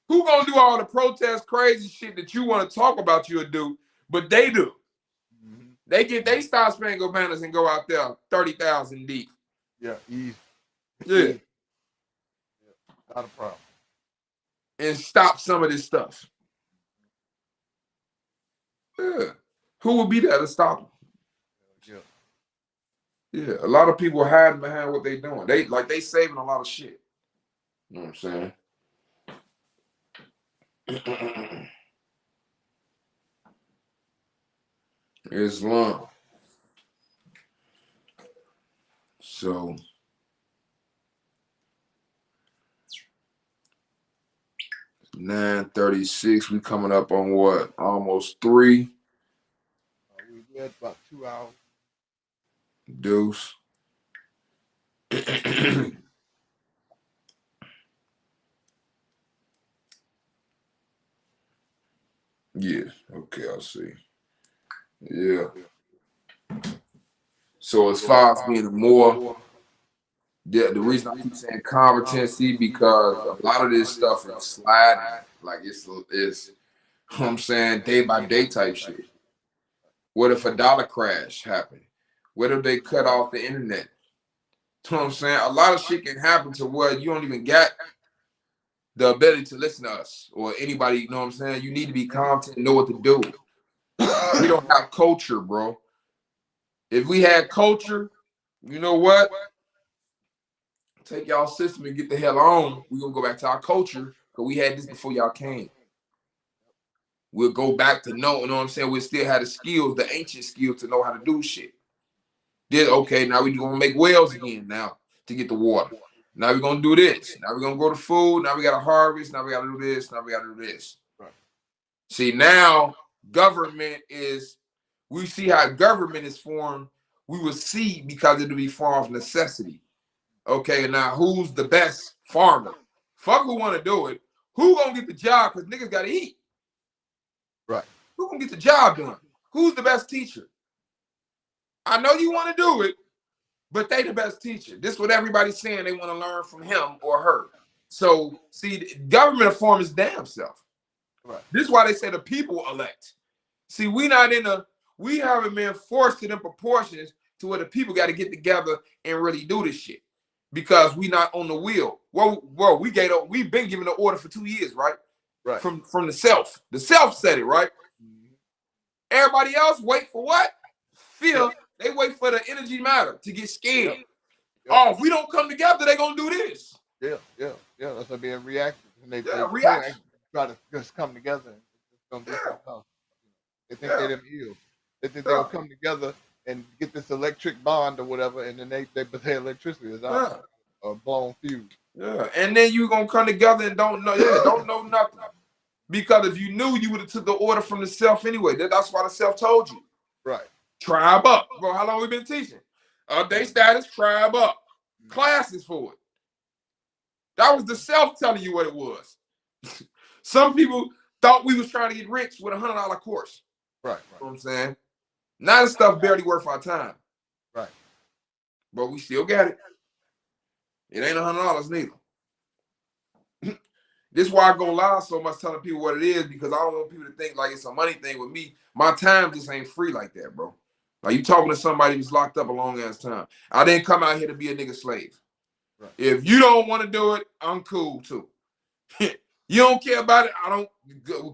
Who gonna do all the protest crazy shit that you want to talk about you'll do, but they do. They start spangled banners and go out there 30,000 deep. Yeah, easy. Yeah. Not a problem. And stop some of this stuff. Yeah. Who would be there to stop them? Yeah, a lot of people hiding behind what they doing. They saving a lot of shit. You know what I'm saying? Islam. So 9:36. We coming up on what? Almost 3. We had about 2 hours. Deuce. Yeah. Okay, I'll see. Yeah. So as far as being more, the reason I keep saying competency because a lot of this stuff is sliding. Like it's you know what I'm saying, day by day type shit. What if a dollar crash happened? What if they cut off the internet? You know what I'm saying? A lot of shit can happen to where you don't even get the ability to listen to us or anybody, you know what I'm saying? You need to be competent and know what to do. We don't have culture, bro. If we had culture, you know what? Take y'all system and get the hell on. We're going to go back to our culture because we had this before y'all came. We'll go back to know, you know what I'm saying? We still had the skills, the ancient skills to know how to do shit. Then, okay, now we're going to make wells again now to get the water. Now we're going to do this. Now we're going to grow the food. Now we got to harvest. Now we got to do this. Now we got to do this. Right. See, now government is, we see how government is formed. We will see because it'll be formed of necessity. Okay, now who's the best farmer? Fuck who want to do it. Who gonna get the job? Because niggas got to eat. Right. Who gonna get the job done? Who's the best teacher? I know you want to do it, but they the best teacher. This is what everybody's saying. They want to learn from him or her. So, see, government form is damn self. Right. This is why they say the people elect. See, we haven't been forced to them proportions to where the people got to get together and really do this shit. Because we not on the wheel. Well, we've been given the order for 2 years, right? Right. From the self. The self said it, right? Mm-hmm. Everybody else wait for what? Fear. Yeah. They wait for the energy matter to get scared. Yeah. Oh, if we don't come together, they gonna do this. Yeah. That's what being reactive. And they reaction. Try to just come together. It's gonna be tough. They think they're them ill. They think they'll come together and get this electric bond or whatever, and then they say electricity is out. A blown fuse. Yeah, and then you gonna come together and don't know nothing. Because if you knew, you would have took the order from the self anyway. That's why the self told you. Right. Tribe up. Bro, how long we been teaching? Day status, tribe up. Classes for it. That was the self telling you what it was. Some people thought we was trying to get rich with $100 course. Right. You know what I'm saying? Now this stuff barely worth our time. Right. But we still got it. It ain't $100 neither. This is why I go live so much telling people what it is, because I don't want people to think like it's a money thing with me. My time just ain't free like that, bro. Like, you talking to somebody who's locked up a long ass time. I didn't come out here to be a nigga slave. Right. If you don't want to do it, I'm cool too. You don't care about it, I don't.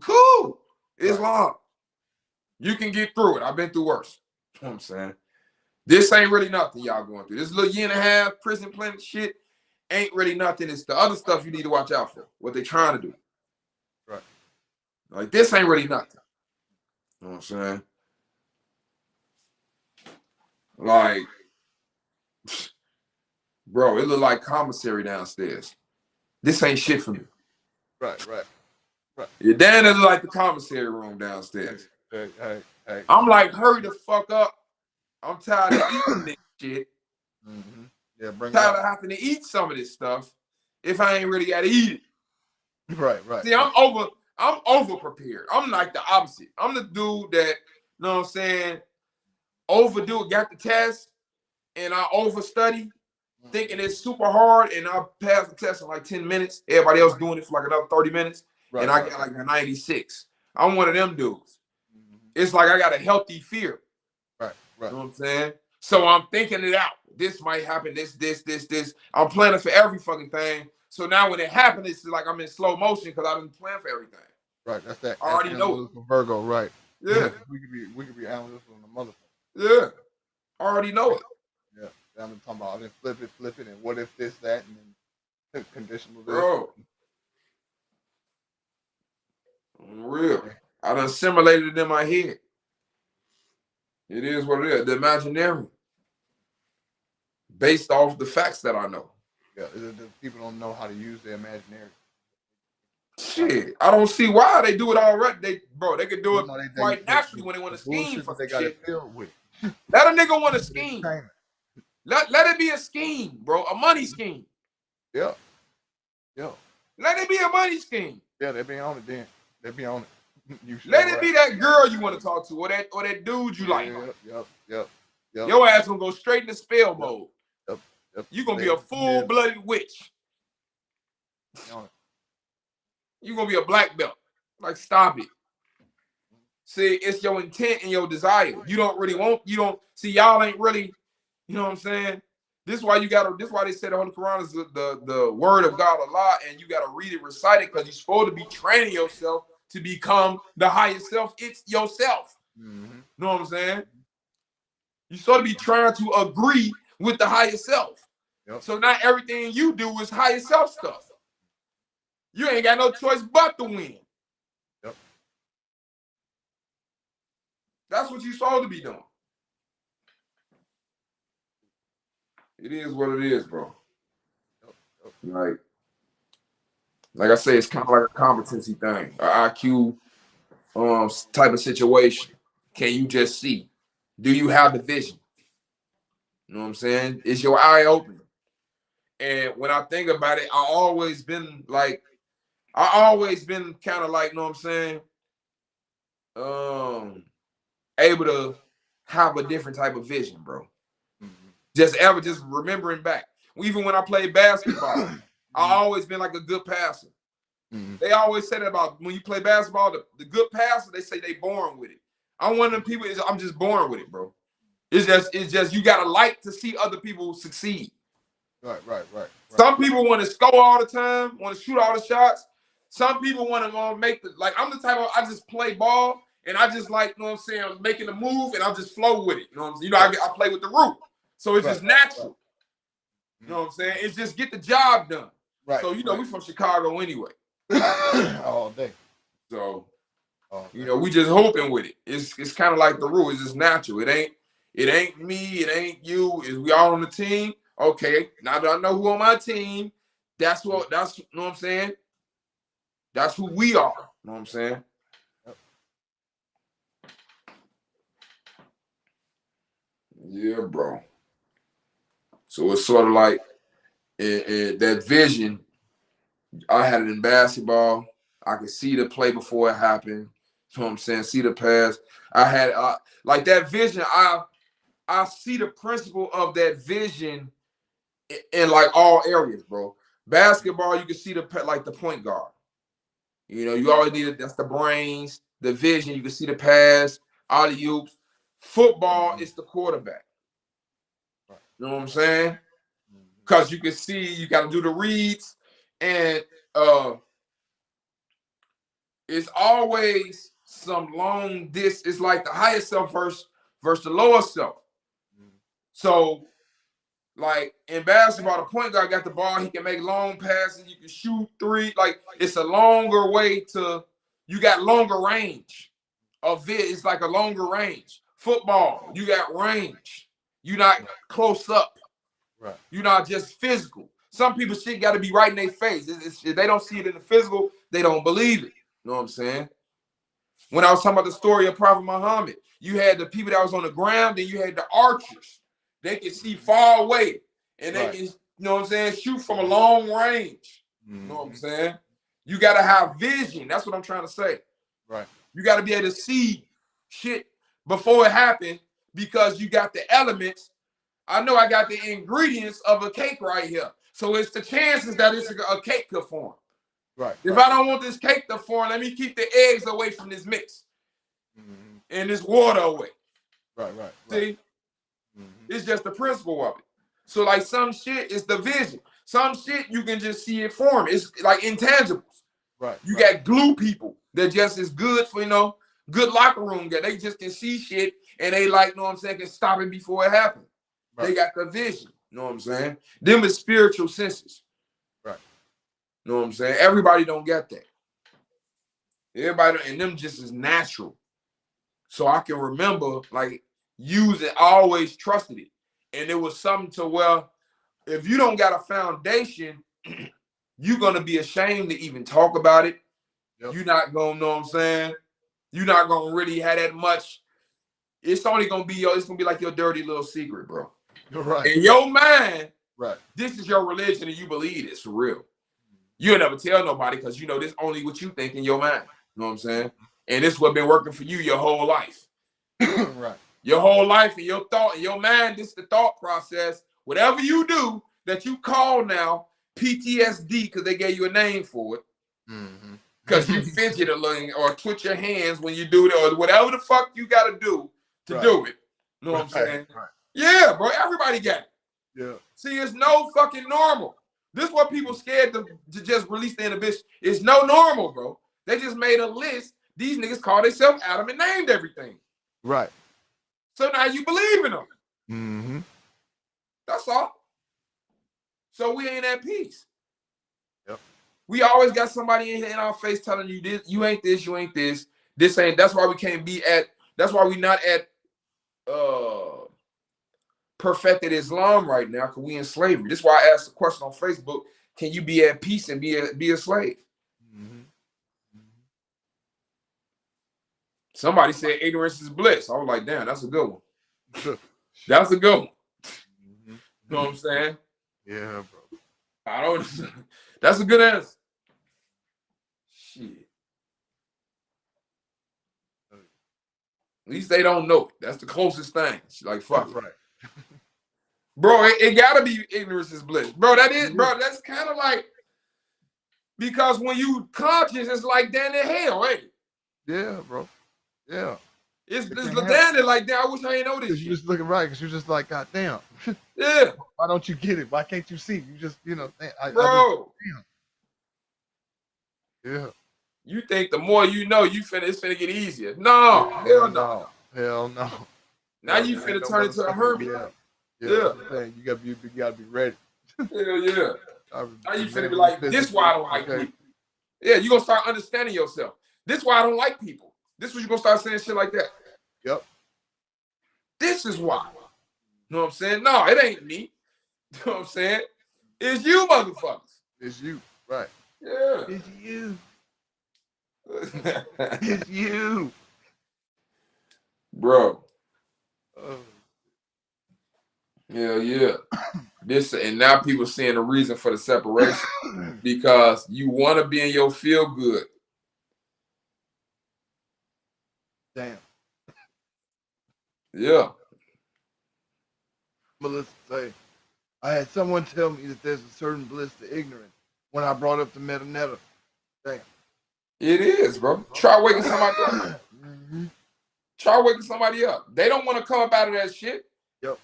Cool. Islam. You can get through it. I've been through worse. You know what I'm saying? This ain't really nothing y'all going through. This little year and a half prison planet shit ain't really nothing. It's the other stuff you need to watch out for. What they trying to do. Right. Like, this ain't really nothing. You know what I'm saying? Like, bro, it look like commissary downstairs. This ain't shit for me. Right. Your dad look like the commissary room downstairs. Hey. I'm like, hurry the fuck up. I'm tired of eating this shit. Mm-hmm. Yeah, bring Tired it of having to eat some of this stuff if I ain't really got to eat it. Right. See, I'm over prepared. I'm like the opposite. I'm the dude that, you know what I'm saying, overdo it, got the test, and I overstudy, thinking it's super hard, and I pass the test in like 10 minutes. Everybody else doing it for like another 30 minutes, and I got like a 96. I'm one of them dudes. It's like I got a healthy fear. Right. You know what I'm saying? So I'm thinking it out. This might happen, this. I'm planning for every fucking thing. So now when it happens, it's like I'm in slow motion because I've been planning for everything. Right. That's that. I already know it. Virgo. Right. Yeah. We could be analytical on the motherfucker. Yeah. I already know it. Yeah. I've been talking about. I didn't flip it, and what if this, that, and then conditional this. Bro. Real. I done assimilated it in my head. It is what it is. The imaginary. Based off the facts that I know. Yeah, the people don't know how to use their imaginary. Shit, I don't see why they do it already. They could do it quite naturally when they want to scheme for they some got shit. it filled with. Let a nigga want to scheme. Let it be a scheme, bro. A money scheme. Yeah. Let it be a money scheme. Yeah, they be on it then. They be on it. Let it be that girl you want to talk to, or that dude you like. Yep. Your ass gonna go straight into spell mode. Yep. You gonna be a full-blooded witch. You gonna be a black belt. Like, stop it. See, it's your intent and your desire. You don't really want. You don't see. Y'all ain't really. You know what I'm saying? This is why you gotta. This is why they say the Holy Quran is the word of God a lot, and you gotta read it, recite it, because you're supposed to be training yourself to become the highest self. It's yourself. Mm-hmm. You know what I'm saying? You sort of be trying to agree with the higher self. Yep. So not everything you do is higher self stuff. You ain't got no choice but to win. Yep. That's what you're supposed to be doing. It is what it is, bro. Yep. Like I say, it's kind of like a competency thing, an IQ type of situation. Can you just see? Do you have the vision? You know what I'm saying? Is your eye open? And when I think about it, I always been kind of like, you know what I'm saying? Able to have a different type of vision, bro. Mm-hmm. Just remembering back. Even when I played basketball, I always been like a good passer. Mm-hmm. They always say that about when you play basketball, the good passer, they say they born with it. I'm one of them people, I'm just born with it, bro. It's just you gotta like to see other people succeed. Right. Some people want to score all the time, want to shoot all the shots. Some people want to make I'm the type of, I just play ball and I just like, you know what I'm saying, I'm making a move and I'll just flow with it. You know what I'm saying? I play with the root. So it's just natural. You know what I'm saying? It's just get the job done. Right. So, we from Chicago anyway. All day. So, we just hoping with it. It's kind of like the rule. It's just natural. It ain't me. It ain't you. We all on the team. Okay. Now that I know who on my team, you know what I'm saying? That's who we are. You know what I'm saying? Yep. Yeah, bro. So it's sort of like that vision. I had it in basketball. I could see the play before it happened. You know what I'm saying? See the pass. I had like that vision. I see the principle of that vision in like all areas, bro. Basketball, you can see the point guard. You know, you always need that's the brains, the vision. You can see the pass, all the oops. Football is the quarterback. You know what I'm saying? Because you can see, you got to do the reads, and it's always some long it's like the higher self versus the lower self. So, like in basketball, the point guard got the ball, he can make long passes, you can shoot three. Like it's a longer way to, you got longer range of it. It's like a longer range. Football, you got range. You're not close up. Right. You're not just physical. Some people shit got to be right in their face. If they don't see it in the physical, they don't believe it. You know what I'm saying? When I was talking about the story of Prophet Muhammad, you had the people that was on the ground, and you had the archers. They can see far away, and they can, you know what I'm saying, shoot from a long range. You know what I'm saying? You got to have vision. That's what I'm trying to say. Right. You got to be able to see shit before it happened, because you got the elements. I know I got the ingredients of a cake right here. So it's the chances that it's a cake could form. Right. If I don't want this cake to form, let me keep the eggs away from this mix and this water away. Right. See? It's just the principle of it. So like some shit is the vision. Some shit you can just see it form. It's like intangibles. Right. You got glue people that just is good for, you know, good locker room that they just can see shit and they like, you know what I'm saying, can stop it before it happens. Right. They got the vision. You know what I'm saying? Them is spiritual senses. Right. You know what I'm saying? Everybody don't get that. Everybody, and them just is natural. So I can remember like using, I always trusted it. And it was something to where if you don't got a foundation, you're going to be ashamed to even talk about it. Yep. You're not going to, know what I'm saying? You're not going to really have that much. It's only going to be it's going to be like your dirty little secret, bro. Right. In your mind, right, this is your religion and you believe it's for real. You'll never tell nobody because you know this only what you think in your mind. You know what I'm saying? And this what been working for you your whole life. Right. Your whole life and your thought and your mind, this is the thought process. Whatever you do that you call now PTSD because they gave you a name for it. Because you fidget a little or twitch your hands when you do it or whatever the fuck you got to do to do it. You know what I'm saying? Right. Yeah, bro. Everybody got it. Yeah. See, it's no fucking normal. This is what people scared to just release the inhibition. It's no normal, bro. They just made a list. These niggas called themselves Adam and named everything. Right. So now you believe in them. That's all. So we ain't at peace. Yep. We always got somebody in our face telling you this, you ain't this, you ain't this. This ain't, that's why we can't be at, that's why we not at perfected Islam right now, because we in slavery. This is why I asked the question on Facebook, can you be at peace and be a slave? Somebody said ignorance is bliss. I was like, damn, that's a good one. That's a good one. You know what I'm saying? Yeah, bro. I don't. That's a good answer. Shit. At least they don't know it. That's the closest thing. Like, fuck. Right. Bro, it gotta be ignorance is bliss. Bro, that is, bro, that's kind of like, because when you conscious, it's like down in hell, right? Yeah, bro. Yeah. It's down there like that. I wish I ain't know this shit. You're just looking right, because you're just like, God damn. Yeah. Why don't you get it? Why can't you see? You just, you know, bro. Yeah. You think the more you know, it's finna get easier. No, hell no. Hell no. Now you finna turn into a hermit. Yeah. You gotta be ready. Hell yeah. Now you finna be like, this why I don't like people. Yeah, you gonna start understanding yourself. This why I don't like people. This was you gonna start saying shit like that. Yep. This is why. You know what I'm saying? No, it ain't me. You know what I'm saying? It's you, motherfuckers. It's you, right? Yeah. It's you. It's you, bro. Yeah. This and now people seeing the reason for the separation because you want to be in your feel good. Damn. Yeah. Melissa say, I had someone tell me that there's a certain bliss to ignorance when I brought up the metanetta. Damn. It is, bro. Try waking somebody up. Mm-hmm. Try waking somebody up. They don't want to come up out of that shit. Yep.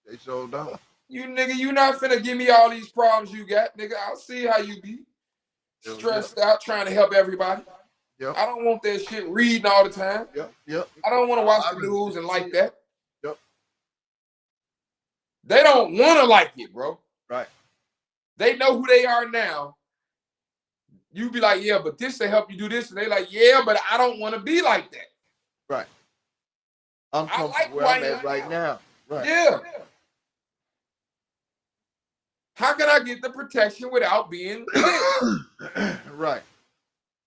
They so don't. You nigga, you not finna give me all these problems you got, nigga. I'll see how you be. Hell Stressed out, trying to help everybody. Yep. I don't want that shit reading all the time. Yep. I don't want to watch I the really news do and see like it. that. Yep. They don't want to like it, bro. Right. They know who they are now. You be like, yeah, but this will help you do this. And they like, yeah, but I don't want to be like that. Right. I'm I comfortable like where who I'm I at am right now. Right. Yeah. How can I get the protection without being lit? Right.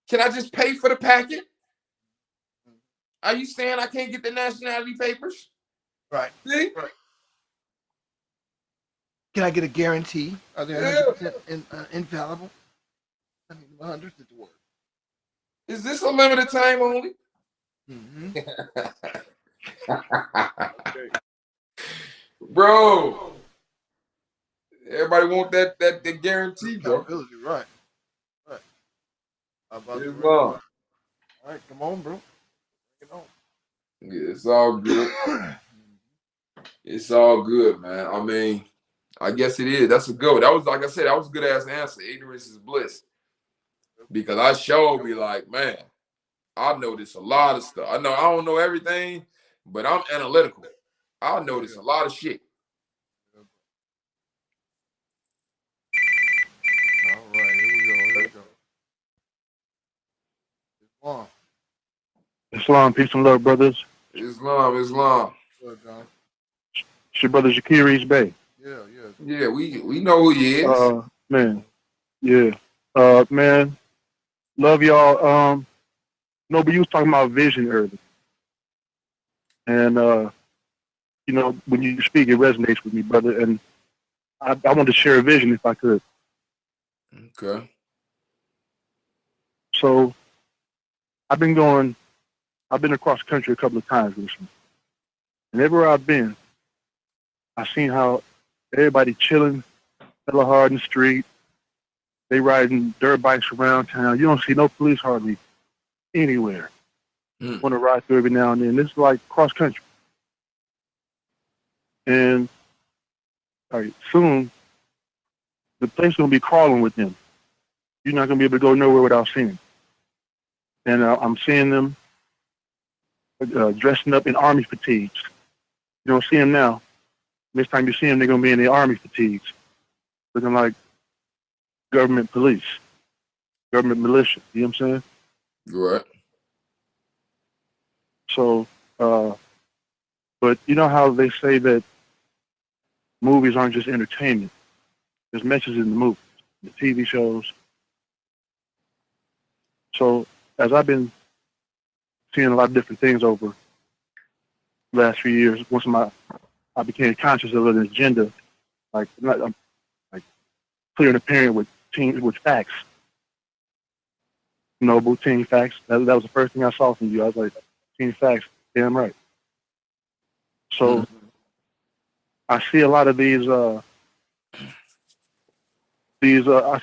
Can I just pay for the packet? Are you saying I can't get the nationality papers? Right. See? Right. Can I get a guarantee? Are they 100% infallible? I mean, 100 is the word. Is this a limited time only? Mm-hmm. Bro, everybody want that guarantee, bro. Accountability, right. Right. How about It's the long. All right, come on, bro. Bring it on. Yeah, it's all good. It's all good, man. I mean, I guess it is. That's a good one. That was, like I said, that was a good ass answer. Ignorance is bliss. Because I sure be like, man, I notice a lot of stuff. I don't know everything, but I'm analytical. I notice a lot of shit. All right, here we go. Islam. Islam, peace and love, brothers. Islam. Good, John. It's your brother Shakir Bay. Yeah. Yeah, we know who he is. Man. Yeah. Man. Love y'all. No, but you was talking about vision earlier. And you know, when you speak, it resonates with me, brother. And I wanted to share a vision if I could. Okay. So I've been across the country a couple of times recently. And everywhere I've been, I've seen how everybody chilling, hella hard in the street. They riding dirt bikes around town. You don't see no police hardly anywhere. Want to ride through every now and then. This is like cross country. And all right, soon the place is gonna be crawling with them. You're not gonna be able to go nowhere without seeing them. And I'm seeing them dressing up in army fatigues. You don't see them now. Next time you see them, they're gonna be in the army fatigues, looking like government police, government militia. You know what I'm saying? Right. So, but you know how they say that movies aren't just entertainment. There's messages in the movies, the TV shows. So, as I've been seeing a lot of different things over the last few years, once I became conscious of an agenda, like clear and apparent with facts. Noble teen facts. That was the first thing I saw from you. I was like, teen facts, damn right. So I see a lot of these. I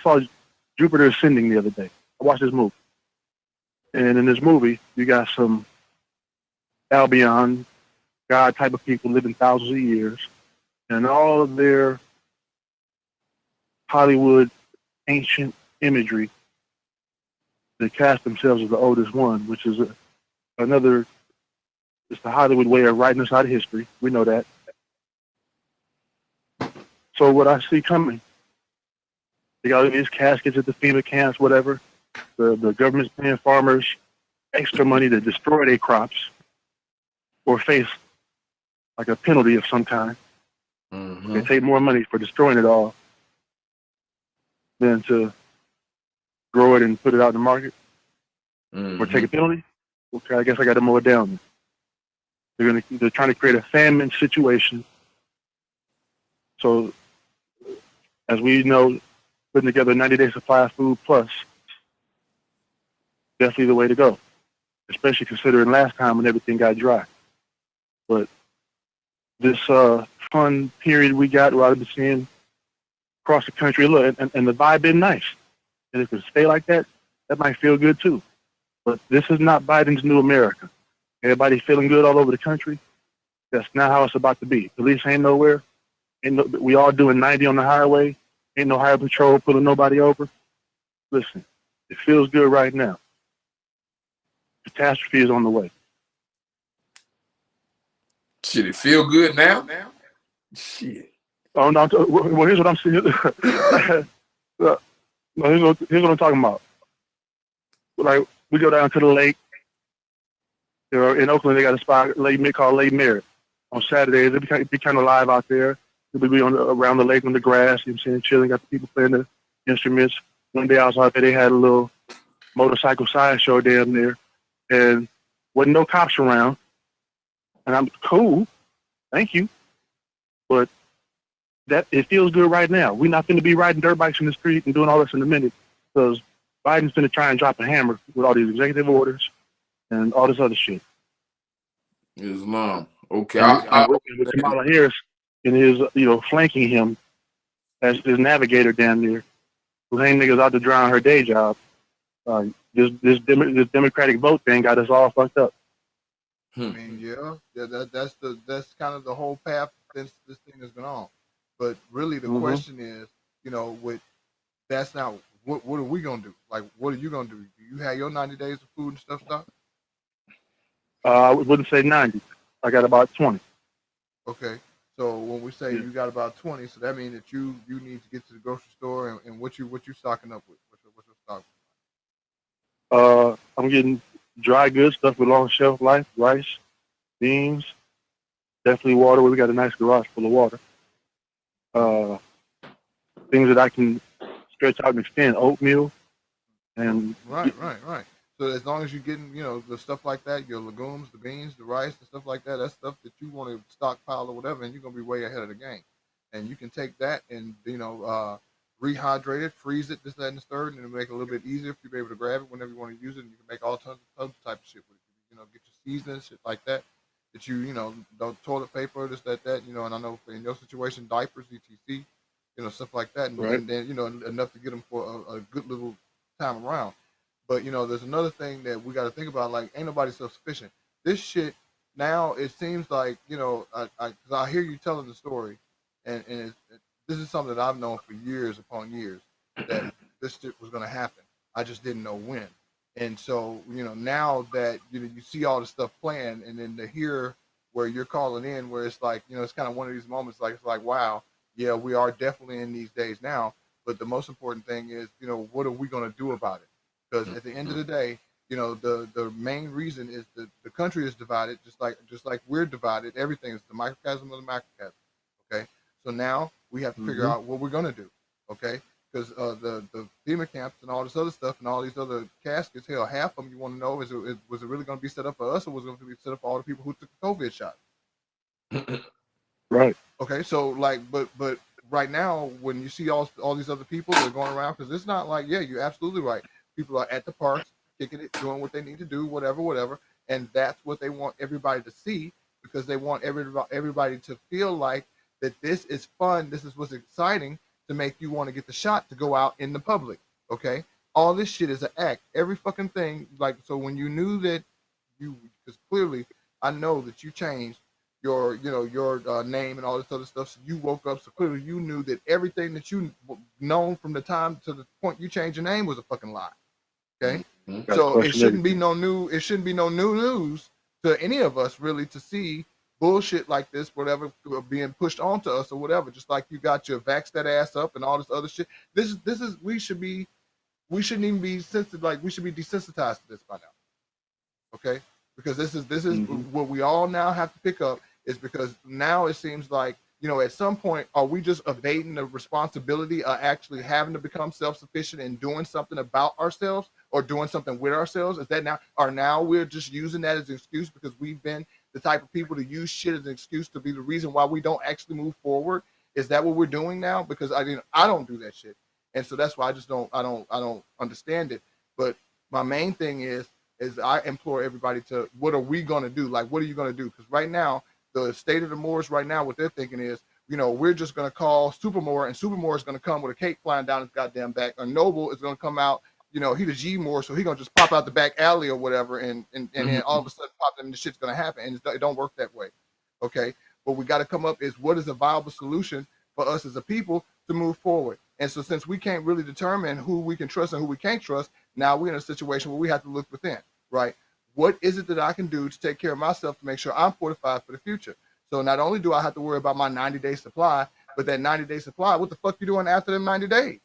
saw Jupiter Ascending the other day. I watched this movie, and in this movie, you got some Albion, God type of people living thousands of years, and all of their Hollywood ancient imagery. They cast themselves as the oldest one, which is another. It's the Hollywood way of writing us out of history. We know that. So what I see coming, they got these caskets at the FEMA camps, whatever. The government's paying farmers extra money to destroy their crops or face like a penalty of some kind. They take more money for destroying it all than to grow it and put it out in the market or take a penalty. Okay, I guess I got to mow it down. They're trying to create a famine situation. So, as we know, putting together a 90-day supply of food plus, definitely the way to go. Especially considering last time when everything got dry. But this fun period we got, where I've been seeing across the country, look, and the vibe been nice. And if it stay like that, that might feel good too. But this is not Biden's new America. Everybody feeling good all over the country. That's not how it's about to be. Police ain't nowhere. We all doing 90 on the highway. Ain't no highway patrol pulling nobody over. Listen, it feels good right now. Catastrophe is on the way. Shit, it feel good now? Shit. Oh no! Well, here's what I'm saying. No, here's what I'm talking about. Like, we go down to the lake. In Oakland, they got a spot called Lake Merritt. On Saturdays, they be kind of live out there. They'll be around the lake on the grass. You know what I'm saying? Chilling. Got the people playing the instruments. One day I was out there. They had a little motorcycle sideshow down there, and wasn't no cops around. And I'm cool. Thank you. But that it feels good right now. We're not going to be riding dirt bikes in the street and doing all this in a minute, because Biden's going to try and drop a hammer with all these executive orders and all this other shit. Islam. Okay. And with Kamala Harris and his, flanking him as his navigator down there, who ain't niggas out to dry on her day job. This Democratic vote thing got us all fucked up. I mean, that's kind of the whole path since this thing has been on. But really, the question is, that's not what are we gonna do? Like, what are you gonna do? Do you have your 90 days of food and stuff stopped? I wouldn't say 90. I got about 20. Okay, so when we say you got about 20, so that means that you need to get to the grocery store and what you stocking up with? What's your stock? I'm getting dry goods, stuff with long shelf life, rice, beans, definitely water. We got a nice garage full of water. Things that I can stretch out and extend, oatmeal, and right. So as long as you're getting, the stuff like that, your legumes, the beans, the rice, and stuff like that, that's stuff that you want to stockpile or whatever, and you're gonna be way ahead of the game. And you can take that and rehydrate it, freeze it, this, that, and the third, and it'll make it a little bit easier for you to be able to grab it whenever you want to use it. And you can make all tons of type of shit with it. Get your seasonings, shit like that. That the toilet paper, this, that, and I know in your situation, diapers, etc. Stuff like that, and, right. and then enough to get them for a good little time around. But there's another thing that we got to think about. Like, ain't nobody self-sufficient. This shit now, it seems like I hear you telling the story, and this is something that I've known for years upon years that this shit was going to happen. I just didn't know when. And so now that you see all the stuff playing, and then to hear where you're calling in, where it's like it's kind of one of these moments like it's like, wow, yeah, we are definitely in these days now. But the most important thing is what are we going to do about it? Because at the end of the day, the main reason is that the country is divided, just like we're divided. Everything is the microcosm of the macrocosm. Okay, so now we have to figure out what we're gonna do. Okay, because the FEMA camps and all this other stuff and all these other caskets, hell, half of them you want to know was it really going to be set up for us, or was it going to be set up for all the people who took the COVID shot? Right. Okay, so but right now when you see all these other people that are going around, because it's not like, yeah, you're absolutely right. People are at the parks, kicking it, doing what they need to do, whatever, and that's what they want everybody to see, because they want everybody to feel like that this is fun, this is what's exciting, to make you want to get the shot to go out in the public. Okay, all this shit is an act. Every fucking thing. Like, so when you knew that because clearly I know that you changed your name and all this other stuff, so you woke up, so clearly you knew that everything that you known from the time to the point you changed your name was a fucking lie. Okay, so it shouldn't be no new news to any of us really to see bullshit like this, whatever, being pushed onto us or whatever. Just like you got your vax that ass up and all this other shit. This is we shouldn't even be sensitive. Like, we should be desensitized to this by now. Okay, because this is what we all now have to pick up, is because now it seems like at some point, are we just evading the responsibility of actually having to become self-sufficient and doing something about ourselves or doing something with ourselves? Is that now we're just using that as an excuse because we've been the type of people to use shit as an excuse to be the reason why we don't actually move forward? Is that what we're doing now? Because I don't do that shit, and so that's why I don't understand it. But my main thing is I implore everybody to, what are we gonna do? Like, what are you gonna do? Because right now, the state of the Moors right now, what they're thinking is, we're just gonna call Supermore, and Supermore is gonna come with a cake flying down his goddamn back, or Noble is gonna come out, you know, he the G more, so he gonna just pop out the back alley or whatever, and then all of a sudden pop them, and the shit's gonna happen, and it don't work that way. Okay, what we got to come up is what is a viable solution for us as a people to move forward. And so since we can't really determine who we can trust and who we can't trust, now we're in a situation where we have to look within, right? What is it that I can do to take care of myself to make sure I'm fortified for the future? So not only do I have to worry about my 90-day supply, but that 90-day supply, what the fuck you doing after them 90 days?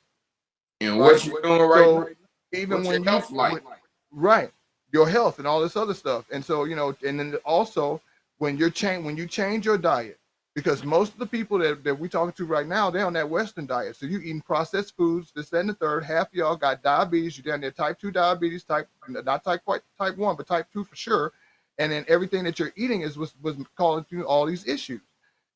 And what you doing right So now? even What's when your health like? right, your health and all this other stuff. And so, you know, and then also when you change your diet, because most of the people that we talking to right now, they're on that Western diet. So you eating processed foods, this, that, and the third. Half of y'all got diabetes. You're down there type 2 diabetes, not quite type 1, but type 2 for sure. And then everything that you're eating was calling through all these issues.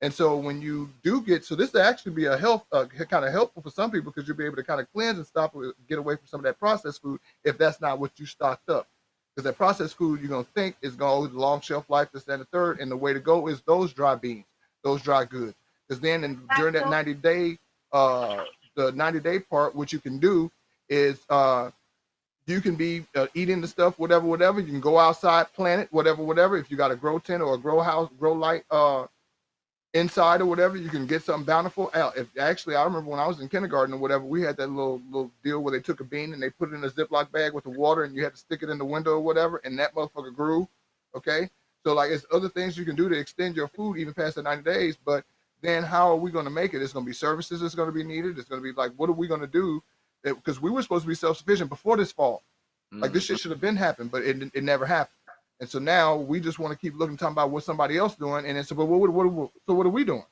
And so when you do so this will actually be a health kind of helpful for some people, because you'll be able to kind of cleanse and get away from some of that processed food if that's not what you stocked up. Because that processed food you're gonna think is gonna have a long shelf life, this, that, and the third, and the way to go is those dry beans, those dry goods. Because then during that 90-day, the 90-day part, what you can do is you can be eating the stuff, whatever. You can go outside, plant it, whatever. If you got a grow tent or a grow house, grow light inside or whatever, you can get something bountiful. Actually, I remember when I was in kindergarten or whatever, we had that little deal where they took a bean and they put it in a Ziploc bag with the water, and you had to stick it in the window or whatever, and that motherfucker grew. Okay, so like it's other things you can do to extend your food even past the 90 days. But then how are we going to make it? It's going to be services that's going to be needed. It's going to be like, what are we going to do? Because we were supposed to be self-sufficient before this fall. Like this shit should have been happened, but it never happened. And so now we just want to keep looking, talking about what somebody else doing, and then so, but what are we doing?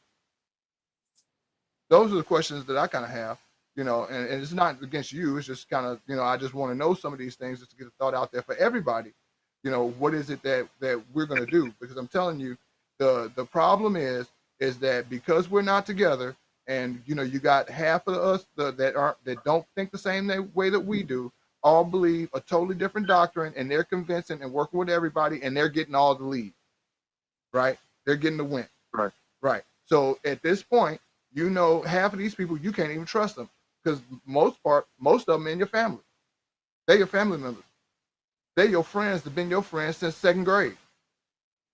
Those are the questions that I kind of have, you know, and it's not against you. It's just kind of, you know, I just want to know some of these things just to get a thought out there for everybody. You know, what is it that we're going to do? Because I'm telling you, the problem is that because we're not together, and you know, you got half of us that don't think the same way that we do, all believe a totally different doctrine, and they're convincing and working with everybody, and they're getting all the lead, right? They're getting the win. Right. So at this point, you know, half of these people, you can't even trust them, because most of them in your family. They're your family members. They're your friends. They've been your friends since 2nd grade.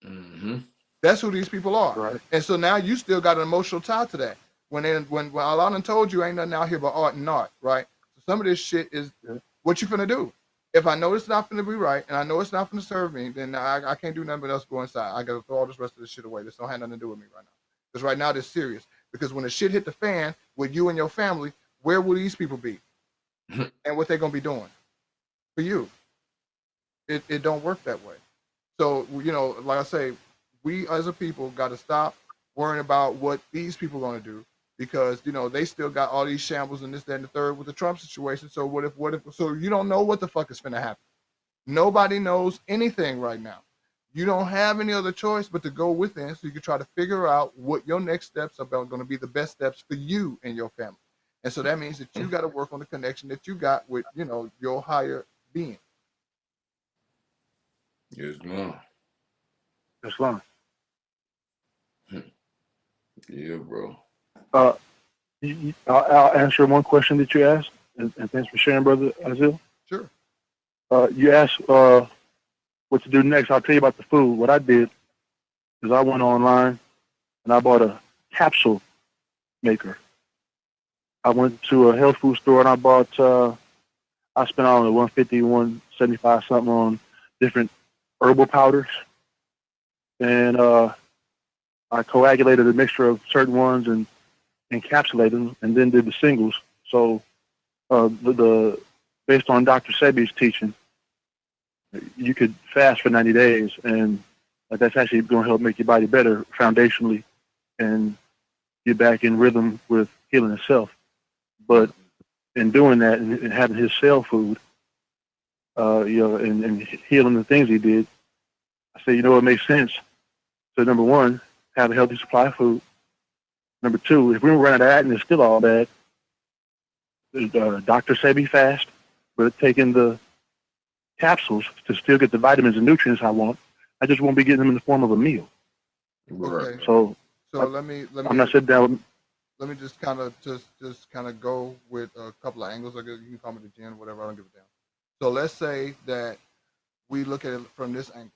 Mm-hmm. That's who these people are. Right. And so now you still got an emotional tie to that. When Allah done told you ain't nothing out here but art and art, right? So some of this shit is what you finna do. If I know it's not finna be right, and I know it's not finna serve me, then I can't do nothing but else go inside. I gotta throw all this rest of this shit away. This don't have nothing to do with me right now. Because right now this serious. Because when the shit hit the fan with you and your family, where will these people be? And what they gonna be doing for you? It don't work that way. So, you know, like I say, we as a people got to stop worrying about what these people are going to do, because, you know, they still got all these shambles and this, that, and the third with the Trump situation. So what if, so you don't know what the fuck is going to happen. Nobody knows anything right now. You don't have any other choice but to go within, so you can try to figure out what your next steps are going to be, the best steps for you and your family. And so that means that you got to work on the connection that you got with, you know, your higher being. Yes, ma'am. Islam. Yeah, bro. I'll answer one question that you asked, and thanks for sharing, Brother Azil. Sure. You asked what to do next. I'll tell you about the food. What I did is I went online and I bought a capsule maker. I went to a health food store and I bought, I spent, I don't know, 150, 175 something on different herbal powders. And I coagulated a mixture of certain ones and encapsulated them, and then did the singles. So the based on Dr. Sebi's teaching, you could fast for 90 days, and that's actually going to help make your body better foundationally and get back in rhythm with healing itself. But in doing that and having his cell food, you know, and healing the things he did, I said, you know, it makes sense. So number one, have a healthy supply of food. Number two, if we run out of that and it's still all bad, Dr. Sebi fast, but taking the capsules to still get the vitamins and nutrients I want. I just won't be getting them in the form of a meal. Okay. So let me. I'm not sitting down. Let me just kind of go with a couple of angles. I guess you can call me the gin, whatever. I don't give a damn. So let's say that we look at it from this angle.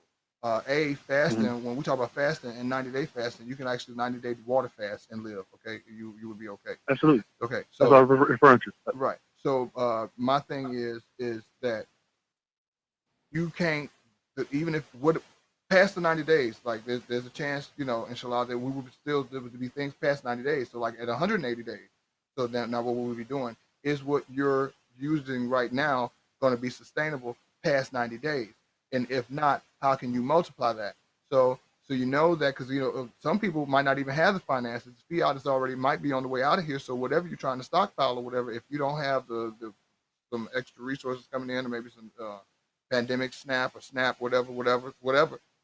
Fasting, when we talk about fasting and 90-day fasting, you can actually 90-day water fast and live. Okay, you would be okay. Absolutely. Okay, That's what so I'm referring to. right. So my thing is that you can't even if what past the 90 days, like there's a chance, inshallah, that we would still there would be things past 90 days. So like at 180 days. So now what we would be doing is what you're using right now going to be sustainable past 90 days. And if not, how can you multiply that? So you know that because some people might not even have the finances. Fiat is already might be on the way out of here. So whatever you're trying to stockpile or whatever, if you don't have the some extra resources coming in, or maybe some pandemic snap or snap, whatever,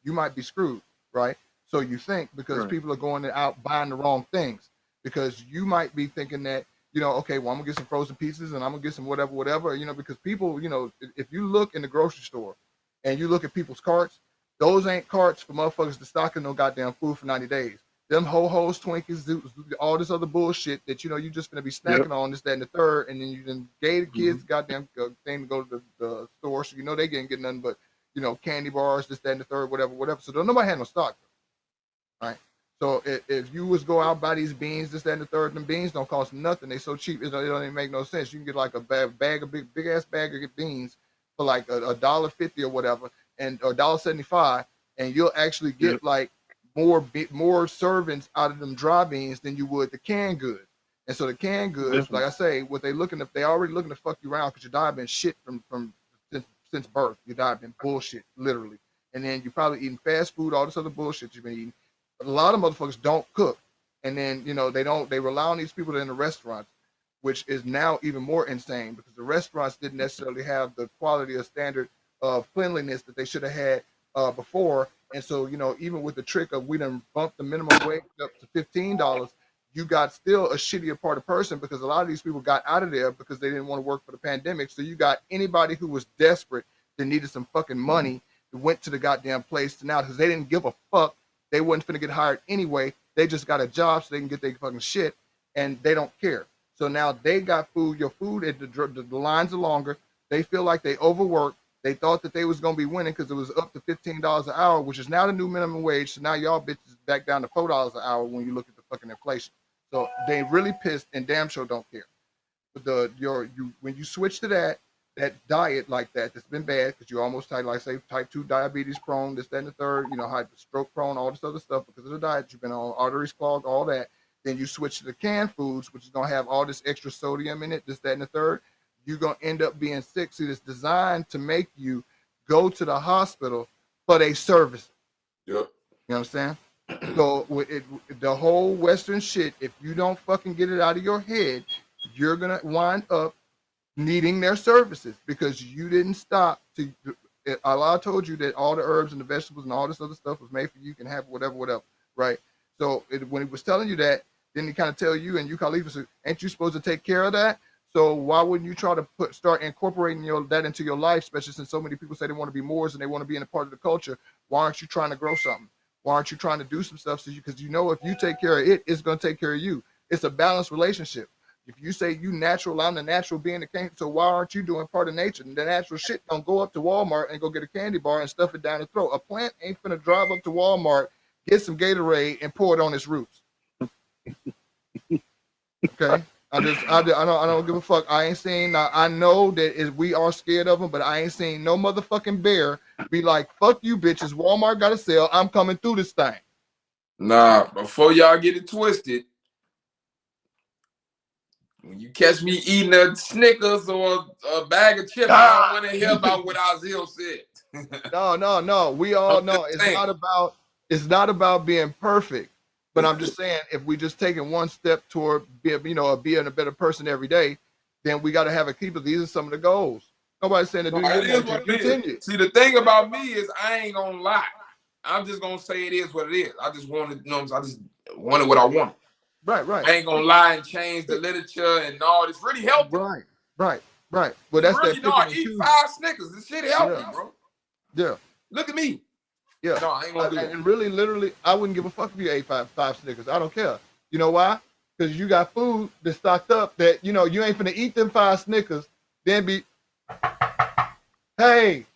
you might be screwed, right? So you think because Right. people are going out buying the wrong things, because you might be thinking that, okay, well, I'm gonna get some frozen pizzas and I'm gonna get some whatever, because people, if you look in the grocery store and you look at people's carts, those ain't carts for motherfuckers to stock in no goddamn food for 90 days. Them ho-hos, Twinkies, all this other bullshit that you just gonna be snacking on this, that, and the third, and then you then gave the kids goddamn thing to go to the store, so they getting nothing but candy bars, this, that, and the third, whatever. So don't nobody have no stock, right? So if you was go out buy these beans, this, that, and the third, them beans don't cost nothing. They so cheap, it don't even make no sense. You can get like a bag of big ass bag of beans for like $1.50 or whatever, and or $1.75, and you'll actually get like more servings out of them dry beans than you would the canned goods. And so the canned goods, like I say, what they already looking to fuck you around because your diet been shit from since birth. Your diet been bullshit, literally. And then you probably eating fast food, all this other bullshit you've been eating. A lot of motherfuckers don't cook, and then they rely on these people that are in the restaurants, which is now even more insane because the restaurants didn't necessarily have the quality or standard of cleanliness that they should have had before. And so, even with the trick of we done bumped the minimum wage up to $15, you got still a shittier part of person because a lot of these people got out of there because they didn't want to work for the pandemic. So you got anybody who was desperate that needed some fucking money that went to the goddamn place to now because they didn't give a fuck. They wasn't finna get hired anyway. They just got a job so they can get their fucking shit, and they don't care. So now they got food. Your food, the lines are longer. They feel like they overworked. They thought that they was gonna be winning because it was up to $15 an hour, which is now the new minimum wage. So now y'all bitches back down to $4 an hour when you look at the fucking inflation. So they really pissed and damn sure don't care. But when you switch to that diet like that's been bad because you're almost type 2 diabetes prone, this, that, and the third, high stroke prone, all this other stuff because of the diet you've been on, arteries clogged, all that. Then you switch to the canned foods, which is gonna have all this extra sodium in it, this, that, and the third. You're gonna end up being sick. See, it's designed to make you go to the hospital for their service. Yep. You know what I'm saying? So the whole Western shit, if you don't fucking get it out of your head, you're gonna wind up needing their services because you didn't stop to. Allah told you that all the herbs and the vegetables and all this other stuff was made for you. You can have whatever, right? So when he was telling you that, then he kind of tell you, and you Khalifa said, ain't you supposed to take care of that? So why wouldn't you try to start incorporating that into your life, especially since so many people say they want to be Moors and they want to be in a part of the culture? Why aren't you trying to grow something? Why aren't you trying to do some stuff because if you take care of it, it's going to take care of you. It's a balanced relationship. If you say you natural, I'm the natural being that came, so why aren't you doing part of nature? And the natural shit don't go up to Walmart and go get a candy bar and stuff it down the throat. A plant ain't finna drive up to Walmart, get some Gatorade, and pour it on its roots. Okay? I don't give a fuck. I ain't saying, I know that we are scared of them, but I ain't seen no motherfucking bear be like, fuck you bitches, Walmart got to sell, I'm coming through this thing. Nah, before y'all get it twisted, when you catch me eating a Snickers or a bag of chips, I don't want to hear about what Azil said. No. We all know it's not about being perfect. But I'm just saying, if we just taking one step toward being a better person every day, then we got to have a keeper. These are some of the goals. Nobody's saying to do it. See, the thing about me is I ain't gonna lie. I'm just gonna say it is what it is. I just wanted, I just wanted what I wanted. Right. I ain't gonna lie and change the literature and all. It's really healthy. Right. Well, that's really that. Eat 5 Snickers. This shit healthy, bro. Yeah. Look at me. Yeah. No, I ain't gonna do that. And really, literally, I wouldn't give a fuck if you ate five Snickers. I don't care. You know why? Because you got food that's stocked up that you ain't finna eat them 5 Snickers, then be hey,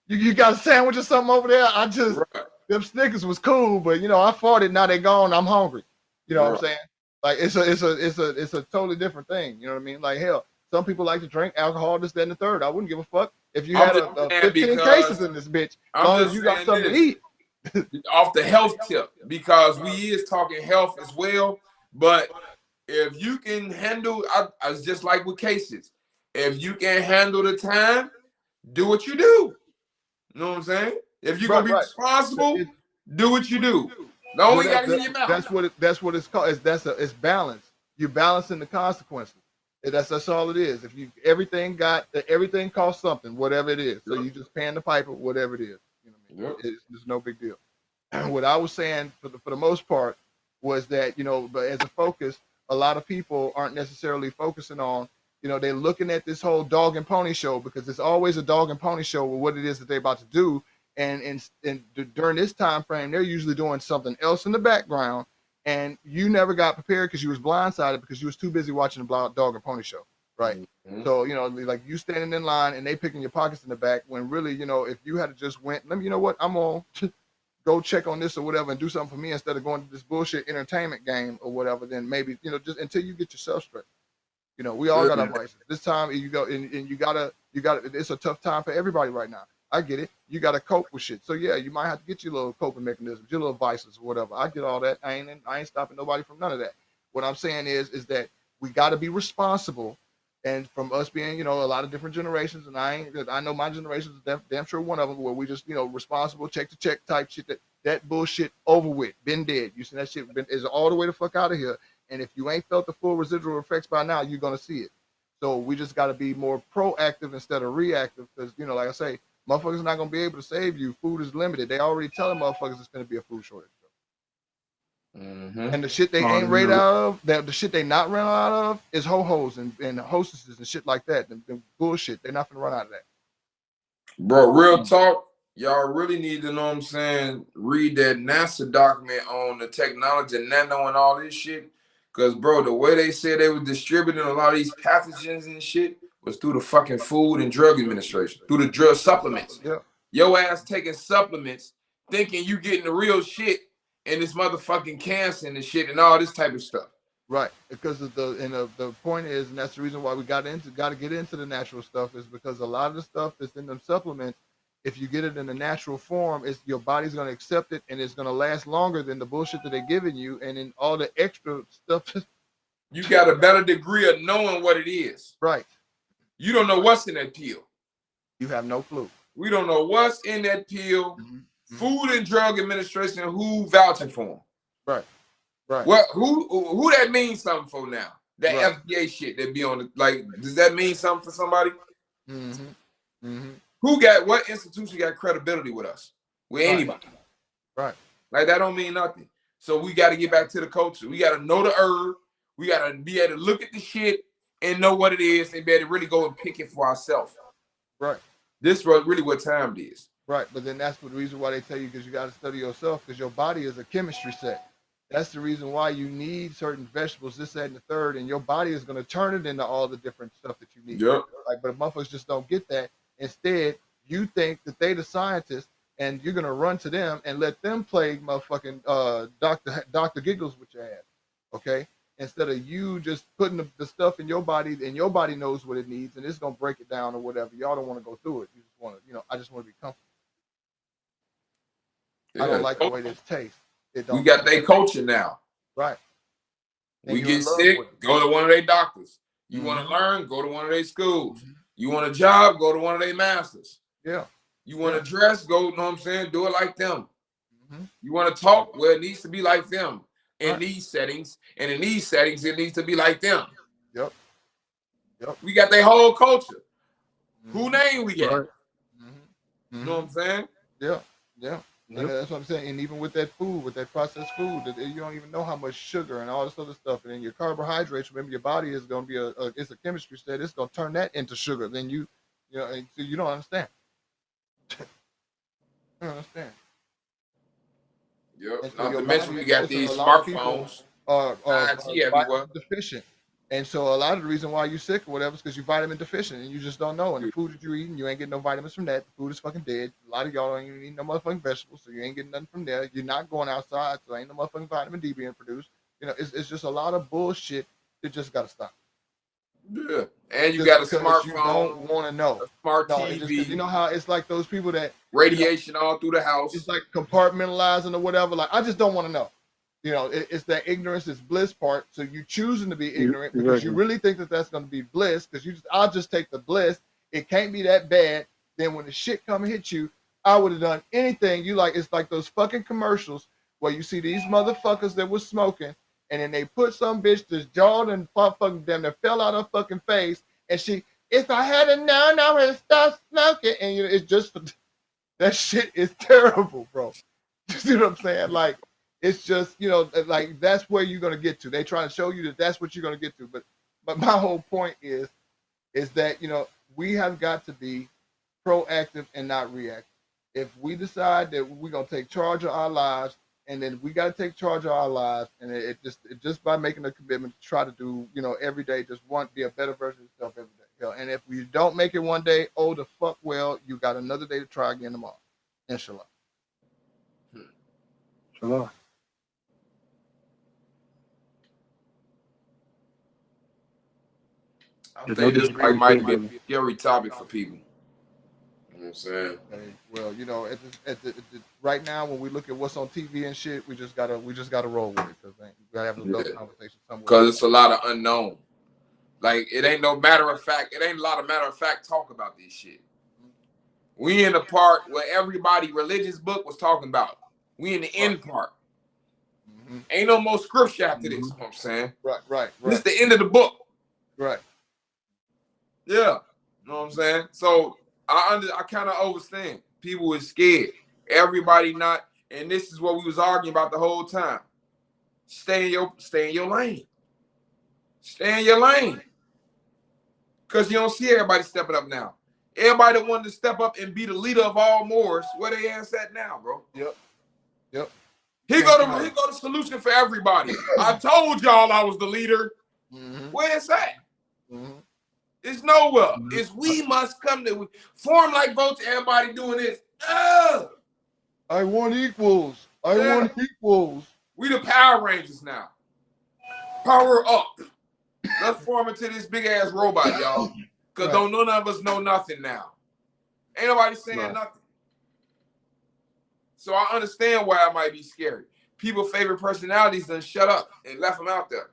you got a sandwich or something over there? I just Right. them Snickers was cool, but you know I fought it. Now they gone. I'm hungry. You know what I'm Right. saying? Like it's a totally different thing. You know what I mean? Like hell, some people like to drink alcohol, this, that, and the third. I wouldn't give a fuck if you I'm had just a saying 15 cases because in this bitch. As I'm long as just you got saying something to this eat. off the health tip because we is talking health as well. But if you can handle, I just like with cases, if you can handle the time, do what you do. You know what I'm saying? If you're gonna Right, be right. responsible, It, do what you do. well, Don't got it in your mouth. that's what it's called. It's balance. You're balancing the consequences. And that's all it is. If you everything costs something, whatever it is. So Yep. you just paying the piper, whatever it is. You know what I mean? Yep. It's no big deal. What I was saying for the most part was that but as a focus, a lot of people aren't necessarily focusing on. They're looking at this whole dog and pony show because it's always a dog and pony show with what it is that they're about to do. And during this time frame, they're usually doing something else in the background, and you never got prepared because you was blindsided because you was too busy watching the dog and pony show, right? Mm-hmm. So like you standing in line and they picking your pockets in the back when really, if you had just went, you know what, I'm on. Go check on this or whatever and do something for me instead of going to this bullshit entertainment game or whatever, then maybe, just until you get yourself straight. We all got our vices. This time you go and you gotta, it's a tough time for everybody right now. I get it. You gotta cope with shit. So yeah, you might have to get your little coping mechanisms, your little vices or whatever. I get all that. I ain't stopping nobody from none of that. What I'm saying is that we gotta be responsible. And from us being, a lot of different generations, and I know my generation is damn sure one of them where we just, responsible, check to check type shit. That bullshit over with, been dead. You seen that shit is all the way the fuck out of here. And if you ain't felt the full residual effects by now, you're gonna see it. So we just got to be more proactive instead of reactive, because like I say, motherfuckers not gonna be able to save you. Food is limited. They already telling motherfuckers it's gonna be a food shortage. Mm-hmm. And the shit they ain't ran out of, the shit they not run out of is ho-hos and hostesses and shit like that. The bullshit. They're not gonna run out of that. Bro, real talk, y'all really need to know what I'm saying. Read that NASA document on the technology and nano and all this shit. Because, bro, the way they said they were distributing a lot of these pathogens and shit was through the fucking Food and Drug Administration, through the drug supplements. Yeah. Your ass taking supplements, thinking you getting the real shit, and this motherfucking cancer and the shit and all this type of stuff. Right, because of the point is, and that's the reason why we got to get into the natural stuff, is because a lot of the stuff that's in them supplements, if you get it in a natural form, your body's gonna accept it and it's gonna last longer than the bullshit that they're giving you, and then all the extra stuff. You got a better degree of knowing what it is. Right. You don't know what's in that pill. You have no clue. We don't know what's in that pill. Mm-hmm. Food and Drug Administration, who vouching for them? Right. Right. What? Who that means something for now? That right. FDA shit that be on the, like, does that mean something for somebody? Mm-hmm. Mm-hmm. What institution got credibility with us? With anybody? Right. Like, that don't mean nothing. So we got to get back to the culture. We got to know the herb. We got to be able to look at the shit and know what it is and be able to really go and pick it for ourselves. Right. This is really what time it is. Right. But then that's the reason why they tell you, because you got to study yourself, because your body is a chemistry set. That's the reason why you need certain vegetables, this, that, and the third, and your body is going to turn it into all the different stuff that you need. Yep. But motherfuckers just don't get that. Instead, you think that they the scientists, and you're going to run to them and let them play motherfucking Dr. Giggles with your ass, okay? Instead of you just putting the stuff in your body, and your body knows what it needs, and it's going to break it down or whatever. Y'all don't want to go through it. You just want to, I just want to be comfortable. Yeah. I don't like the way this tastes. We got their culture now. Right. And we get sick, go to one of their doctors. You want to learn, go to one of their schools. You want a job, go to one of their masters. Yeah. You want to dress, go, you know what I'm saying, do it like them. You want to talk, well, it needs to be like them in these settings. And in these settings, it needs to be like them. Yep. We got their whole culture. Who name we got? Right. You know what I'm saying? Yeah. Yep. That's what I'm saying. And even with that food, with that processed food, you don't even know how much sugar and all this other stuff. And then your carbohydrates, remember, your body is going to be it's a chemistry set. It's going to turn that into sugar. Then you so you don't understand. You don't understand. Yep. Not to mention we got these smartphones. IT everywhere. And so a lot of the reason why you're sick or whatever is because you're vitamin deficient and you just don't know. And the food that you're eating, you ain't getting no vitamins from that. The food is fucking dead. A lot of y'all don't even eat no motherfucking vegetables, so you ain't getting nothing from there. You're not going outside, so ain't no motherfucking vitamin D being produced. You know, it's just a lot of bullshit that just got to stop. Yeah, and you Just got a because you smartphone, don't want to know. a smart No, it's just 'cause TV, you know how it's like those people that radiation all through the house. it's like compartmentalizing or whatever. Like I just don't want to know. You know, it's that ignorance is bliss part. So you choosing to be ignorant because you really think that that's going to be bliss. Because I'll just take the bliss. It can't be that bad. Then when the shit come and hit you, I would have done anything. You like it's like those fucking commercials where you see these motherfuckers that was smoking, and then they put some bitch that's jawed and fucking damn that fell out her fucking face, and she, if I had known, I would have stopped smoking. And you know, it's just that shit is terrible, bro. You see what I'm saying? Like. It's just, you know, like that's where you're gonna get to. They try to show you that that's what you're gonna get to. But my whole point is that, you know, we have got to be proactive and not reactive. If we decide that we're gonna take charge of our lives, and then we gotta take charge of our lives, and it just by making a commitment to try to do, you know, every day, just be a better version of yourself every day. You know, and if you don't make it one day, oh the fuck well, you got another day to try again tomorrow. Inshallah. Inshallah. I think this might be a scary topic for people. You know what I'm saying? Okay. Well, you know, right now when we look at what's on TV and shit, we just gotta roll with it because we gotta have those conversations somewhere. Because it's a lot of unknown. Like it ain't no matter of fact. It ain't a lot of matter of fact talk about this shit. We in the part where everybody religious book was talking about. We in the end part. Mm-hmm. Ain't no more scripture after this. You know what I'm saying? Right. This is the end of the book. Right. Yeah. You know what I'm saying? So I kind of understand. People is scared. Everybody not, and this is what we was arguing about the whole time. Stay in your lane. Stay in your lane. Because you don't see everybody stepping up now. Everybody that wanted to step up and be the leader of all Moors, where they ass at now, bro? Yep. Here go the solution for everybody. I told y'all I was the leader. Mm-hmm. Where it's at? Mm-hmm. It's nowhere. It's we must come to form like votes. Everybody doing this. I want equals. I want equals. We the Power Rangers now. Power up. Let's form into this big ass robot, y'all. Because don't none of us know nothing now. Ain't nobody saying nothing. So I understand why it might be scary. People's favorite personalities done shut up and left them out there.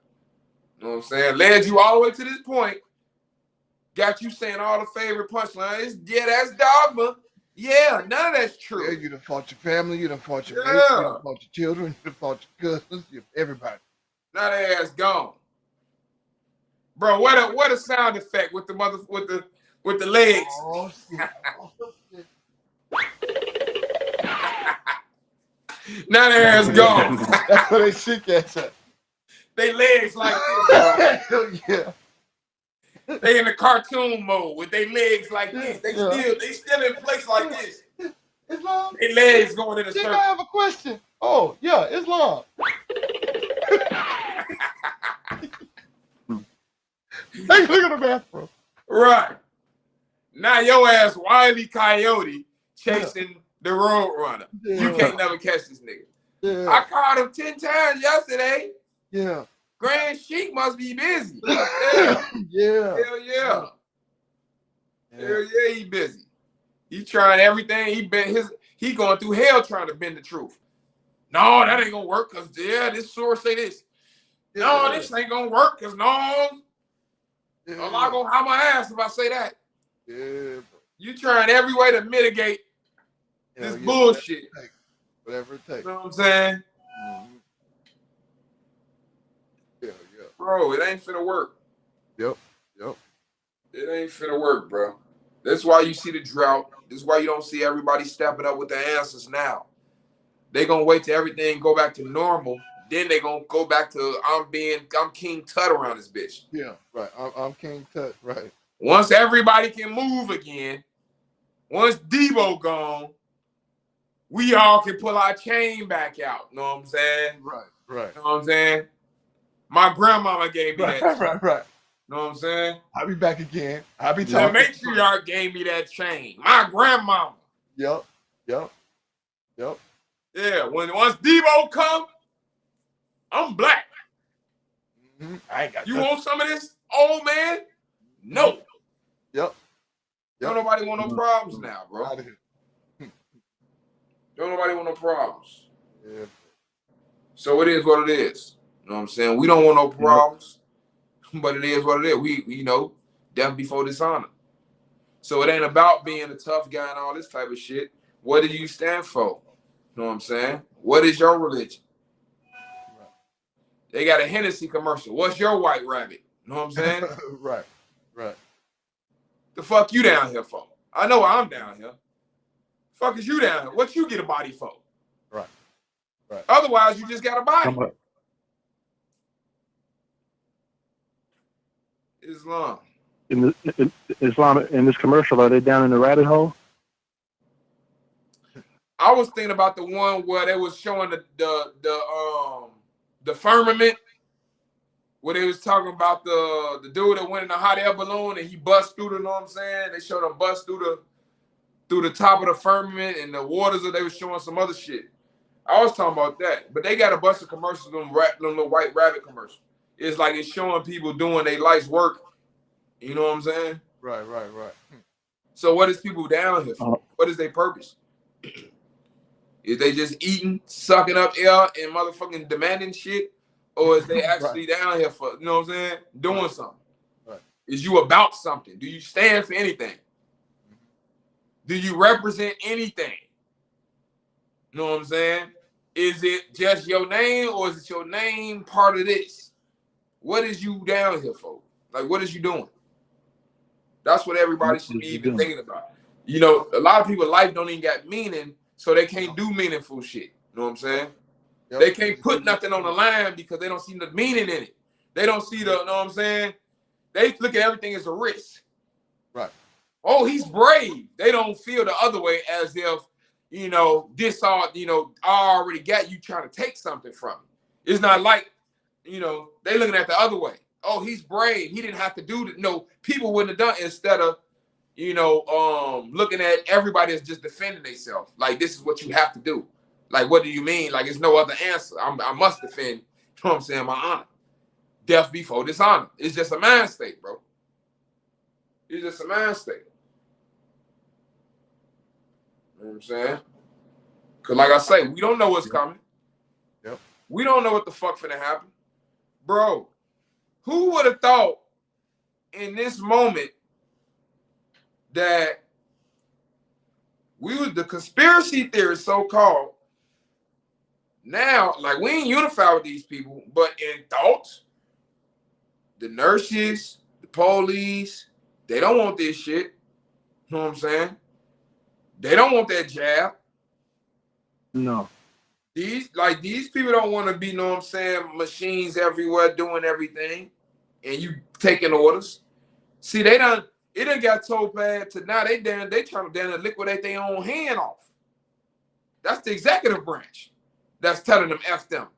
You know what I'm saying? Led you all the way to this point. Got you saying all the favorite punchlines. Yeah, that's dogma. Yeah, none of that's true. Yeah, you done fought your family, you done fought your mates, you done fought your children, you done fought your cousins, everybody. Now that ass gone. Bro, what a sound effect with the with the legs. Oh, shit. Now their ass gone. That's what they shit at. They legs like this. Hell yeah. They in the cartoon mode with their legs like this. They still in place like this. Islam? Their legs going in a circle. I have a question. Oh, yeah, Islam. Hey, look at the bathroom. Right. Now your ass Wile E. Coyote chasing the road runner. Yeah. You can't never catch this nigga. Yeah. I called him 10 times yesterday. Yeah. Grand Sheik must be busy. Yeah. Hell yeah. Hell yeah, he busy. He trying everything. He going through hell trying to bend the truth. No, that ain't gonna work because this source say this. No, this ain't gonna work because I'm not gonna have my ass if I say that. Yeah. You trying every way to mitigate this bullshit. Whatever it takes. You know what I'm saying? Mm-hmm. Yeah. Bro, it ain't finna work. Yep. It ain't finna work, bro. That's why you see the drought. That's why you don't see everybody stepping up with the answers now. They gonna wait till everything go back to normal. Then they gonna go back to I'm King Tut around this bitch. Yeah, right. I'm King Tut, right. Once everybody can move again, once Debo gone, we all can pull our chain back out. Know what I'm saying? Right. You know what I'm saying? My grandmama gave me Right, that. right, right. You know what I'm saying? I'll be back again. I'll be The talking. matriarch gave me that chain. My grandmama. Yep. Yeah. Once Debo come, I'm black. Mm-hmm. I ain't got. You want some of this, old man? No. Yep. Don't nobody want no problems now, bro. Out of here. Don't nobody want no problems. Yeah. So it is what it is. You know what I'm saying? We don't want no problems, but it is what it is. We death before dishonor. So it ain't about being a tough guy and all this type of shit. What do you stand for? You know what I'm saying? What is your religion? Right. They got a Hennessy commercial. What's your white rabbit? You know what I'm saying? Right. The fuck you down here for? I know I'm down here. Fuck is you down here? What you get a body for? Right. Otherwise, you just got a body. Islam. In Islam, in this commercial, are they down in the rabbit hole? I was thinking about the one where they was showing the firmament, where they was talking about the dude that went in the hot air balloon and he bust through the, you know what I'm saying? They showed him bust through the top of the firmament and the waters, or they was showing some other shit. I was talking about that, but they got a bunch of commercials, them little white rabbit commercials. It's like it's showing people doing their life's work. You know what I'm saying? Right. So what is people down here for? What is their purpose? Is they just eating, sucking up air, and motherfucking demanding shit? Or is they actually down here for, you know what I'm saying, doing something? Right. Is you about something? Do you stand for anything? Do you represent anything? You know what I'm saying? Is it just your name, or is it your name part of this? What is you down here for? Like, what is you doing? That's what everybody should be even thinking about. You know, a lot of people's life don't even got meaning, so they can't do meaningful shit. You know what I'm saying? Yep. They can't put nothing on the line because they don't see the meaning in it. They don't see the, you know what I'm saying? They look at everything as a risk. Right. Oh, he's brave. They don't feel the other way, as if, this all, I already got you trying to take something from me. It's not like, they looking at the other way. Oh, he's brave. He didn't have to do it. No, people wouldn't have done it, instead of, looking at everybody as just defending themselves. Like, this is what you have to do. Like, what do you mean? Like, it's no other answer. I must defend, you know what I'm saying, my honor. Death before dishonor. It's just a mind state, bro. It's just a mind state. You know what I'm saying? Because like I say, we don't know what's coming. Yep. We don't know what the fuck finna happen. Bro, who would have thought in this moment that the conspiracy theorists, so-called, now, like, we ain't unified with these people, but in thought, the nurses, the police, they don't want this shit. You know what I'm saying? They don't want that jab. No. These people don't want to be, you know what I'm saying, machines everywhere doing everything, and you taking orders. See, it done got so bad to now they trying to liquidate their own hand off. That's the executive branch that's telling them F them.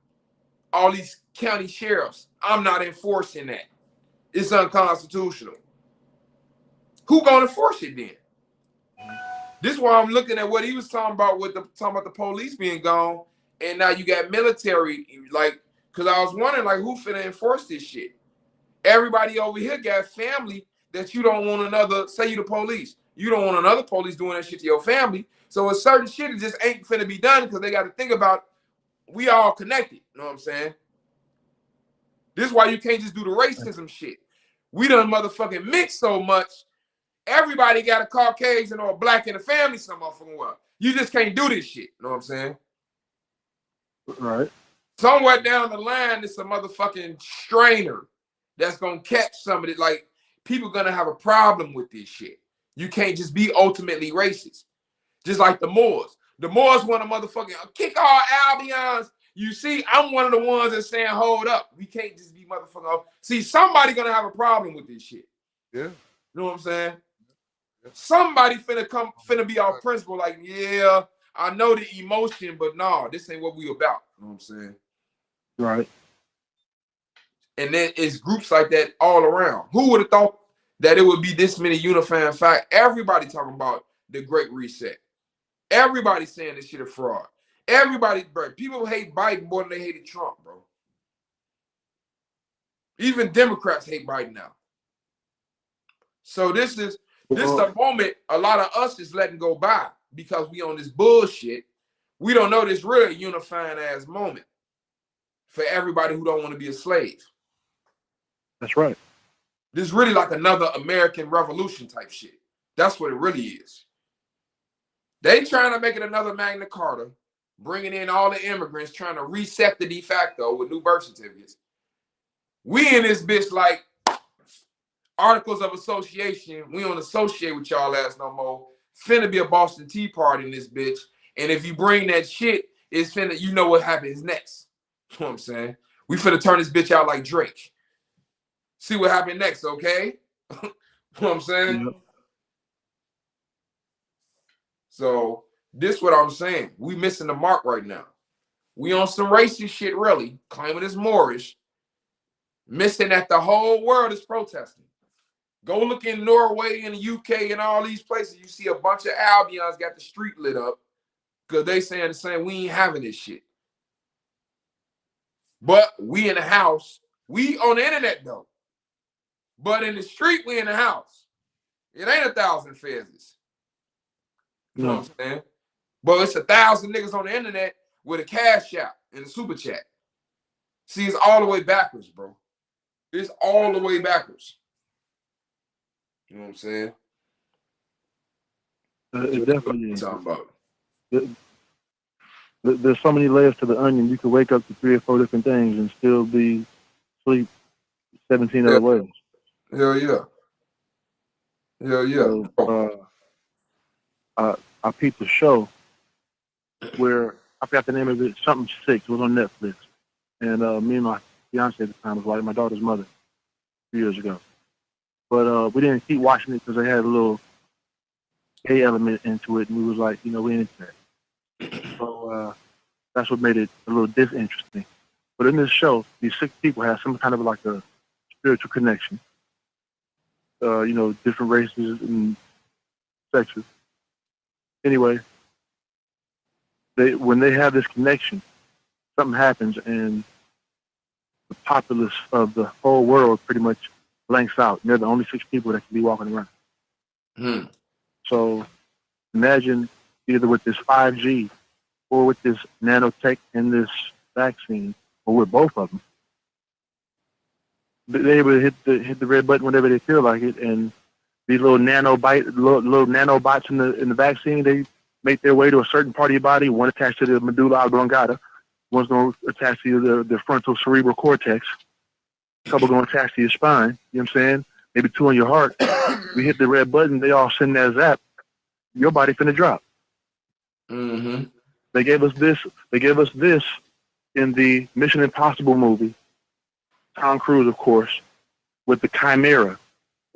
All these county sheriffs, I'm not enforcing that. It's unconstitutional. Who gonna enforce it then? This is why I'm looking at what he was talking about talking about the police being gone, and now you got military, like, because I was wondering, like, who finna enforce this shit? Everybody over here got family that you don't want another, say you the police, you don't want another police doing that shit to your family. So a certain shit that just ain't finna be done because they got to think about we all connected. You know what I'm saying? This is why you can't just do the racism shit. We done motherfucking mix so much. Everybody got a Caucasian or a black in the family some motherfucking well. You just can't do this shit. You know what I'm saying? Right. Somewhere down the line, it's a motherfucking strainer that's gonna catch somebody. Like, people gonna have a problem with this shit. You can't just be ultimately racist. Just like the Moors. The Moors want to motherfucking kick all Albions. You see, I'm one of the ones that's saying, hold up. We can't just be motherfucking. See, somebody gonna have a problem with this shit. Yeah. You know what I'm saying? Yeah. Somebody finna be our principal, like, yeah, I know the emotion, but no, this ain't what we about. You know what I'm saying? Right. And then it's groups like that all around. Who would have thought that it would be this many unifying factors? Everybody talking about the Great Reset. Everybody saying this shit a fraud. Everybody, bro, people hate Biden more than they hated Trump, bro. Even Democrats hate Biden now. So this is the moment a lot of us is letting go by because we on this bullshit. We don't know this real unifying ass moment for everybody who don't want to be a slave. That's right. This is really like another American Revolution type shit. That's what it really is. They trying to make it another Magna Carta, bringing in all the immigrants, trying to reset the de facto with new birth certificates. We in this bitch like Articles of Association. We don't associate with y'all ass no more. Finna be a Boston Tea Party in this bitch. And if you bring that shit, it's finna, you know what happens next. You know what I'm saying? We finna turn this bitch out like Drake. See what happened next, okay? You know what I'm saying? Yep. So this what I'm saying. We missing the mark right now. We on some racist shit, really, claiming it's Moorish, missing that the whole world is protesting. Go look in Norway and the UK and all these places. You see a bunch of Albions got the street lit up because they saying the same, we ain't having this shit. But we in the house. We on the internet, though. But in the street, we in the house. It ain't 1,000 Fezzes. You know what I'm saying? But it's 1,000 niggas on the internet with a cash app and a super chat. See, it's all the way backwards, bro. It's all the way backwards. You know what I'm saying? It definitely is. Talking about. There's so many layers to the onion. You could wake up to 3 or 4 different things and still be asleep 17 other ways. Hell yeah. Hell yeah. So, I peeped a show where I forgot the name of it, something 6. It was on Netflix. And me and my fiance at the time was like my daughter's mother 2 years ago. But we didn't keep watching it because they had a little gay element into it, and we was like, you know, we ain't into that. So that's what made it a little disinteresting. But in this show, these 6 people have some kind of like a spiritual connection. You know, different races and sexes. Anyway, when they have this connection, something happens, and the populace of the whole world pretty much blanks out. And they're the only 6 people that can be walking around. So imagine either with this 5G or with this nanotech and this vaccine, or with both of them, they're able to hit the red button whenever they feel like it, and these little nanobots in the vaccine, they make their way to a certain part of your body. One attached to the medulla oblongata, one's going to attach to the frontal cerebral cortex, a couple going to attach to your spine. You know what I'm saying? Maybe 2 on your heart. We hit the red button, they all send that zap. Your body finna drop. Mm-hmm. They gave us this in the Mission Impossible movie. Tom Cruise, of course, with the Chimera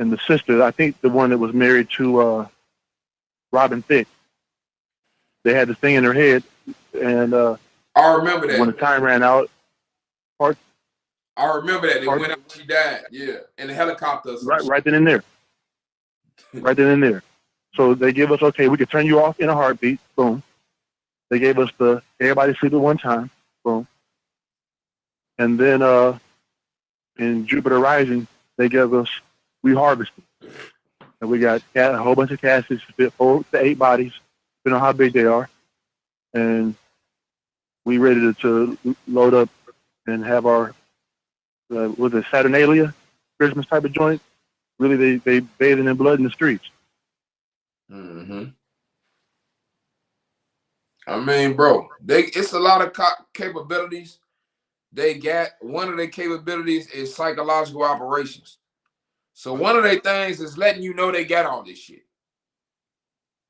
and the sister. I think the one that was married to Robin Thicke. They had this thing in their head, and I remember that when the time ran out. I remember that. They went out, she died. Yeah, in the helicopter. Right then and there. Right then and there. So they give us, okay, we could turn you off in a heartbeat. Boom. They gave us the everybody sleep at one time. Boom. And then in Jupiter Rising, they gave us we harvested. And we got a whole bunch of caskets, fit 4 to 8 bodies, depending on how big they are. And we ready to load up and have our, was it Saturnalia, Christmas type of joint? Really, they bathing in blood in the streets. Mm-hmm. I mean, bro, it's a lot of capabilities. They got one of their capabilities is psychological operations. So one of their things is letting you know they got all this shit.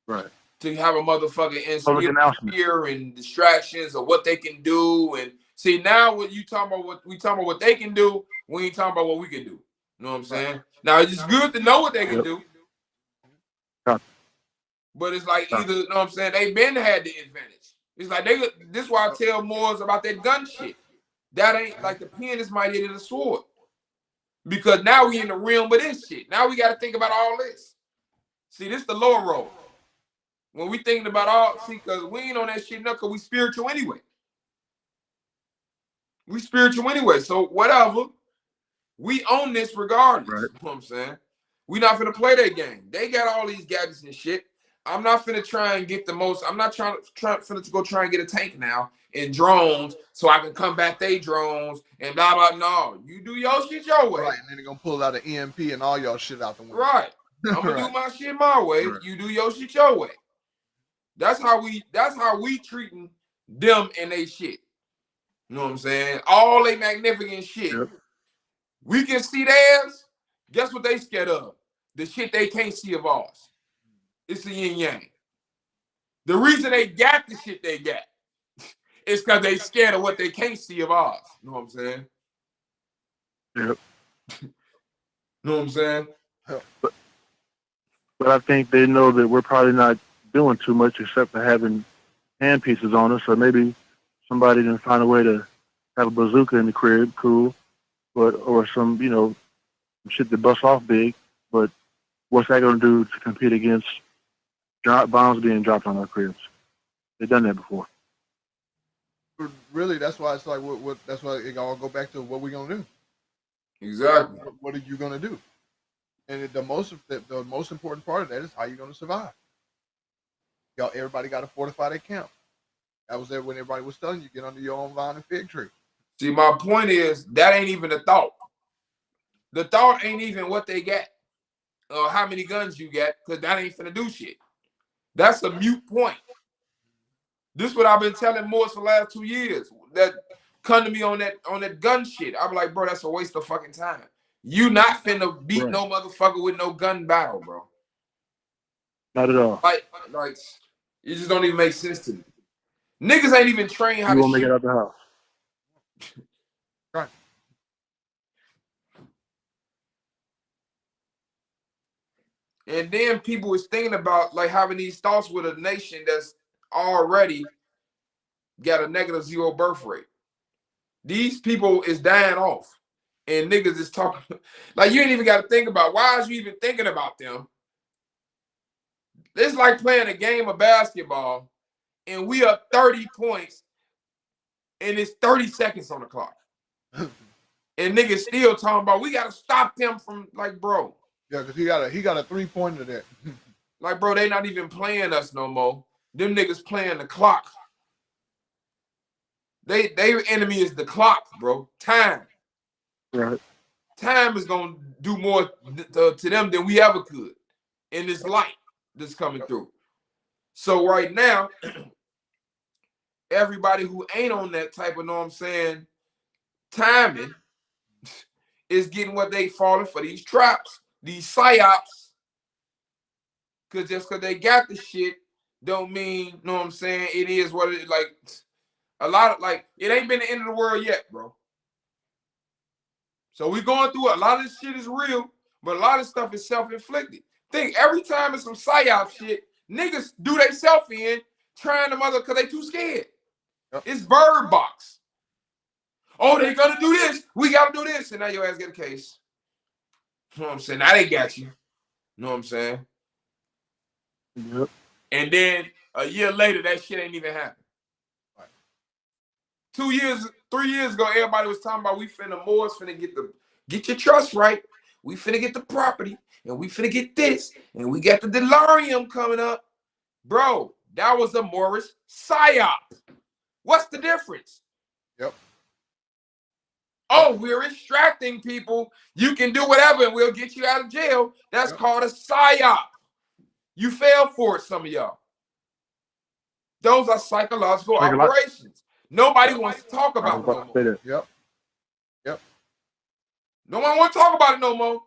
Right. To have a motherfucking fear and distractions of what they can do. And see, now when you talking about what they can do, we ain't talking about what we can do. You know what I'm saying? Now it's good to know what they can do. But it's like either, you know what I'm saying, they been had the advantage. It's like this is why I tell Moors about that gun shit. That ain't like the pen is mightier than the sword. Because now we in the realm of this shit. Now we got to think about all this. See, this the lower road. When we thinking about all, see, because we ain't on that shit now, because we spiritual anyway. We spiritual anyway. So whatever, we own this regardless. Right. You know what I'm saying? We not finna play that game. They got all these gadgets and shit. I'm not finna try and get the most. I'm not trying to go try and get a tank now and drones so I can combat they drones and blah blah. No, you do your shit your way. Right, and then they're gonna pull out an EMP and all y'all shit out the window. Right. I'm gonna Right. do my shit my way. Right. You do your shit your way. That's how we treating them and they shit. You know what I'm saying? All they magnificent shit. Yep. We can see theirs. Guess what they scared of? The shit they can't see of ours. It's the yin yang. The reason they got the shit they got is because they scared of what they can't see of ours. You know what I'm saying? Yep. You know what I'm saying? But I think they know that we're probably not doing too much except for having handpieces on us. So maybe somebody can find a way to have a bazooka in the crib, cool. Or some, shit that busts off big. But what's that going to do to compete against bombs being dropped on our cribs? They've done that before. Really, that's why it's like that's why it all go back to what we gonna do. Exactly. What are you gonna do? And the most important part of that is how you're gonna survive. Y'all, everybody got to fortify their camp. That was there when everybody was telling you, get under your own vine and fig tree. See, my point is that ain't even the thought. The thought ain't even what they got or how many guns you got, because that ain't finna do shit. That's a mute point. This is what I've been telling Morris for the last 2 years. That come to me on that gun shit. I'm like, bro, that's a waste of fucking time. You not finna beat no motherfucker with no gun battle, bro. Not at all. Like it just don't even make sense to me. Niggas ain't even trained how You to won't make shoot. it out the house. Right. And then people was thinking about like having these thoughts with a nation that's already got a -0 birth rate. These people is dying off. And niggas is talking like you ain't even got to think about why is you even thinking about them? It's like playing a game of basketball and we up 30 points and it's 30 seconds on the clock. And niggas still talking about we gotta stop them from like, bro. Yeah, because he got a 3-pointer there. Like, bro, they not even playing us no more. Them niggas playing the clock. They enemy is the clock, bro. Time. Right. Time is gonna do more to them than we ever could in this light that's coming through. So right now, everybody who ain't on that type of, know what I'm saying, timing is getting what they falling for these traps, these psyops. Cause just cause they got the shit don't mean, know what I'm saying, it is what it is. Like a lot of like it ain't been the end of the world yet, bro. So we going through it. A lot of this shit is real, but a lot of stuff is self-inflicted. Think every time it's some psyop shit, niggas do they self in trying to mother because they too scared. Yep. It's Bird Box. Oh, they gonna do this. We gotta do this. And now your ass get a case. You know what I'm saying? Now they got you. You know what I'm saying? Yep. And then a year later, that shit ain't even happened. Right. 2 years, 3 years ago, everybody was talking about we finna get your trust right. We finna get the property, and we finna get this, and we got the delirium coming up. Bro, that was a Morris psyop. What's the difference? Yep. Oh, we're extracting people. You can do whatever, and we'll get you out of jail. That's called a psyop. You fell for it, some of y'all. Those are psychological operations. Nobody wants to talk about it no more. Yep. No one want to talk about it no more.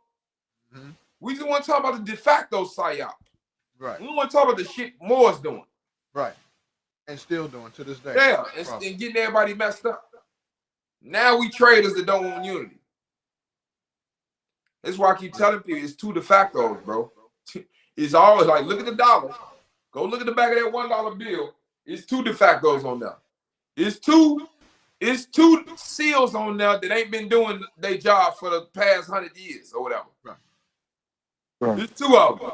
Mm-hmm. We just want to talk about the de facto psyop. Right. We don't want to talk about the shit Moore's doing. Right. And still doing to this day. Yeah, and getting everybody messed up. Now we traders that don't want unity. That's why I keep telling people it's two de factos, bro. It's always like, look at the dollar. Go look at the back of that $1 bill. It's two de factos on there. It's two It's 2 SEALs on there that ain't been doing their job for the past 100 years or whatever. Right. There's 2 of them.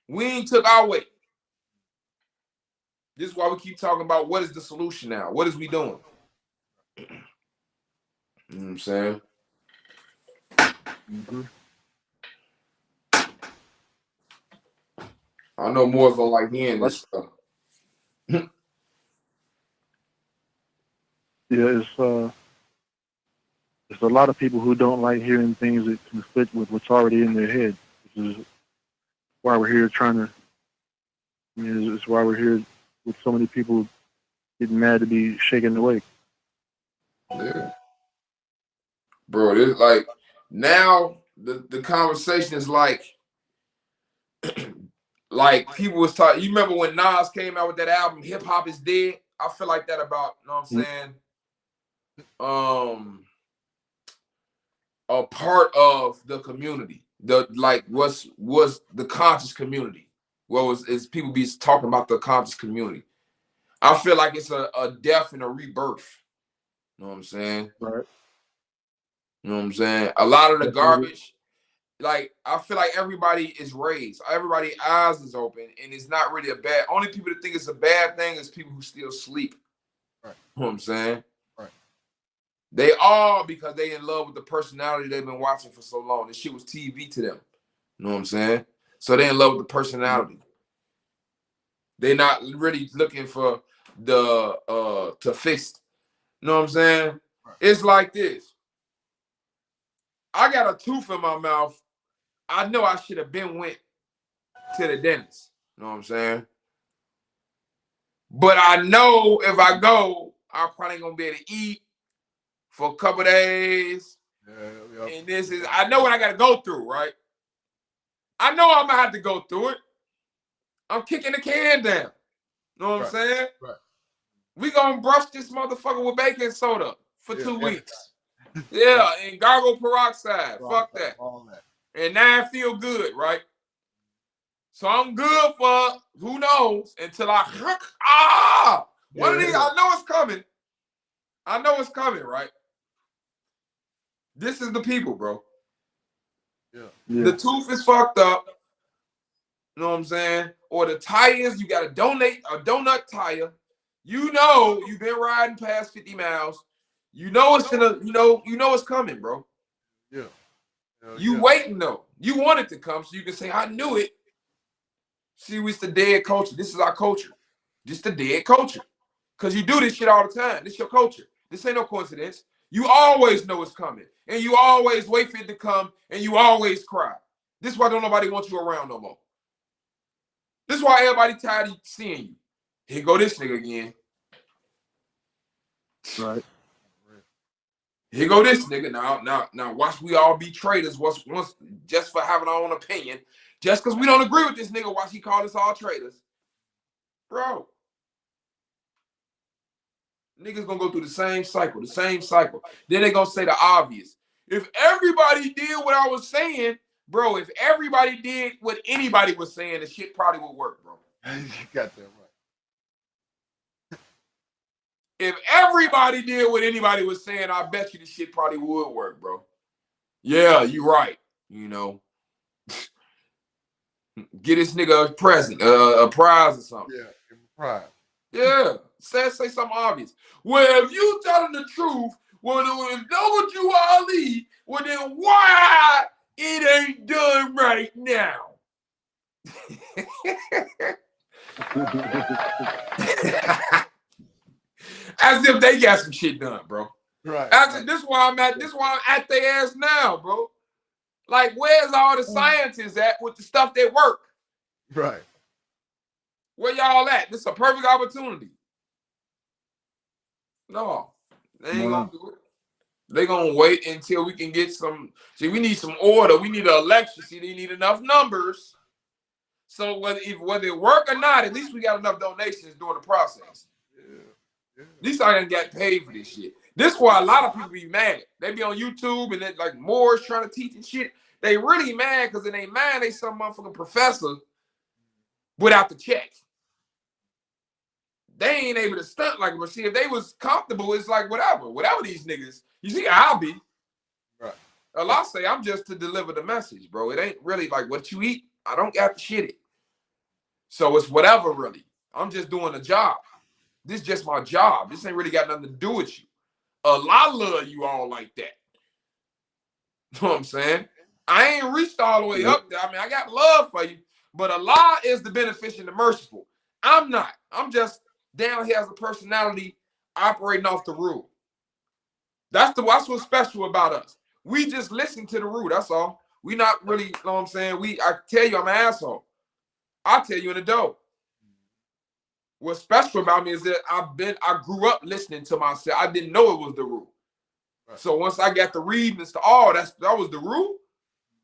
We ain't took our weight. This is why we keep talking about what is the solution now? What is we doing? You know what I'm saying? Mm-hmm. I know more gonna like hearing this stuff. Yeah, it's a lot of people who don't like hearing things that conflict with what's already in their head. This is why we're here trying to. I mean, it's why we're here with so many people getting mad to be shaken awake. Yeah. Bro, it's like now the conversation is like people was talking. You remember when Nas came out with that album, Hip Hop Is Dead? I feel like that about, you know what I'm saying? A part of the community. The like was the conscious community. What was is people be talking about the conscious community. I feel like it's a death and a rebirth. You know what I'm saying? Right. You know what I'm saying? A lot of the garbage, like I feel like everybody is raised. Everybody's eyes is open, and it's not really a bad. Only people that think it's a bad thing is people who still sleep. Right. You know what I'm saying? Right. They all because they in love with the personality they've been watching for so long. This shit was TV to them. You know what I'm saying? So they in love with the personality. They're not really looking for the to fix. You know what I'm saying? Right. It's like this. I got a tooth in my mouth. I know I should have been went to the dentist. You know what I'm saying? But I know if I go, I'm probably gonna be able to eat for a couple days. Yeah. And this is, I know what I gotta go through, right? I know I'm gonna have to go through it. I'm kicking the can down. You know what I'm saying? Right. We gonna brush this motherfucker with baking soda for 2 weeks. Time. Yeah, and gargle peroxide. Fuck that. All that. And now I feel good, right? So I'm good for who knows until I one of these. I know it's coming. I know it's coming, right? This is the people, bro. Yeah. The tooth is fucked up. You know what I'm saying? Or the tires, you gotta donate a donut tire. You know you've been riding past 50 miles. You know it's it's coming, bro. Yeah. You waiting though. You want it to come so you can say, I knew it. See, it's the dead culture. This is our culture. Just the dead culture. Because you do this shit all the time. This is your culture. This ain't no coincidence. You always know it's coming. And you always wait for it to come. And you always cry. This is why don't nobody want you around no more. This is why everybody tired of seeing you. Here go this nigga again. Right. Here go this nigga. Now watch we all be traitors once just for having our own opinion. Just because we don't agree with this nigga, watch he call us all traitors. Bro. Niggas gonna go through the same cycle. Then they gonna say the obvious. If everybody did what I was saying, bro, if everybody did what anybody was saying, the shit probably would work, bro. You got that right. If everybody did what anybody was saying, I bet you the shit probably would work, bro. Yeah, you right. You know. Get this nigga a present, a prize or something. Yeah, give him a prize. Yeah, say something obvious. Well, if you telling the truth, well, if know what you Ali, well then why it ain't done right now? As if they got some shit done, bro. Right. This is why I'm at their ass now, bro. Like, where's all the scientists at with the stuff that work? Right. Where y'all at? This is a perfect opportunity. No, they ain't gonna do it. They gonna wait until we can get some. See, we need some order. We need an election. See, they need enough numbers. So whether it work or not, at least we got enough donations during the process. Yeah. At least I didn't get paid for this shit. This is why a lot of people be mad. They be on YouTube and they like Moore's trying to teach and shit. They really mad because in their mind they some motherfucking professor without the check. they ain't able to stunt like, but see, if they was comfortable, it's like whatever these niggas. You see, I'll be. Right. Allah say I'm just to deliver the message, bro. It ain't really like what you eat. I don't got to shit it. So it's whatever, really. I'm just doing a job. This is just my job. This ain't really got nothing to do with you. Allah love you all like that. You know what I'm saying? I ain't reached all the way up there. I mean, I got love for you, but Allah is the beneficent, the merciful. I'm not. I'm just down here as a personality operating off the rule. That's what's special about us. We just listen to the rule. That's all. We not really, you know what I'm saying? I tell you I'm an asshole. I'll tell you in the dough. What's special about me is that I grew up listening to myself. I didn't know it was the rule. Right. So once I got the reading as to that was the rule,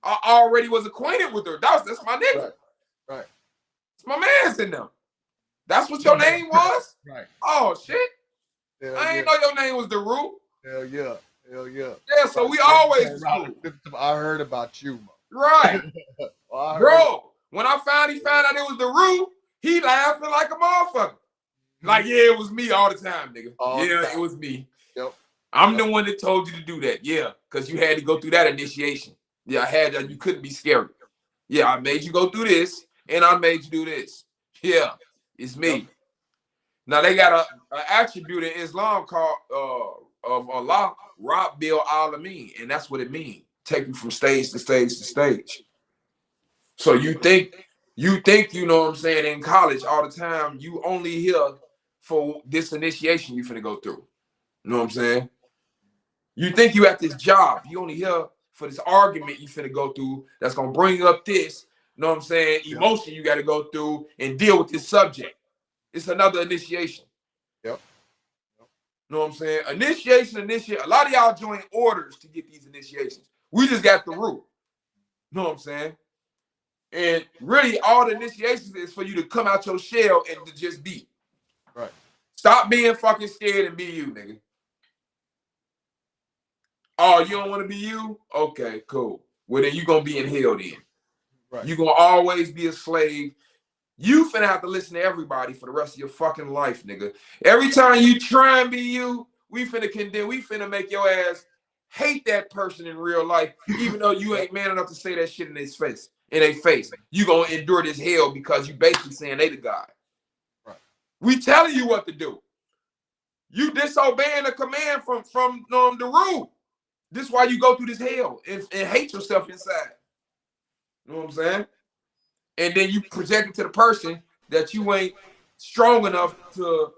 I already was acquainted with her. That's my nigga. Right. It's my man's in them. That's what your name was? Right. Oh shit. Hell I ain't know your name was the rule. Hell yeah. Hell yeah. Yeah, so we always was cool. I heard about you, man. Right. Bro, when I found out it was the rule, he laughing like a motherfucker. Like, yeah, it was me all the time, nigga. It was me. Yep. I'm the one that told you to do that. Yeah, because you had to go through that initiation. Yeah, I had that. You couldn't be scary. Yeah, I made you go through this, and I made you do this. Yeah, it's me. Yep. Now, they got an attribute in Islam called of Allah, Rabbil Alameen, and that's what it means. Take you from stage to stage to stage. So you think, you know what I'm saying, in college all the time, you only here for this initiation you finna go through. You know what I'm saying? You think you at this job, you only here for this argument you finna go through that's gonna bring up this, you know what I'm saying, emotion you gotta go through and deal with this subject. It's another initiation. Yep. You know what I'm saying? Initiation. A lot of y'all join orders to get these initiations. We just got the root. You know what I'm saying? And really, all the initiations is for you to come out your shell and to just be. Right. Stop being fucking scared and be you, nigga. Oh, you don't want to be you? Okay, cool. Well, then you're going to be in hell then. Right. You're going to always be a slave. You finna have to listen to everybody for the rest of your fucking life, nigga. Every time you try and be you, we finna condemn, we finna make your ass hate that person in real life, even though you ain't man enough to say that shit in their face. You gonna endure this hell because you basically saying they the God. Right. We telling you what to do. You disobeying the command from the rule. This is why you go through this hell and hate yourself inside. You know what I'm saying? And then you project it to the person that you ain't strong enough to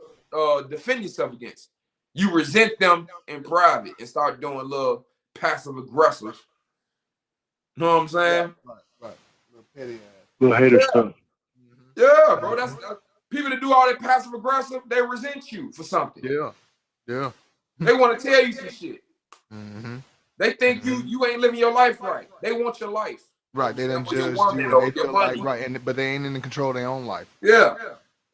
defend yourself against. You resent them in private and start doing little passive aggressive. You know what I'm saying? Right. Little petty ass. Little hater stuff. Yeah, bro. That's people that do all that passive aggressive. They resent you for something. Yeah. They want to tell you some shit. Mm-hmm. They think you ain't living your life right. They want your life. Right, they done judge you, and they feel like but they ain't in control of their own life. Yeah,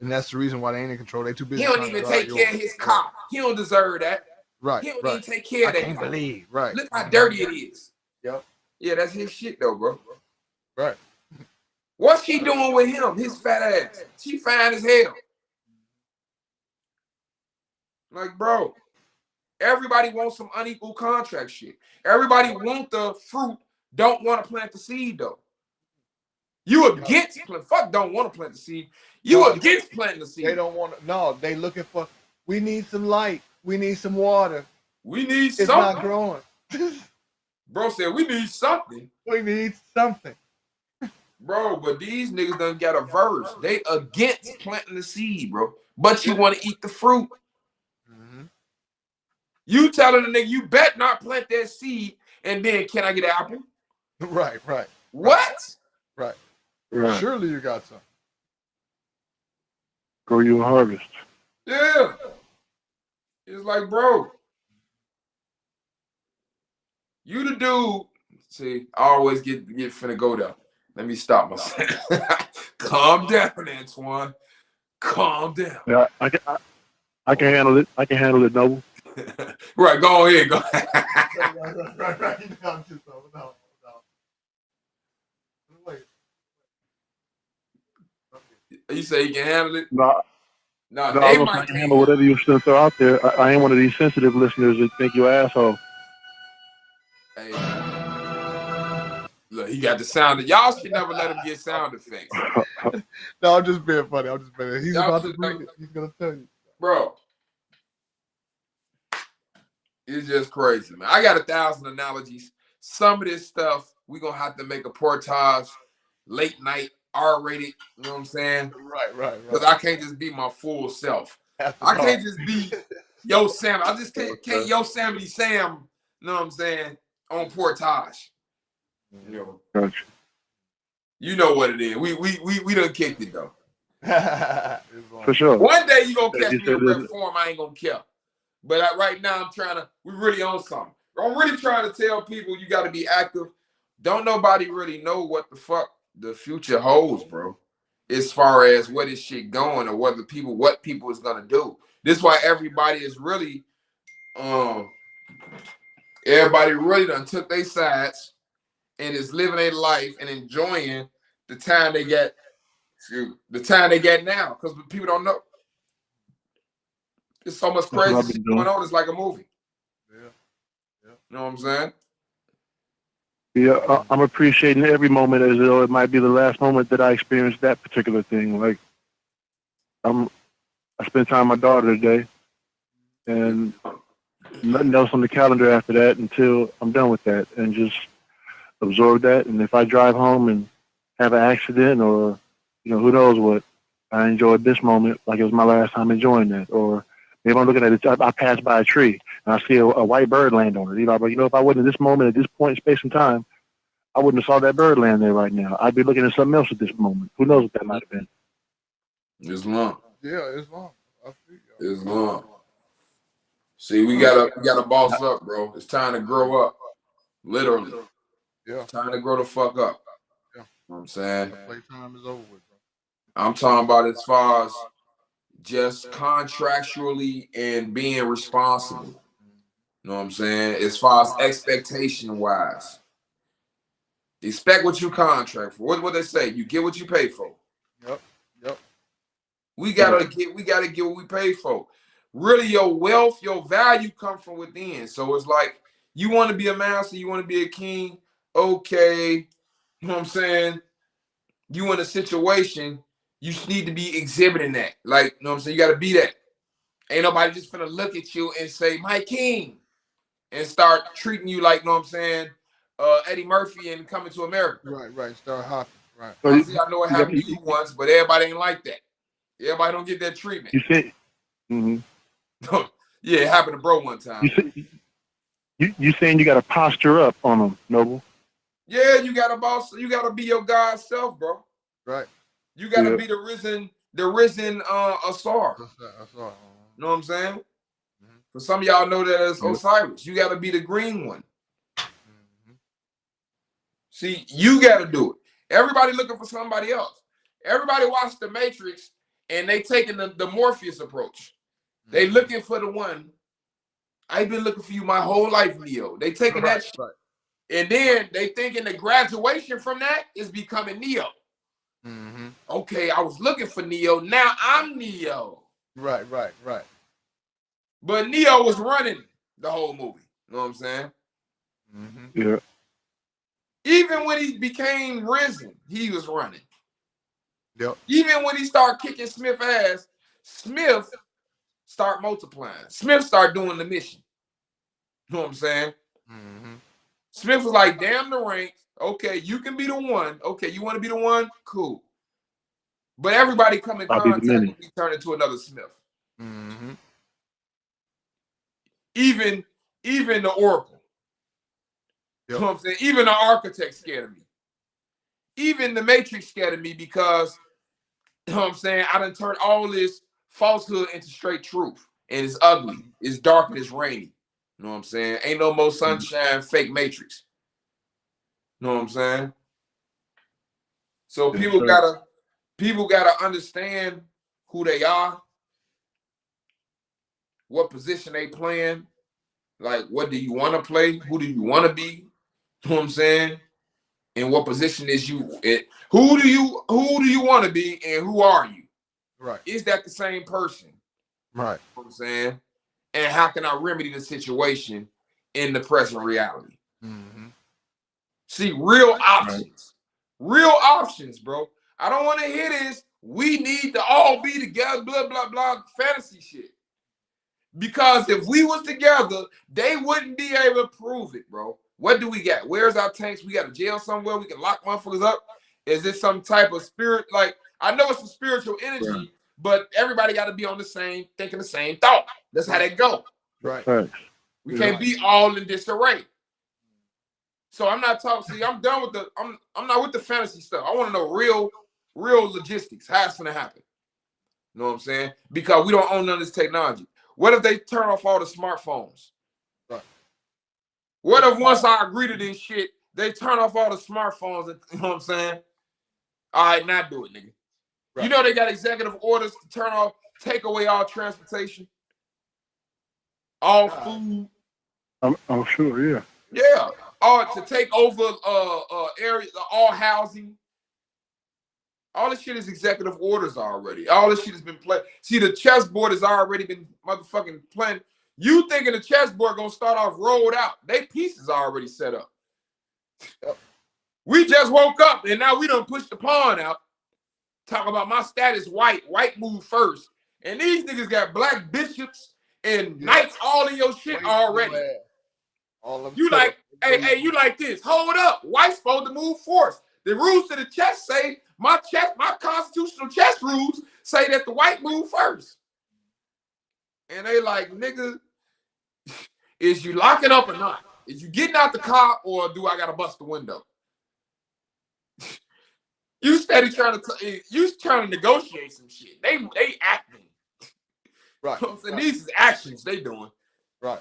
and that's the reason why they ain't in control. They too busy. He don't even take care of his car. He don't deserve that. Right, he don't even take care of that. I can't believe. Right, look how dirty it is. Yep. Yeah, that's his shit though, bro. Right. What's she doing with him? His fat ass. She fine as hell. Like, bro, everybody wants some unequal contract shit. Everybody want the fruit. Don't want to plant the seed though. You against fuck don't want to plant the seed. You against planting the seed. They don't want to. No, they looking for. We need some light. We need some water. We need something. It's not growing. Bro said we need something. We need something. Bro, but these niggas done got a verse. They against planting the seed, bro. But you want to eat the fruit. Mm-hmm. You telling the nigga you bet not plant that seed, and then can I get an apple? Right. What? Right. Right. Surely you got some. Grow you a harvest. Yeah. It's like, bro, you the dude. See, I always get finna go there. Let me stop myself. Calm down, Antoine. Calm down. Yeah, I can handle it. I can handle it, Noble. Right, go ahead. Go. Right. No. Wait. You say you can handle it? No, No, No, I they was gonna might say I can can't handle whatever you should throw out there. I ain't one of these sensitive listeners that think you asshole. Hey, man. Look, he got the sound. Y'all should never let him get sound effects. No, I'm just being funny. I'm just being. He's Y'all about to should bring never, it. He's gonna tell you. bro. It's just crazy, man. I got 1,000 analogies. Some of this stuff we gonna have to make a portage, late night, R-rated. You know what I'm saying? Right. Because I can't just be my full self. After I dark. can't just be Yo Sam. I just can't Yosemite Sam. You know what I'm saying? On portage. You know. Gotcha. You know what it is. We done kicked it though. For sure. One day you gonna catch You me said in rep that- form. I ain't gonna care. But right now I'm trying to. We really on something. I'm really trying to tell people you got to be active. Don't nobody really know what the fuck the future holds, bro. As far as where this shit going or what people is gonna do. This is why everybody is really, everybody really done took their sides and is living their life and enjoying the time they get. The time they get now, because people don't know. There's so much That's what I've crazy been shit doing. going on. It's like a movie. Yeah. You know what I'm saying? Yeah, I'm appreciating every moment as though it might be the last moment that I experienced that particular thing. Like, I spent time with my daughter today, and nothing else on the calendar after that until I'm done with that, and just absorb that. And if I drive home and have an accident, or who knows what, I enjoyed this moment like it was my last time enjoying that. Or maybe I'm looking at it, I pass by a tree and I see a white bird land on it. But if I wasn't in this moment at this point in space and time, I wouldn't have saw that bird land there right now. I'd be looking at something else at this moment. Who knows what that might have been? It's long. Yeah, it's long. I see you. It's long. See, we gotta boss up, bro. It's time to grow up. Literally. Yeah. It's time to grow the fuck up. Yeah. You know what I'm saying? Playtime is over with, bro. I'm talking about as far as just contractually and being responsible. You know what I'm saying? As far as expectation wise. Expect what you contract for. What they say? You get what you pay for. Yep. We gotta get what we pay for. Really, your wealth, your value come from within. So it's like you want to be a master, you want to be a king. Okay, you know what I'm saying? You in a situation, you need to be exhibiting that. Like, you know what I'm saying? You got to be that. Ain't nobody just finna look at you and say, "My king," and start treating you like, you know what I'm saying, Eddie Murphy and Coming to America. Right. Start hopping. Right. I know it happened to you once, but everybody ain't like that. Everybody don't get that treatment. You said, mm-hmm. Yeah, it happened to bro one time. You saying you got to posture up on them, Noble? Yeah, you gotta boss. You gotta be your God self, bro. Right. You gotta be the risen Asar. That's all. You know what I'm saying? Mm-hmm. For some of y'all know that as Osiris. You gotta be the green one. Mm-hmm. See, you gotta do it. Everybody looking for somebody else. Everybody watched The Matrix and they taking the Morpheus approach. Mm-hmm. They looking for the one. I've been looking for you my whole life, Neo. They taking that shit. Right. And then they thinking the graduation from that is becoming Neo. Mm-hmm. Okay, I was looking for Neo. Now I'm Neo. Right. But Neo was running the whole movie. You know what I'm saying? Mm-hmm. Yeah. Even when he became risen, he was running. Yep. Even when he started kicking Smith ass, Smith start multiplying. Smith start doing the mission. You know what I'm saying? Mm-hmm. Smith was like, damn the rank. Okay, you can be the one. Okay, you want to be the one? Cool. But everybody come in contact and he turned into another Smith. Mm-hmm. Even the Oracle. Yep. You know what I'm saying? Even the architect scared of me. Even the Matrix scared of me because, you know what I'm saying, I done turned all this falsehood into straight truth. And it's ugly. It's dark and it's rainy. You know what I'm saying? Ain't no more sunshine, fake Matrix. You know what I'm saying? So people gotta understand who they are, what position they playing, like what do you want to play, who do you want to be, you know what I'm saying? And what position is you? Who do you want to be, and who are you? Right. Is that the same person? Right. You know what I'm saying? And how can I remedy the situation in the present reality? Mm-hmm. See, real options. Real options, bro. I don't want to hear this. We need to all be together, blah, blah, blah, fantasy shit. Because if we was together, they wouldn't be able to prove it, bro. What do we got? Where's our tanks? We got a jail somewhere we can lock motherfuckers up? Is this some type of spirit? Like, I know it's a spiritual energy, but everybody got to be on the same, thinking the same thought. That's how they go. Right. We can't be all in disarray. So I'm not talking. See, I'm done with the. I'm not with the fantasy stuff. I want to know real logistics. How it's gonna happen. You know what I'm saying? Because we don't own none of this technology. What if they turn off all the smartphones? Right. What if once I agree to this shit, they turn off all the smartphones? And, you know what I'm saying? All right, now do it, nigga. Right. You know they got executive orders to turn off, take away all transportation, all food. I'm sure, yeah. Yeah, or to take over areas, all housing. All this shit is executive orders already. All this shit has been played. See, the chessboard has already been motherfucking playing. You thinking the chessboard gonna start off rolled out? They pieces are already set up. Yep. We just woke up and now we done pushed the pawn out. Talk about my status white. White move first. And these niggas got black bishops and knights all in your shit already. All of You like, hey, you like this. Hold up. White's supposed to move first. The rules to the chess say, my constitutional chess rules say that the white move first. And they like, nigga, is you locking up or not? Is you getting out the car or do I gotta bust the window? You steady trying to negotiate some shit. They acting. Right. You know what I'm saying? These is actions they doing. Right.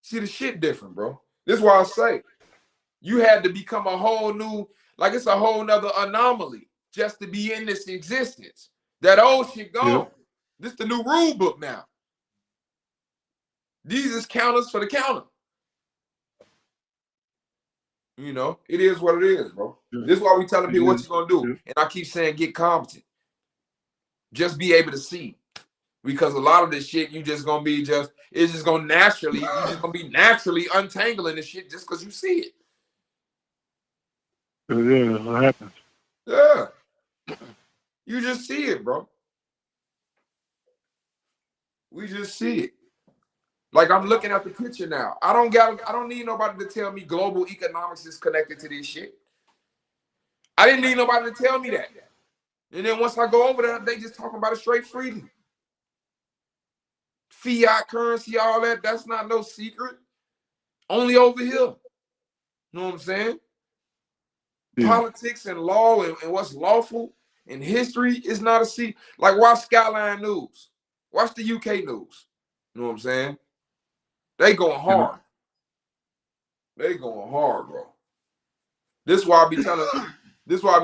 See, the shit different, bro. This is why I say you had to become a whole new, like it's a whole nother anomaly just to be in this existence. That old shit gone. Yeah. This the new rule book now. These is counters for the counter. You know, it is what it is, bro. Yeah. This is why we telling people what Yeah. you're gonna do. Yeah. And I keep saying get competent. Just be able to see. Because a lot of this shit, you just gonna be it's just gonna naturally, you just gonna be naturally untangling this shit just because you see it. Yeah, that's what happens. Yeah. You just see it, bro. We just see it. Like I'm looking at the picture now. I don't need nobody to tell me global economics is connected to this shit. I didn't need nobody to tell me that. And then once I go over there, they just talking about it straight freely. Fiat currency, all that, that's not no secret. Only over here. You know what I'm saying? Yeah. Politics and law and what's lawful in history is not a secret. Like watch Skyline News. Watch the UK news. You know what I'm saying? They going hard. They going hard, bro. This is why I be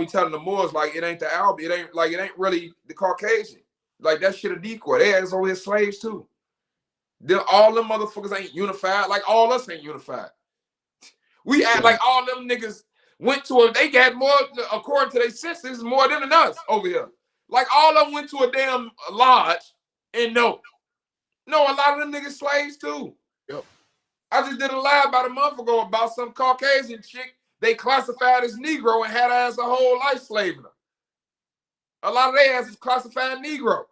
telling the Moors, like, it ain't the Albi. It ain't really the Caucasian. Like, that shit a decoy. They ass over here slaves, too. Then all them motherfuckers ain't unified. Like, all us ain't unified. We act like all them niggas went to they got more, according to their census, more than us over here. Like, all of them went to a damn lodge and no, a lot of them niggas slaves, too. Yep. I just did a live about a month ago about some Caucasian chick they classified as Negro and had her as a whole life slaving her. A lot of their asses classified Negro.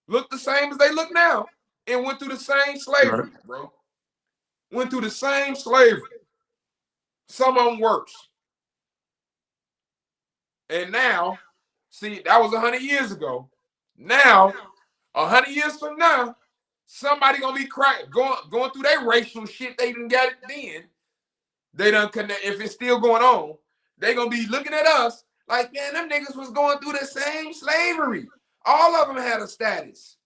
Look the same as they look now and went through the same slavery, bro. Went through the same slavery. Some of them worse. And now, see, that was 100 years ago. Now, 100 years from now, somebody gonna be going through their racial shit. They didn't get it then. They done connect. If it's still going on, they gonna be looking at us like, man, them niggas was going through the same slavery. All of them had a status.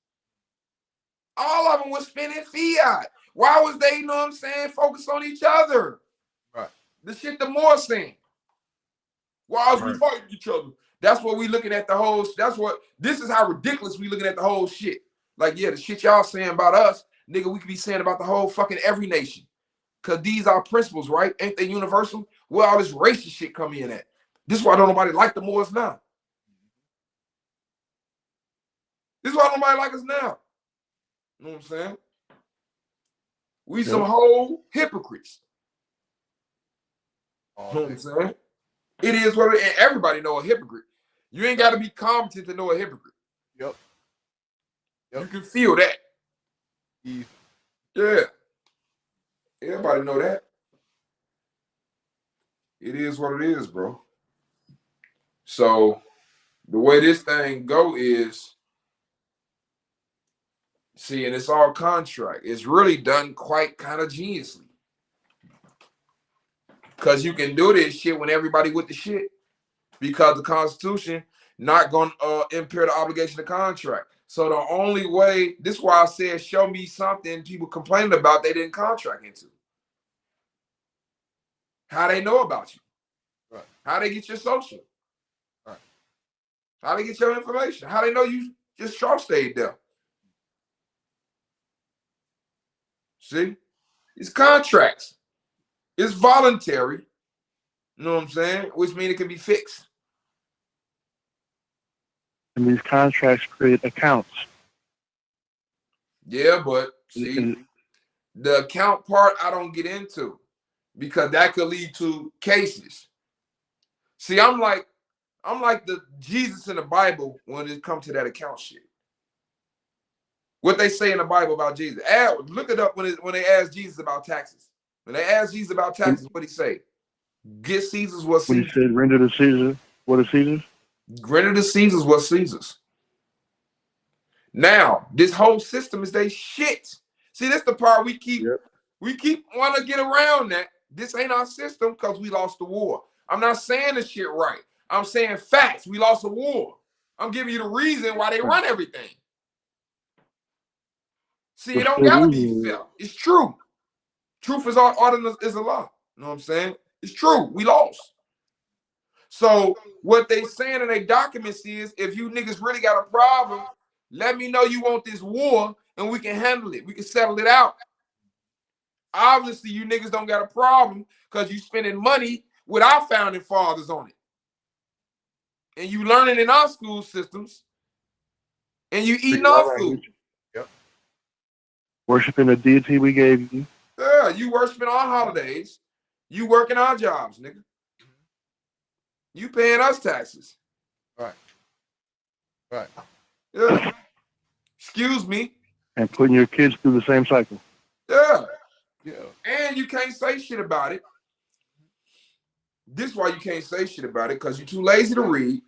All of them was spending fiat. Why was they, you know what I'm saying, focused on each other? Right. The shit the more saying. Why was we fighting each other? That's what we looking at the whole. This is how ridiculous we looking at the whole shit. Like, yeah, the shit y'all saying about us, nigga, we could be saying about the whole fucking every nation. Because these are principles, right? Ain't they universal? Where all this racist shit come in at? This is why don't nobody like the Moors now. This is why nobody like us now. You know what I'm saying? We some Yeah. whole hypocrites. Oh, You know what I'm saying? It is what it is, and everybody know a hypocrite. You ain't got to be competent to know a hypocrite. Yep. Yep. You can feel that. Easy. Yeah. Everybody know that. It is what it is, bro. So the way this thing go is, see, and it's all contract. It's really done quite kind of geniusly. Because you can do this shit when everybody with the shit. Because the Constitution not going to impair the obligation of contract. So the only way, this is why I said, show me something people complaining about they didn't contract into. How they know about you. Right. How they get your social. Right. How they get your information. How they know you just short stayed there. See? It's contracts. It's voluntary. You know what I'm saying? Which means it can be fixed. And these contracts create accounts. Yeah, but see, And the account part I don't get into because that could lead to cases. See, I'm like the Jesus in the Bible when it comes to that account shit. What they say in the Bible about Jesus. Look it up when they ask Jesus about taxes. When they ask Jesus about taxes, what he say? Get Caesar's what when he Caesar. said, render to Caesar what is Caesar's. Render to Caesar's what Caesar's. Now, this whole system is they shit. See, this the part we keep want to get around that. This ain't our system because we lost the war. I'm not saying the shit right. I'm saying facts. We lost the war. I'm giving you the reason why they run everything. See, it don't gotta be felt. It's true. Truth is all is a lie. You know what I'm saying? It's true. We lost. So what they saying in their documents is, if you niggas really got a problem, let me know you want this war and we can handle it. We can settle it out. Obviously, you niggas don't got a problem because you spending money with our founding fathers on it. And you learning in our school systems. And you eating our food. Yep. Worshiping the deity we gave you. Yeah, you worshiping our holidays. You working our jobs, nigga. You paying us taxes. Right. Right. Yeah. Excuse me. And putting your kids through the same cycle. Yeah. Yeah. And you can't say shit about it. This is why you can't say shit about it, because you're too lazy to read.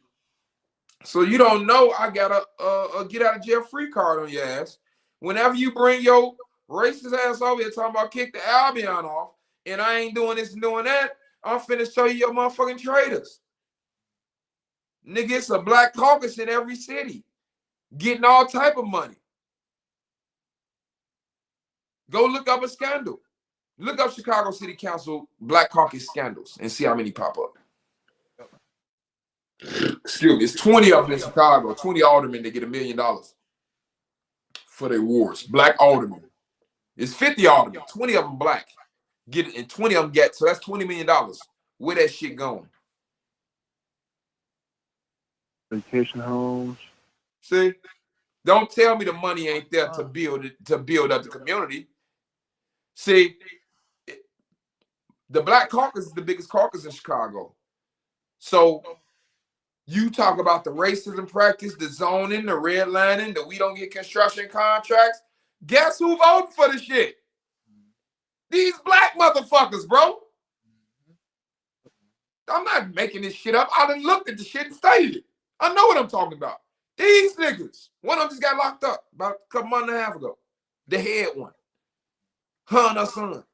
So you don't know I got a get out of jail free card on your ass. Whenever you bring your racist ass over here talking about kick the Albion off, and I ain't doing this and doing that, I'm finna show you your motherfucking traitors. Nigga, it's a black caucus in every city, getting all type of money. Go look up a scandal. Look up Chicago City Council Black Caucus scandals and see how many pop up. Excuse me, it's 20 of them in Chicago, 20 aldermen that get $1 million for their wars. Black aldermen. It's 50 aldermen, 20 of them black. Get it, and 20 of them get, so that's $20 million. Where that shit going? Vacation homes. See? Don't tell me the money ain't there to build up the community. See, the Black Caucus is the biggest caucus in Chicago. So you talk about the racism practice, the zoning, the redlining, that we don't get construction contracts. Guess who voted for the shit? These black motherfuckers, bro. I'm not making this shit up. I done looked at the shit and studied it. I know what I'm talking about. These niggas. One of them just got locked up about a couple months and a half ago. The head one. Her and her son.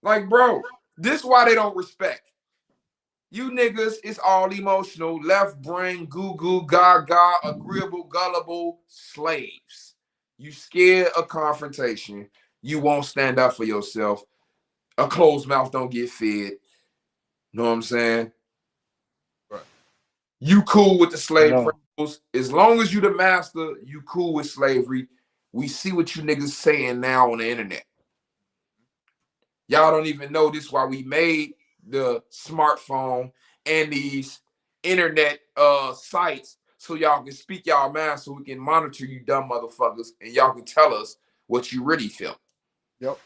Like, bro, this is why they don't respect. You niggas is all emotional, left brain, goo-goo, gaga, agreeable, gullible slaves. You scared of confrontation. You won't stand up for yourself. A closed mouth don't get fed. Know what I'm saying? Right. You cool with the slave principles. As long as you the master, you cool with slavery. We see what you niggas saying now on the internet. Y'all don't even know this why we made the smartphone and these internet sites so y'all can speak y'all mind so we can monitor you dumb motherfuckers and y'all can tell us what you really feel. Yep.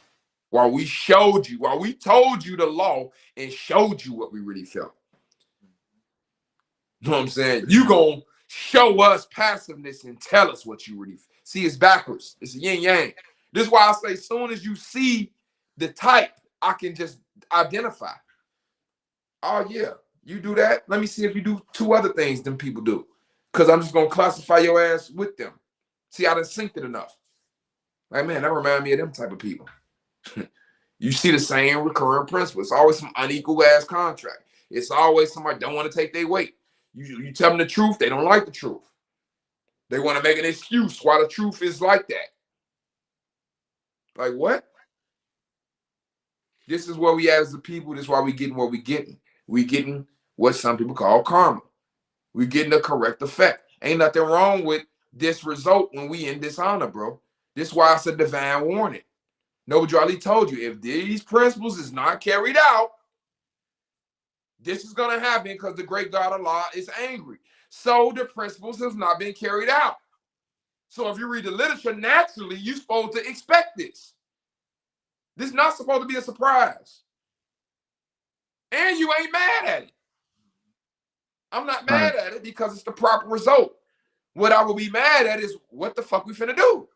While we told you the law and showed you what we really felt. You know what I'm saying? You gonna show us passiveness and tell us what you really feel. See, it's backwards. It's a yin yang. This is why I say as soon as you see the type, I can just identify. Oh yeah, you do that. Let me see if you do 2 other things than people do. Because I'm just gonna classify your ass with them. See, I done synced it enough. Like, man, that remind me of them type of people. You see the same recurring principle. It's always some unequal ass contract. It's always somebody don't want to take their weight. You tell them the truth, they don't like the truth. They want to make an excuse why the truth is like that. Like what? This is where we as the people, this is why we getting what we getting. We getting what some people call karma. We getting the correct effect. Ain't nothing wrong with this result when we in dishonor, bro. This is why it's a divine warning. Noble Ali told you, if these principles is not carried out, this is going to happen because the great God Allah is angry. So the principles have not been carried out. So if you read the literature, naturally, you're supposed to expect this. This is not supposed to be a surprise. And you ain't mad at it. I'm not mad at it because it's the proper result. What I will be mad at is what the fuck we finna do.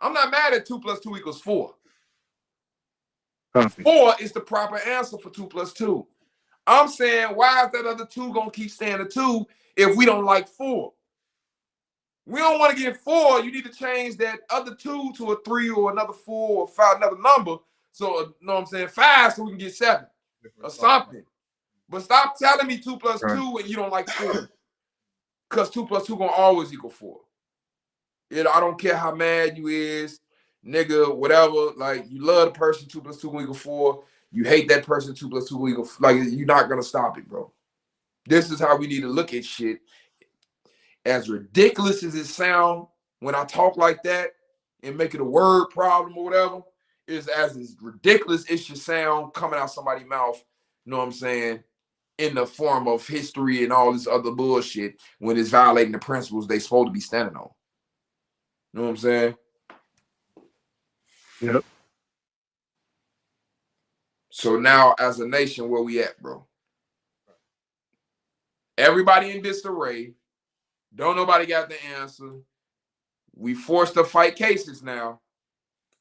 I'm not mad at 2 + 2 = 4. 4 is the proper answer for 2 + 2. I'm saying, why is that other 2 gonna keep staying a 2 if we don't like 4? We don't want to get 4. You need to change that other 2 to a 3 or another 4 or 5, another number. So, you know what I'm saying? 5 so we can get 7 or something. But stop telling me 2 + 2 and you don't like 4. Because 2 + 2 gonna always equal 4. I don't care how mad you is, nigga, whatever. Like, you love the person, 2 + 2 = 4. You hate that person, 2 + 2 = like, you're not gonna stop it, bro. This is how we need to look at shit. As ridiculous as it sounds when I talk like that and make it a word problem or whatever, is as ridiculous it should sound coming out somebody's mouth, you know what I'm saying, in the form of history and all this other bullshit when it's violating the principles they supposed to be standing on. You know what I'm saying? Yep. So now as a nation, where we at, bro? Everybody in disarray. Don't nobody got the answer. We forced to fight cases now.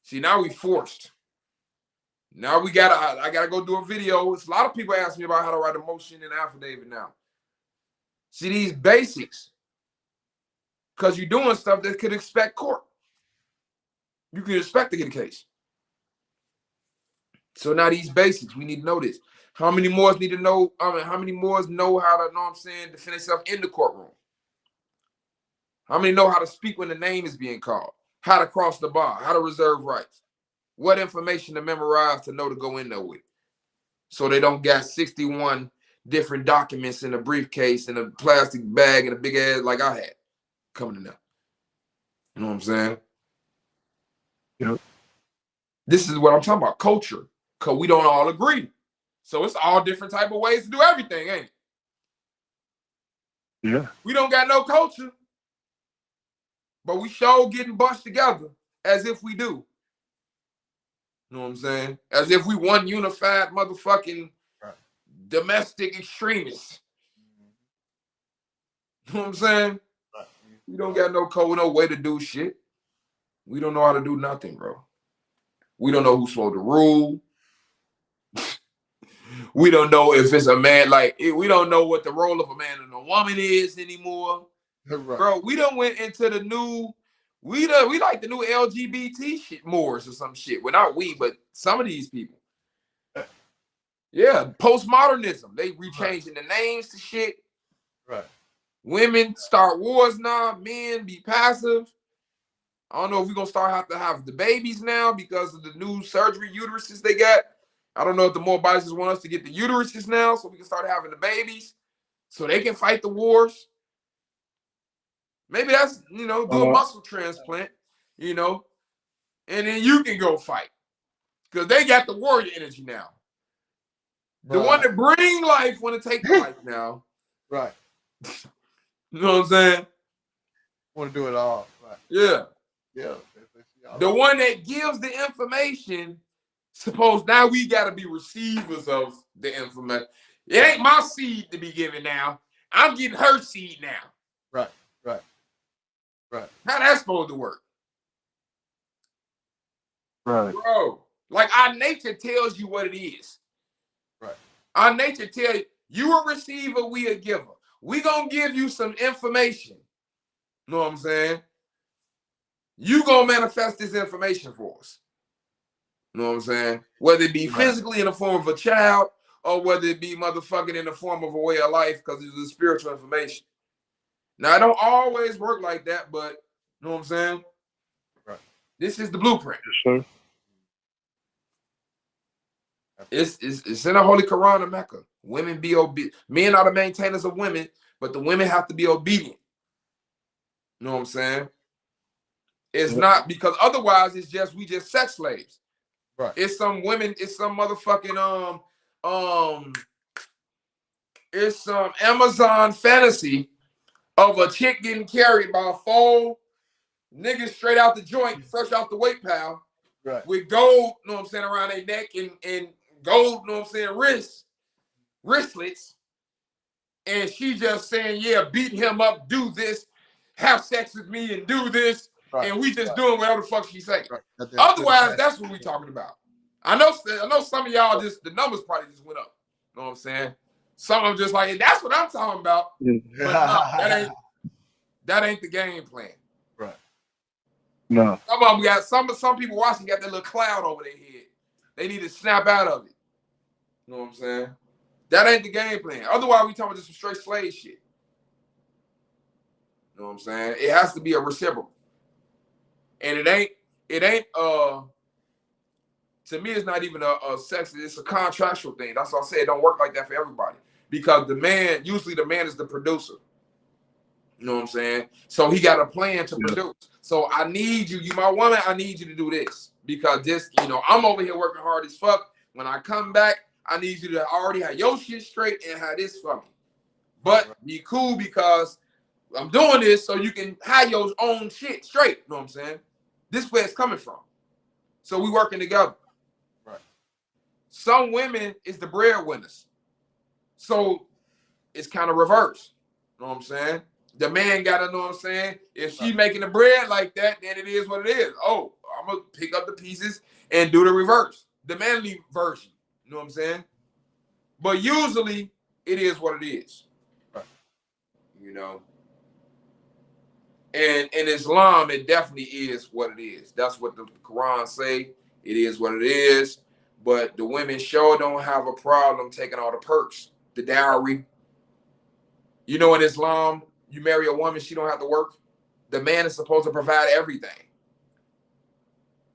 See, now we forced. Now I gotta go do a video. It's a lot of people ask me about how to write a motion and affidavit now. See, these basics, because you're doing stuff that could expect court. You can expect to get a case. So now these basics, we need to know this. How many more need to know? How many more know how to, know what I'm saying, defend themselves in the courtroom? How many know how to speak when the name is being called? How to cross the bar? How to reserve rights? What information to memorize to know to go in there with? So they don't got 61 different documents in a briefcase in a plastic bag and a big ass like I had coming in there. You know what I'm saying? Yep. This is what I'm talking about, culture. Because we don't all agree. So it's all different type of ways to do everything, ain't it? Yeah. We don't got no culture. But we sure getting bunched together as if we do. You know what I'm saying? As if we one unified motherfucking domestic extremists. You know what I'm saying? We don't got no code, no way to do shit. We don't know how to do nothing, bro. We don't know who's supposed to rule. We don't know if it's a man, we don't know what the role of a man and a woman is anymore. Right. Bro, we done went into the new, we like the new LGBT shit more or some shit. Well, not we, but some of these people. Yeah, postmodernism. They rechanging the names to shit. Right. Women start wars now. Men be passive. I don't know if we're going to have the babies now because of the new surgery uteruses they got. I don't know if the more bodies want us to get the uteruses now so we can start having the babies so they can fight the wars. Maybe that's, do a muscle transplant, and then you can go fight because they got the warrior energy now. The one that bring life want to take life now. Right. You know what I'm saying? Want to do it all. Right. Yeah. Yeah. The one that gives the information, suppose now we got to be receivers of the information. It ain't my seed to be given now. I'm getting her seed now. Right. Right. Right. How that's supposed to work? Right. Bro, like our nature tells you what it is. Right. Our nature tells you a receiver, we a giver. We gonna give you some information. You know what I'm saying? You gonna manifest this information for us. You know what I'm saying? Whether it be physically in the form of a child or whether it be motherfucking in the form of a way of life because it's a spiritual information. Now, it don't always work like that, but you know what I'm saying? Right. This is the blueprint. Yes, sir. It's in the Holy Quran of Mecca. Women be obedient. Men are the maintainers of women, but the women have to be obedient. You know what I'm saying? It's not because otherwise we just sex slaves. Right. It's some women, it's some motherfucking it's some Amazon fantasy of a chick getting carried by 4 niggas straight out the joint, fresh off the weight pile, right, with gold, you know what I'm saying, around their neck and gold, you know what I'm saying, wristlets. And she just saying, yeah, beat him up, do this, have sex with me and do this. right, and we just right. doing whatever the fuck she say. Right. Otherwise, that's what we talking about. I know some of y'all just, the numbers probably just went up. You know what I'm saying? Some of them just like, that's what I'm talking about. But no, that ain't the game plan. Right. No. Some of them got some people watching got that little cloud over their head. They need to snap out of it. You know what I'm saying? That ain't the game plan. Otherwise, we talking about just some straight slave shit. You know what I'm saying? It has to be a reciprocal. And it ain't to me, it's not even a sex, it's a contractual thing. That's why I say it don't work like that for everybody. Because usually the man is the producer. You know what I'm saying? So he got a plan to produce. So I need you my woman, I need you to do this. Because this, I'm over here working hard as fuck. When I come back, I need you to already have your shit straight and have this for me. But be cool because I'm doing this so you can have your own shit straight. You know what I'm saying? This is where it's coming from. So we working together. Right. Some women is the breadwinners. So it's kind of reverse. You know what I'm saying? The man gotta know what I'm saying. If she making the bread like that, then it is what it is. Oh, I'm gonna pick up the pieces and do the reverse. The manly version. You know what I'm saying? But usually it is what it is. Right. And in Islam, it definitely is what it is. That's what the Quran say. It is what it is. But the women sure don't have a problem taking all the perks, the dowry. In Islam, you marry a woman, she don't have to work. The man is supposed to provide everything.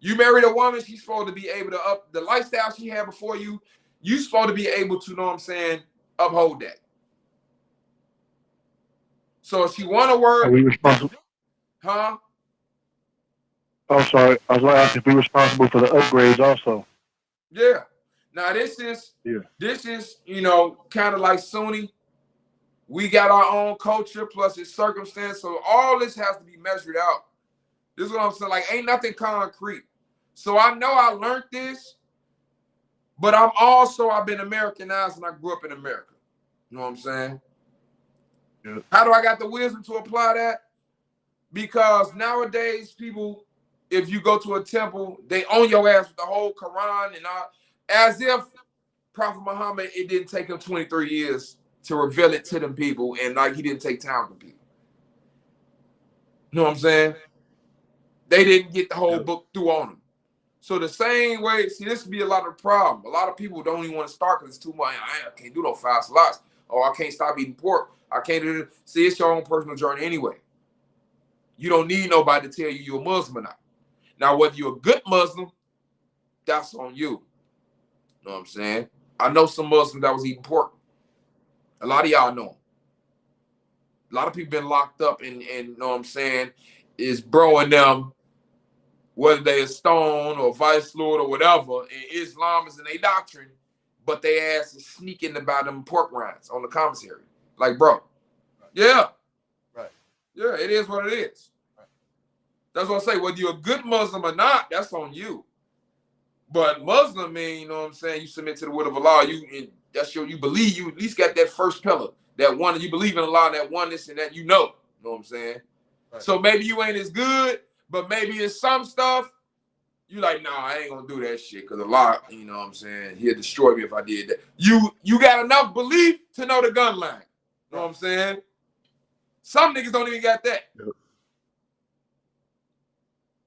You married a woman, she's supposed to be able to up the lifestyle she had before you. You supposed to be able to, know what I'm saying, uphold that. So if she want to work, Are we responsible? huh? Oh, sorry. I was going to ask if we responsible for the upgrades also. Yeah. Now this is kind of like Sunni. We got our own culture plus its circumstance. So all this has to be measured out. This is what I'm saying. Like, ain't nothing concrete. So I know I learned this, but I've been Americanized and I grew up in America. You know what I'm saying? Yeah. How do I got the wisdom to apply that? Because nowadays people, if you go to a temple, they own your ass with the whole Quran and all, as if Prophet Muhammad, it didn't take him 23 years to reveal it to them people, and like he didn't take time for people. You know what I'm saying? They didn't get the whole book through on them. So the same way, see, this would be a lot of problem. A lot of people don't even want to start because it's too much. I can't do no fast lots. Or I can't stop eating pork. I can't do it. See, it's your own personal journey anyway. You don't need nobody to tell you you're a Muslim or not. Now, whether you're a good Muslim, that's on you. You know what I'm saying? I know some Muslims that was eating pork. A lot of y'all know them. A lot of people been locked up and you know what I'm saying, is broing them, whether they are stone or vice lord or whatever, and Islam is in their doctrine, but they ass is sneaking about them pork rinds on the commissary. Like, bro, yeah. Yeah, it is what it is. That's what I say. Whether you're a good Muslim or not, that's on you. But Muslim mean, you know what I'm saying, you submit to the word of Allah, you believe, you at least got that first pillar, that one, you believe in Allah, that oneness, and that you know what I'm saying? Right. So maybe you ain't as good, but maybe it's some stuff, you like, nah, I ain't gonna do that shit, because Allah, you know what I'm saying, he'll destroy me if I did that. You got enough belief to know the gun line. You know what I'm saying? Some niggas don't even got that. Yep.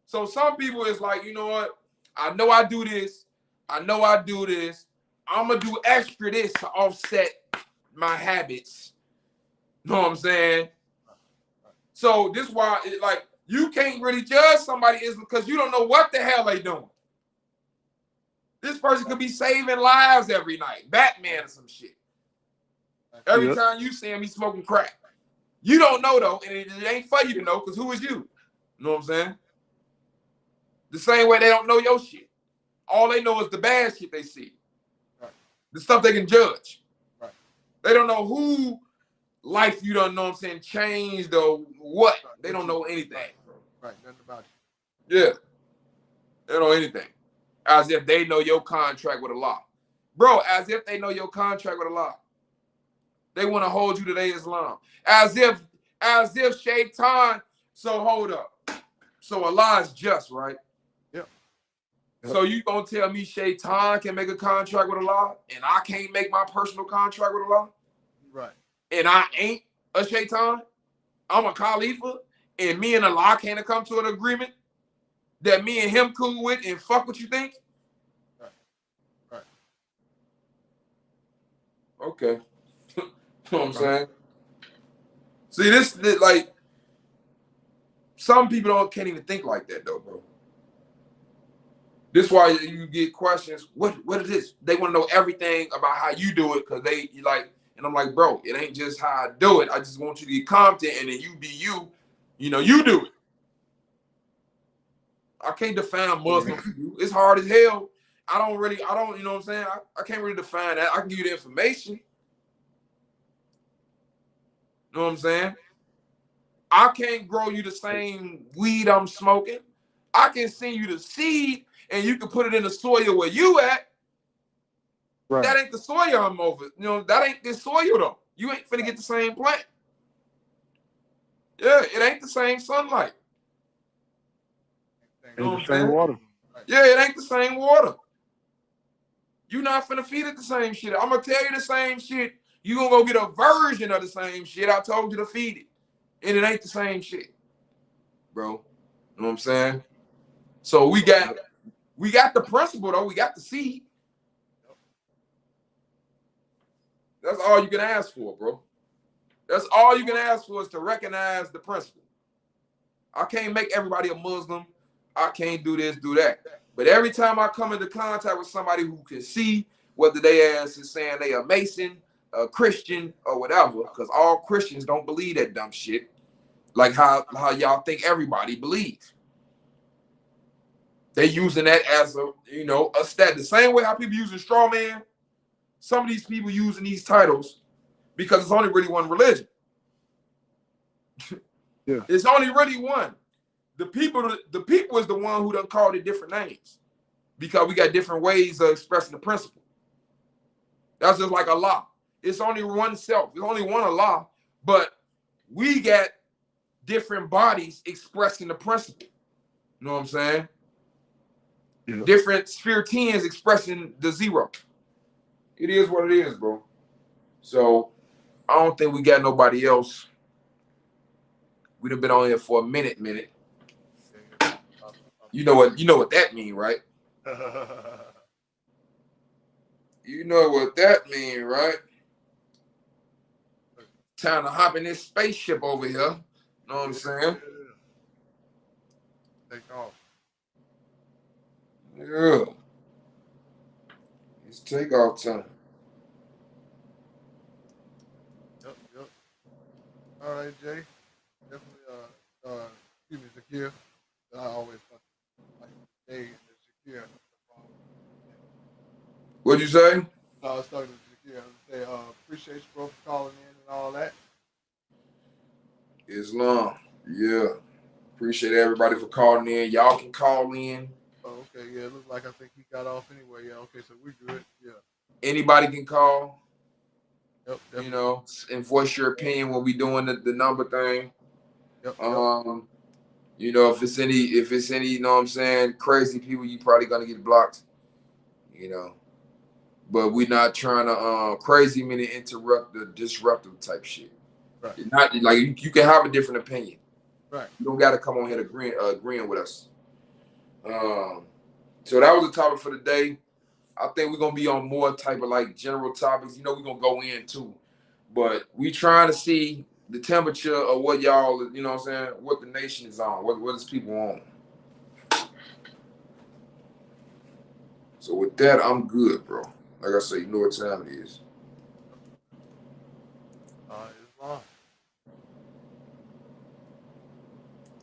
So some people is like, you know what? I know I do this. I'm going to do extra this to offset my habits. You know what I'm saying? So this is why, you can't really judge somebody is because you don't know what the hell they doing. This person could be saving lives every night. Batman or some shit. Every time you see him, he's smoking crack. You don't know, though, and it ain't for you to know because who is you? You know what I'm saying? The same way they don't know your shit. All they know is the bad shit they see. Right. The stuff they can judge. Right. They don't know who life you don't know what I'm saying changed or what. Right. They don't know anything. Right. Nothing about you. Yeah. They don't know anything. As if they know your contract with Allah. Bro, as if they know your contract with Allah. They want to hold you to their Islam. As if Shaitan, so hold up. So Allah is just, right? Yep. So you gonna tell me Shaitan can make a contract with Allah and I can't make my personal contract with Allah? Right. And I ain't a Shaitan? I'm a Khalifa and me and Allah can't come to an agreement that me and him cool with and fuck what you think? Right. Right. Okay. You know what I'm saying? See, this like some people can't even think like that though, bro. This is why you get questions. What is this? They want to know everything about how you do it because and I'm like, bro, it ain't just how I do it. I just want you to get competent and then you be you. You know, you do it. I can't define Muslim for you. It's hard as hell. I don't, you know what I'm saying? I can't really define that. I can give you the information. You know what I'm saying? I can't grow you the same weed I'm smoking. I can send you the seed and you can put it in the soil where you at. Right. That ain't the soil I'm over. You know, that ain't the soil though. You ain't finna get the same plant. Yeah, it ain't the same sunlight. You know what I'm saying? Water. Yeah, it ain't the same water. You not finna feed it the same shit. I'm gonna tell you the same shit. You gonna go get a version of the same shit I told you to feed it. And it ain't the same shit. Bro. You know what I'm saying? So we got the principle though. We got the seed. That's all you can ask for, bro. That's all you can ask for is to recognize the principle. I can't make everybody a Muslim. I can't do this, do that. But every time I come into contact with somebody who can see whether they ass is saying they a Mason, a Christian, or whatever, because all Christians don't believe that dumb shit. Like how y'all think everybody believes. They using that as a stat. The same way how people using straw man. Some of these people using these titles because it's only really one religion. Yeah. It's only really one. The people is the one who done called it different names because we got different ways of expressing the principle. That's just like Allah. It's only one self. It's only one Allah, but we got different bodies expressing the principle. You know what I'm saying? Yeah. Different sphere 10s expressing the zero. It is what it is, bro. So I don't think we got nobody else. We'd have been on here for a minute. You know what that mean, right? You know what that mean, right? Time to hop in this spaceship over here. Know what I'm saying? Take off. Yeah. It's takeoff time. Yep. All right, Jay. Definitely, excuse me, Zakir. I always like Jay and Zakir. What'd you say? No, I was talking to Zakir. I was say, appreciate you, bro, for calling in and all that. Islam. Yeah. Appreciate everybody for calling in. Y'all can call in. Oh, okay, yeah, it looks like I think he got off anyway. Yeah, okay, so we good. Yeah. Anybody can call, Yep. you Definitely. know, and voice your opinion when we doing the number thing. Yep. You know, if it's any, you know what I'm saying, crazy people, you probably gonna get blocked. You know. But we're not trying to crazy meaning interrupt the disruptive type shit. Right. It's not like you can have a different opinion. Right. You don't gotta come on here agreeing with us. So that was the topic for the day. I think we're gonna be on more type of like general topics. You know, we're gonna go in too. But we trying to see the temperature of what y'all, you know what I'm saying, what the nation is on, what is people on. So with that, I'm good, bro. Like I say, you know what time it is. Islam.